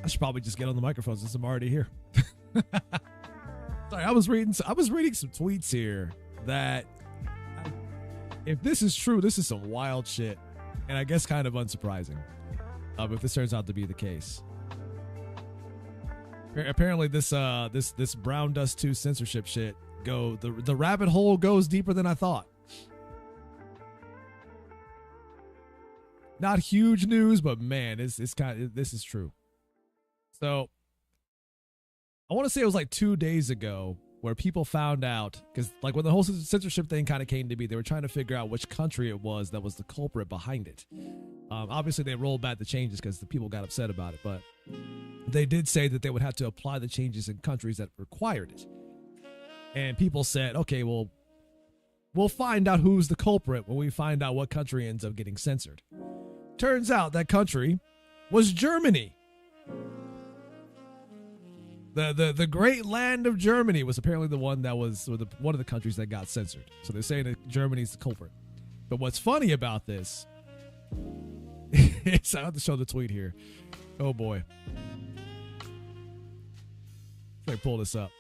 I should probably just get on the microphone since I'm already here. Sorry, I was reading some tweets here that, if this is true, this is some wild shit, and I guess kind of unsurprising. If this turns out to be the case, apparently this Brown Dust 2 censorship shit the rabbit hole goes deeper than I thought. Not huge news, but man, this is true. So I want to say it was like 2 days ago where people found out, because like when the whole censorship thing kind of came to be, they were trying to figure out which country it was that was the culprit behind it. Obviously, they rolled back the changes because the people got upset about it, but they did say that they would have to apply the changes in countries that required it. And people said, okay, well, we'll find out who's the culprit when we find out what country ends up getting censored. Turns out that country was Germany. The great land of Germany was apparently the one that was one of the countries that got censored. So they're saying that Germany's the culprit. But what's funny about this is, I have to show the tweet here. Oh boy. Let me pull this up.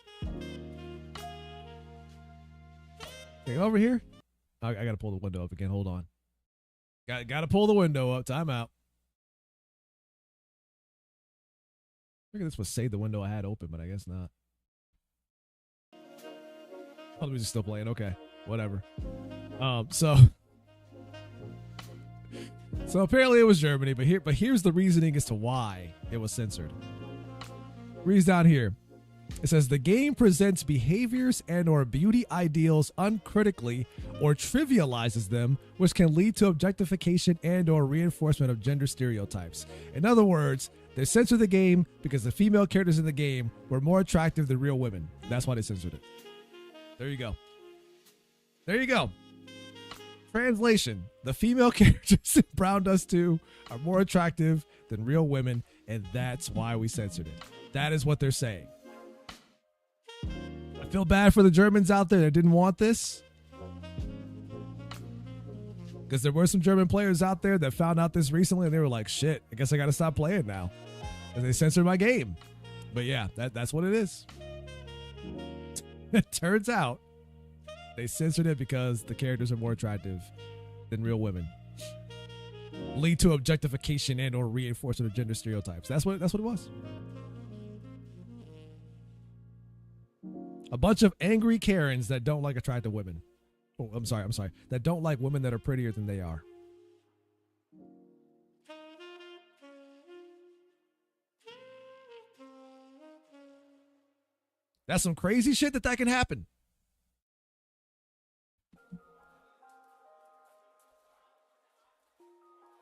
Okay, over here. I gotta pull the window up again. Hold on. Gotta pull the window up. Time out. I figured this would save the window I had open, but I guess not. Oh, the music's still playing. Okay, whatever. So apparently it was Germany, but here's the reasoning as to why it was censored. Reads down here. It says the game presents behaviors and or beauty ideals uncritically or trivializes them, which can lead to objectification and or reinforcement of gender stereotypes. In other words, they censored the game because the female characters in the game were more attractive than real women. That's why they censored it. There you go. There you go. Translation: the female characters in Brown Dust 2 are more attractive than real women, and that's why we censored it. That is what they're saying. I feel bad for the Germans out there that didn't want this, because there were some German players out there that found out this recently and they were like, shit, I guess I gotta stop playing now, and they censored my game. But yeah, that's what it is. It turns out they censored it because the characters are more attractive than real women, lead to objectification and or reinforcement of gender stereotypes. That's what it was. A bunch of angry Karens that don't like attractive women. Oh, I'm sorry. That don't like women that are prettier than they are. That's some crazy shit that can happen.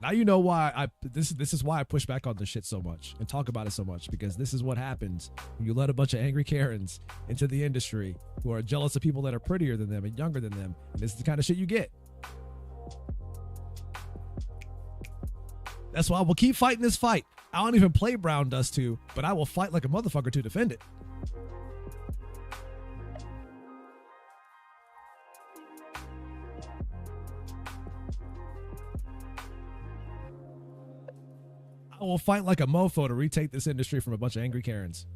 Now you know why this is why I push back on this shit so much and talk about it so much, because this is what happens when you let a bunch of angry Karens into the industry who are jealous of people that are prettier than them and younger than them. And this is the kind of shit you get. That's why we'll keep fighting this fight. I don't even play Brown Dust 2, but I will fight like a motherfucker to defend it. I will fight like a mofo to retake this industry from a bunch of angry Karens.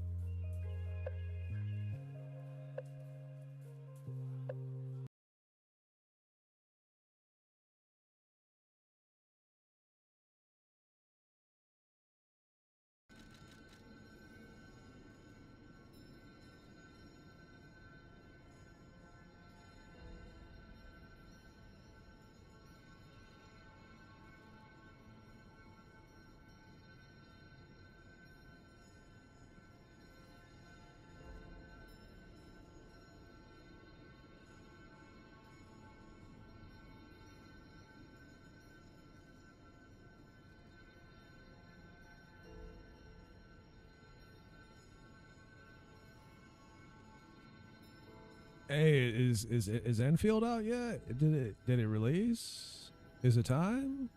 Hey, is Enfield out yet? Did it release? Is it time?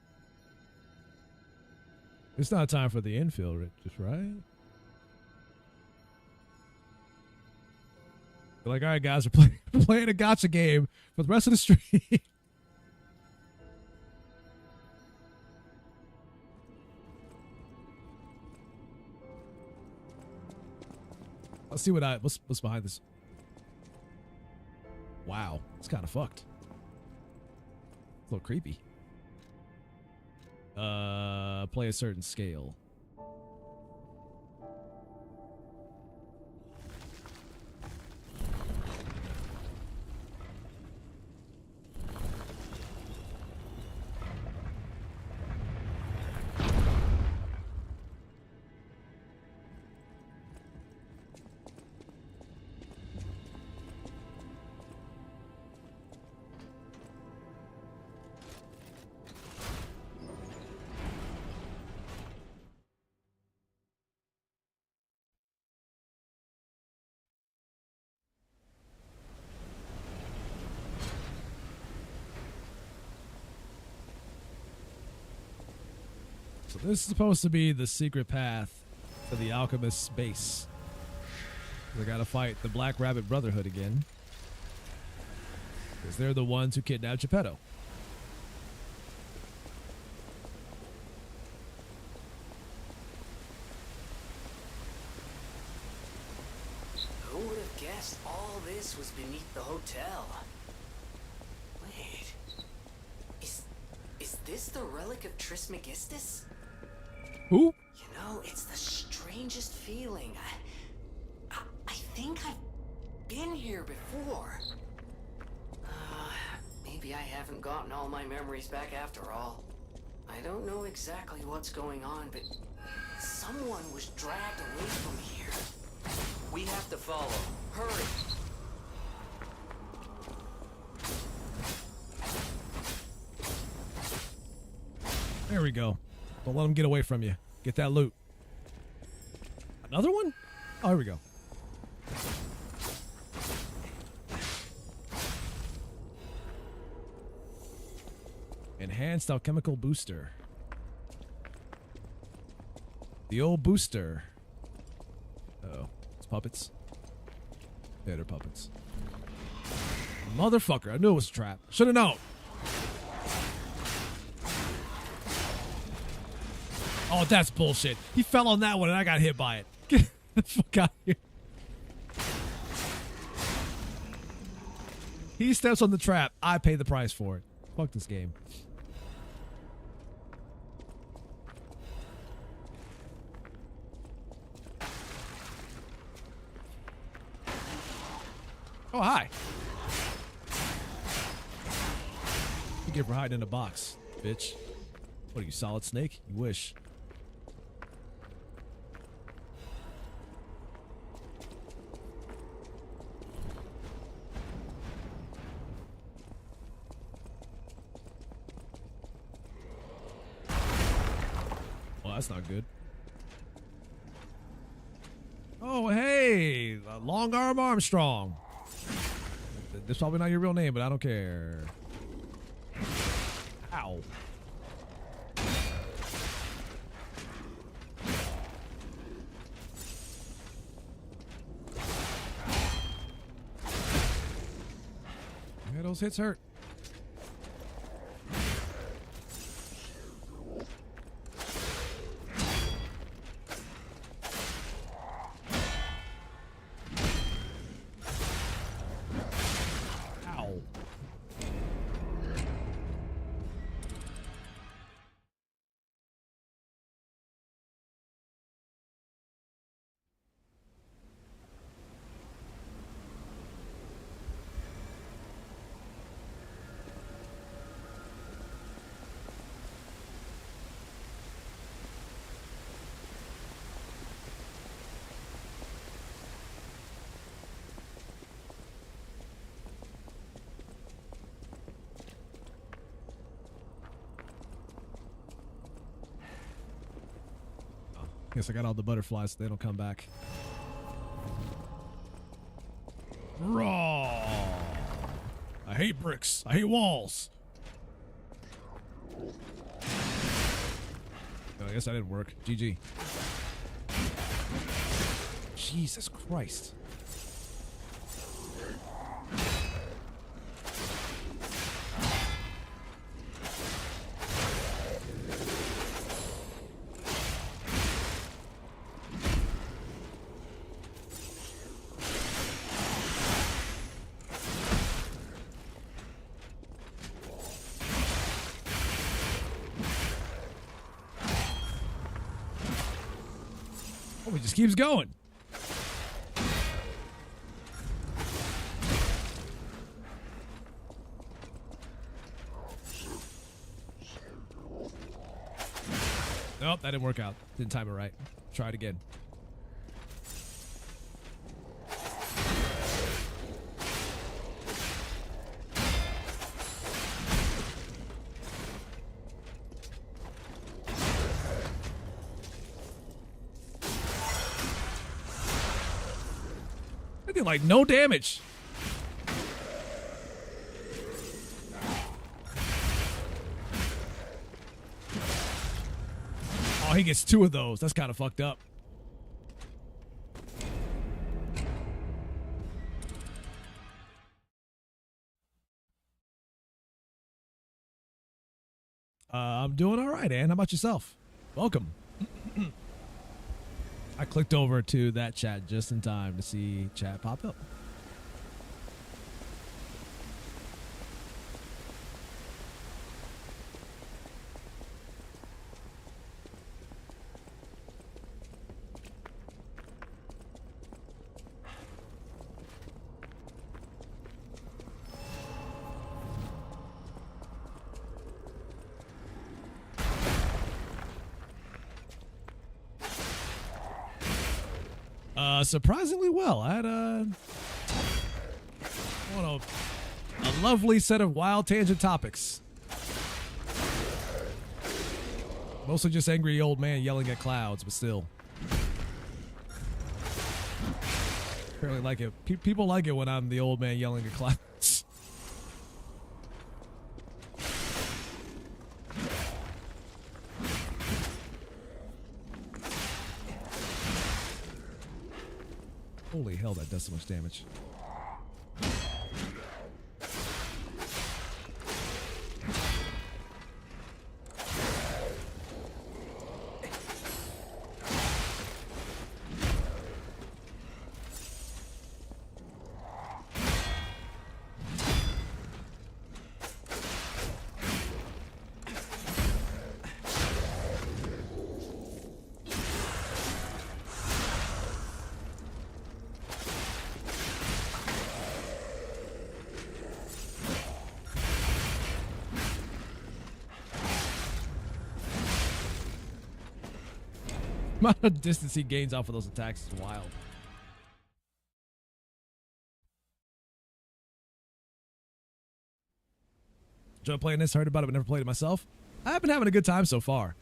It's not time for the Enfield, right? Like, all right, guys, we're playing a gacha game for the rest of the stream. Let's see what's behind this. Wow, it's kind of fucked. It's a little creepy. Play a certain scale. So this is supposed to be the secret path to the alchemist's base. They gotta fight the Black Rabbit Brotherhood again, because they're the ones who kidnapped Geppetto. Who would have guessed all this was beneath the hotel? Wait, is this the relic of Trismegistus? Who? You know, it's the strangest feeling. I think I've been here before. Maybe I haven't gotten all my memories back after all. I don't know exactly what's going on, but someone was dragged away from here. We have to follow. Hurry! There we go. Don't let them get away from you. Get that loot. Another one? Oh, here we go. Enhanced alchemical booster. The old booster. Uh-oh. It's puppets. Yeah, they're puppets. Motherfucker. I knew it was a trap. Should have known. Oh, that's bullshit. He fell on that one and I got hit by it. Get the fuck out of here. He steps on the trap. I pay the price for it. Fuck this game. Oh, hi. You get for hiding in a box, bitch. What are you, Solid Snake? You wish. Well, that's not good. Oh, hey, Long Arm Armstrong. That's probably not your real name, but I don't care. Ow. Yeah, those hits hurt. Ow. Guess I got all the butterflies so they don't come back. Raw. I hate bricks. I hate walls. Oh, I guess that didn't work. GG. Jesus Christ. Oh, he just keeps going. Nope, that didn't work out. Didn't time it right. Try it again. I did like no damage. Oh, he gets 2 of those. That's kind of fucked up. I'm doing all right, Ann. How about yourself? Welcome. I clicked over to that chat just in time to see chat pop up. Surprisingly well. I had a lovely set of wild tangent topics. Mostly just angry old man yelling at clouds, but still. Apparently like it. People like it when I'm the old man yelling at clouds. Holy hell, that does so much damage. Amount of distance he gains off of those attacks is wild. Enjoy playing this. Heard about it, but never played it myself. I've been having a good time so far.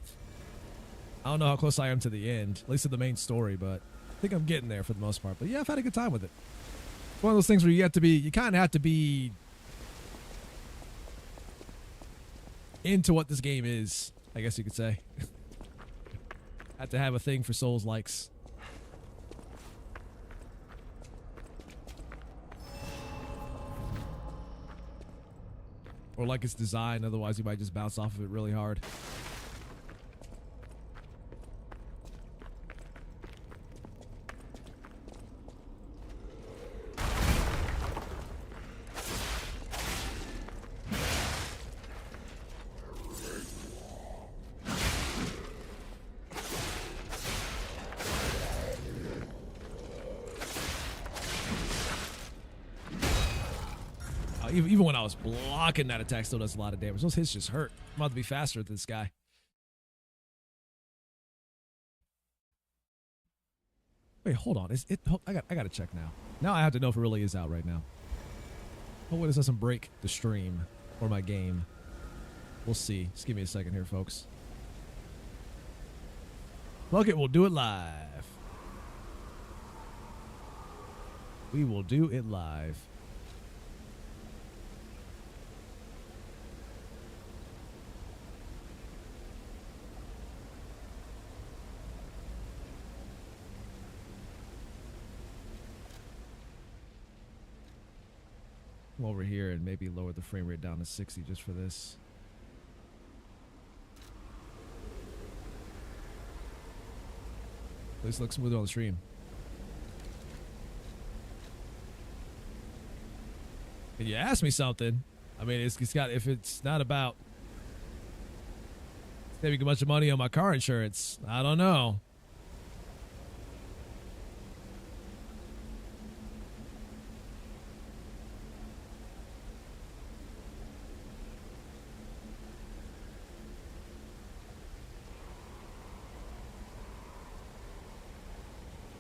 I don't know how close I am to the end, at least to the main story, but I think I'm getting there for the most part. But yeah, I've had a good time with it. It's one of those things where you kind of have to be into what this game is, I guess you could say. Had to have a thing for Souls likes. Or like its design, otherwise you might just bounce off of it really hard. Even when I was blocking, that attack still does a lot of damage. Those hits just hurt. I'm about to be faster than this guy. Wait, hold on. Is it? I gotta check now. Now I have to know if it really is out right now. Hopefully this doesn't break the stream or my game. We'll see. Just give me a second here, folks. Fuck it, we'll do it live. We will do it live. Over here and maybe lower the frame rate down to 60 just for this. This looks smoother on the stream. Can you ask me something? I mean, it's got, if it's not about saving a bunch of money on my car insurance, I don't know.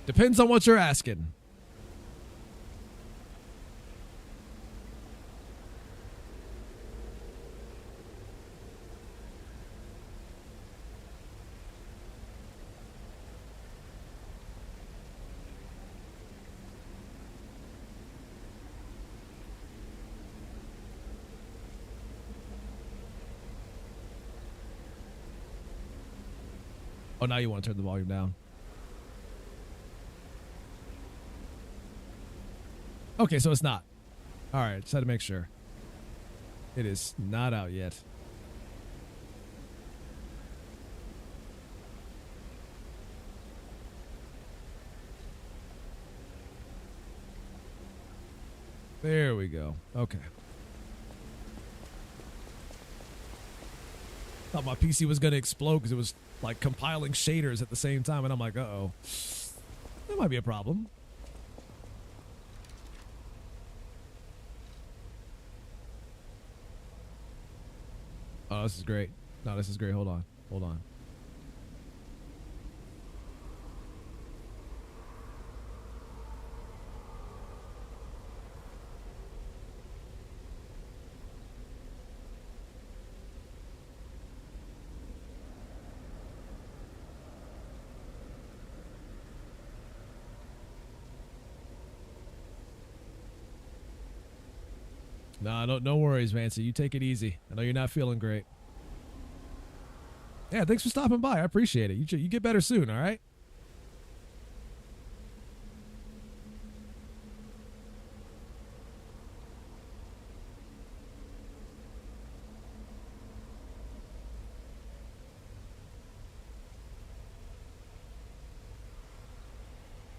Depends on what you're asking. Oh, now you want to turn the volume down. Okay, so it's not. All right, just had to make sure. It is not out yet. There we go. Okay. Thought my PC was going to explode because it was like compiling shaders at the same time, and I'm like, uh-oh. That might be a problem. Oh, this is great. No, this is great. Hold on. Hold on. Nah, no worries, Vancy. You take it easy. I know you're not feeling great. Yeah, thanks for stopping by. I appreciate it. You get better soon, all right?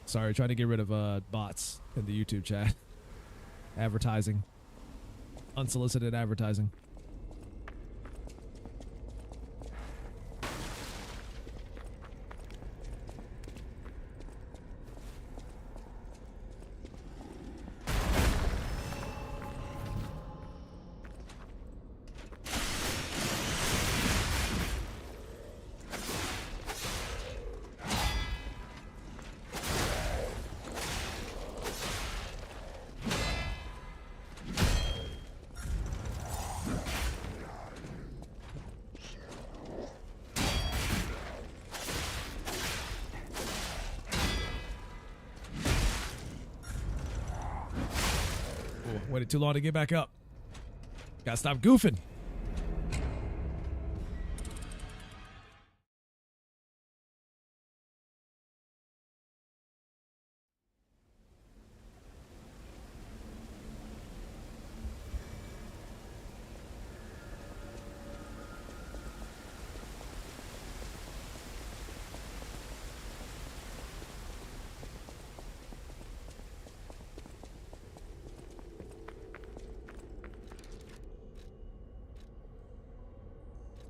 Sorry, trying to get rid of bots in the YouTube chat. Advertising. Unsolicited advertising. Waited too long to get back up. Gotta stop goofing.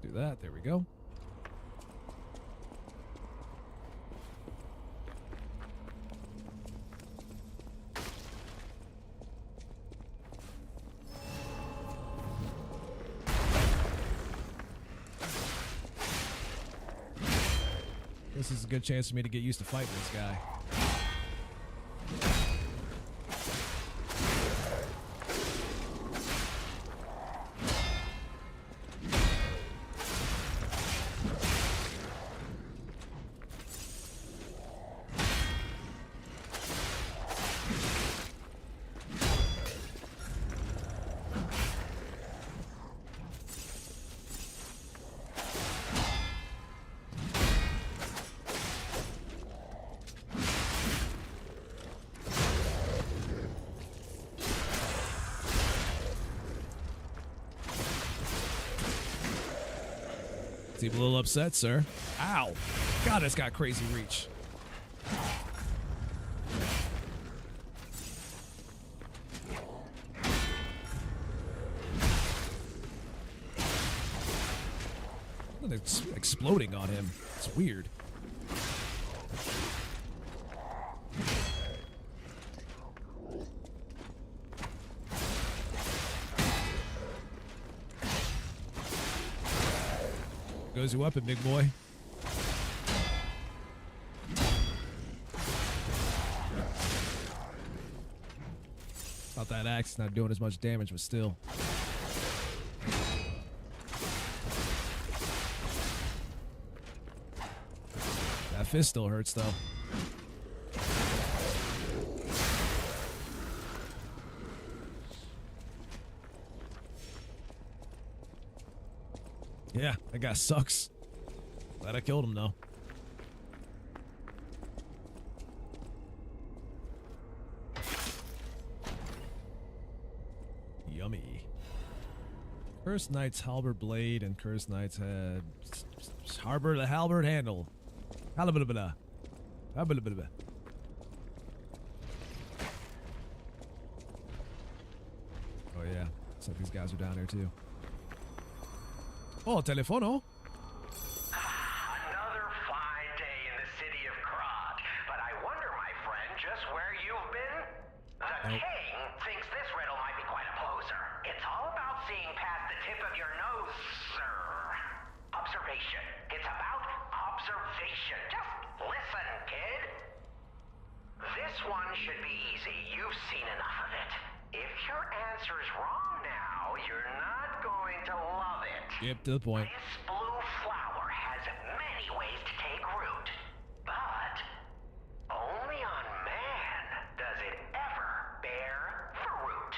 Do that. There we go. This is a good chance for me to get used to fighting this guy. Seem a little upset, sir. Ow. God, that's got crazy reach. It's exploding on him. It's weird. Goes your weapon, big boy. Thought that axe not doing as much damage, but still. That fist still hurts, though. Yeah, that guy sucks. Glad I killed him, though. Yummy. Cursed Knight's halberd blade and Cursed Knight's head. Harbor the halberd handle. Halabada. Halabada. Oh yeah, looks like these guys are down there too. Oh, telefono. Another fine day in the city of Krog, but I wonder, my friend, just where you've been? The king thinks this riddle might be quite a poser. It's all about seeing past the tip of your nose, sir. Observation. It's about observation. Just listen, kid. This one should be easy. You've seen enough of it. If your answer's wrong now, you're not going to love it. Yep, to the point. This blue flower has many ways to take root, but only on man does it ever bear fruit.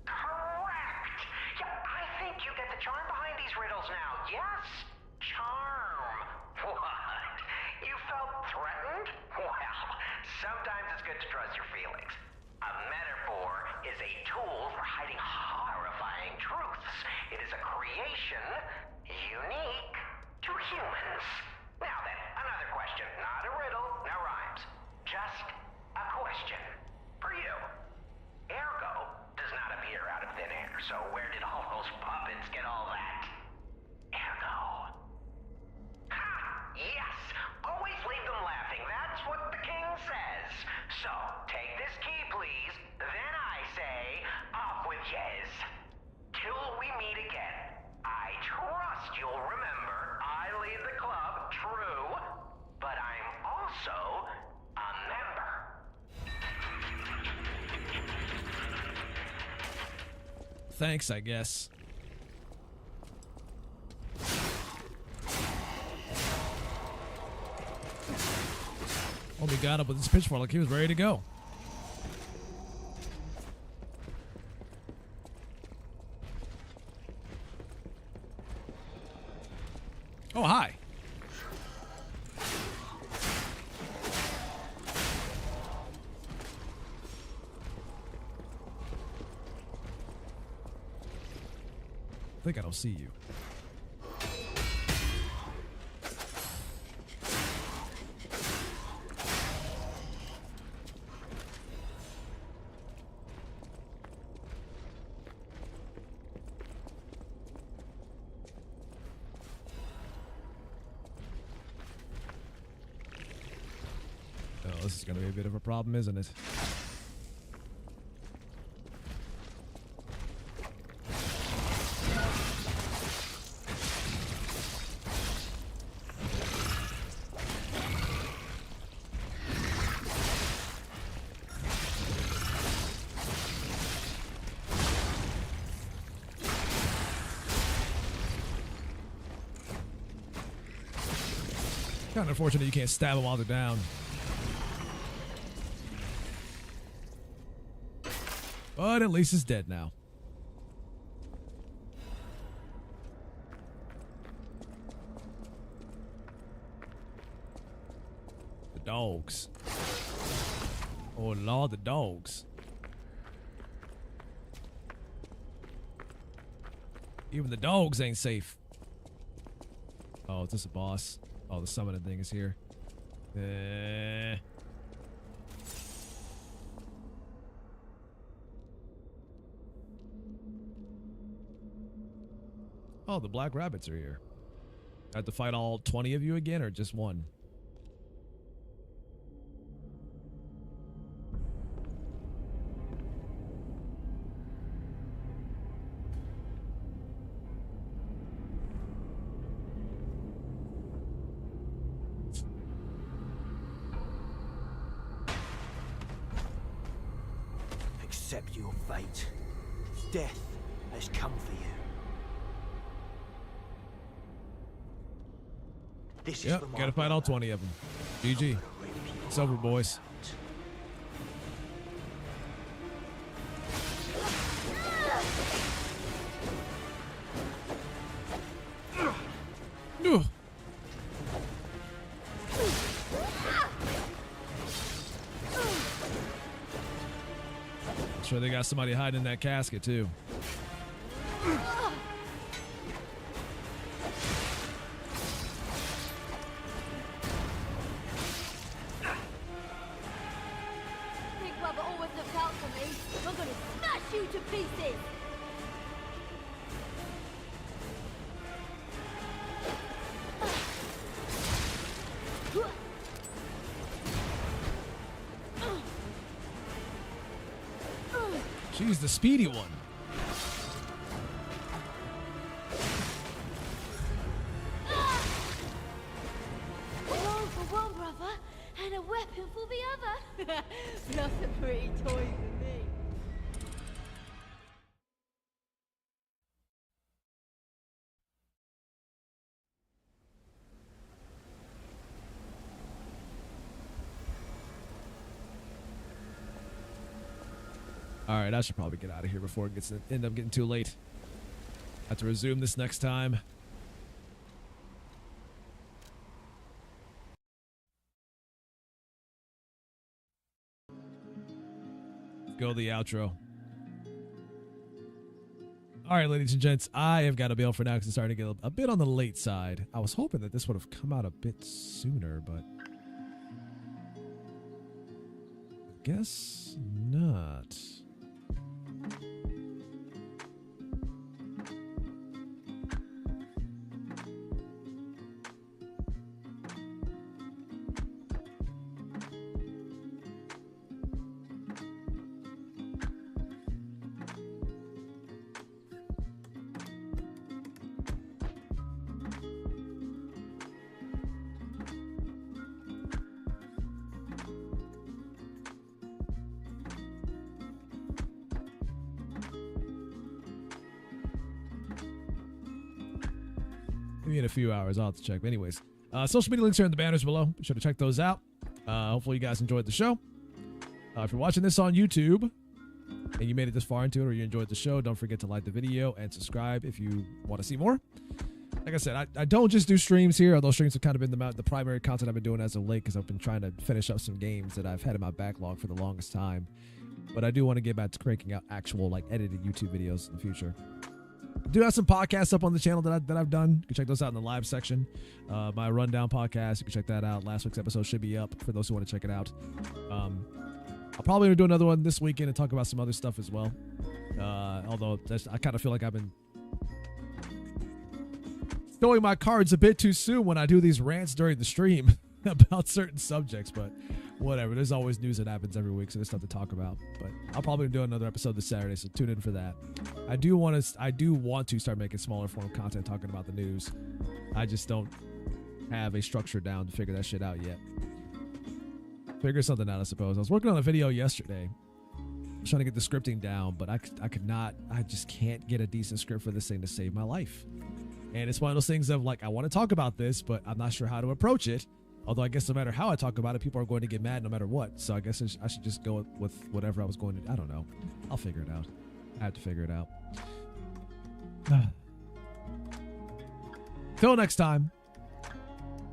Correct! Yeah, I think you get the charm behind these riddles now. Yes? Charm. What? You felt threatened? Well, sometimes it's good to trust your feelings. A metaphor is a tool for hiding horrifying truths. It is a creation unique to humans. Now then, another question. Not a riddle, no rhymes. Just a question for you. Ergo does not appear out of thin air, so where did all those puppets get all that? Ergo. Ha! Yes! Always leave them laughing. That's what the king says. So, take this key, please. Then I say, off with yes. Till we meet again. I trust you'll remember I lead the club, true, but I'm also a member. Thanks, I guess. Oh, we got up with his pitchfork like he was ready to go. Oh, hi. I think I don't see you. Oh, this is going to be a bit of a problem, isn't it? Kind of unfortunate you can't stab them while they're down. But at least it's dead now. The dogs. Oh Lord, the dogs. Even the dogs ain't safe. Oh, is this a boss? Oh, the summoning thing is here. Oh, the black rabbits are here. I have to fight all 20 of you again, or just one? accept your fate. Death has come for you. This is for my gotta fight all 20 of them. GG. It's over, boys. Ugh. I'm sure they got somebody hiding in that casket too. Big Brother always looks out for me. I'm gonna smash you to pieces! She's the speedy one. One for one, brother, and a weapon for the other. That's a pretty toy for me. All right, I should probably get out of here before it gets end up getting too late. I have to resume this next time. Go the outro. All right, ladies and gents, I have got to bail for now because it's starting to get a bit on the late side. I was hoping that this would have come out a bit sooner, but I guess not. Maybe in a few hours. I'll have to check. But anyways, social media links are in the banners below. Be sure to check those out. Hopefully you guys enjoyed the show. If you're watching this on YouTube and you made it this far into it or you enjoyed the show, don't forget to like the video and subscribe if you want to see more. Like I said, I don't just do streams here, although streams have kind of been the primary content I've been doing as of late because I've been trying to finish up some games that I've had in my backlog for the longest time. But I do want to get back to cranking out actual edited YouTube videos in the future. I do have some podcasts up on the channel that I've done. You can check those out in the live section. My Rundown podcast, you can check that out. Last week's episode should be up for those who want to check it out. I'll probably do another one this weekend and talk about some other stuff as well. Although I kind of feel like I've been showing my cards a bit too soon when I do these rants during the stream about certain subjects, but whatever. There's always news that happens every week, so there's stuff to talk about. But I'll probably do another episode this Saturday, so tune in for that. I do want to start making smaller form content talking about the news. I just don't have a structure down to figure that shit out yet. Figure something out, I suppose. I was working on a video yesterday. I was trying to get the scripting down, but I just can't get a decent script for this thing to save my life. And it's one of those things of I want to talk about this, but I'm not sure how to approach it. Although I guess no matter how I talk about it, people are going to get mad no matter what. So I guess I should just go with whatever I was going to. I don't know. I'll figure it out. I have to figure it out. Till next time,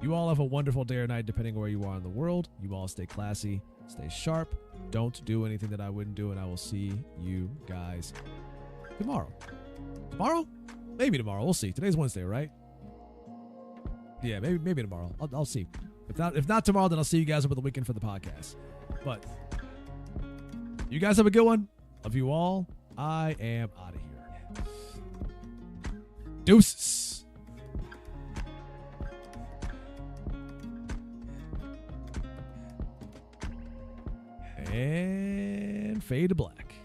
you all have a wonderful day or night, depending on where you are in the world. You all stay classy, stay sharp. Don't do anything that I wouldn't do, and I will see you guys tomorrow. Tomorrow? Maybe tomorrow. We'll see. Today's Wednesday, right? Yeah, maybe tomorrow. I'll see. If not tomorrow, then I'll see you guys over the weekend for the podcast. But you guys have a good one. Love you all. I am out of here. Deuces. And fade to black.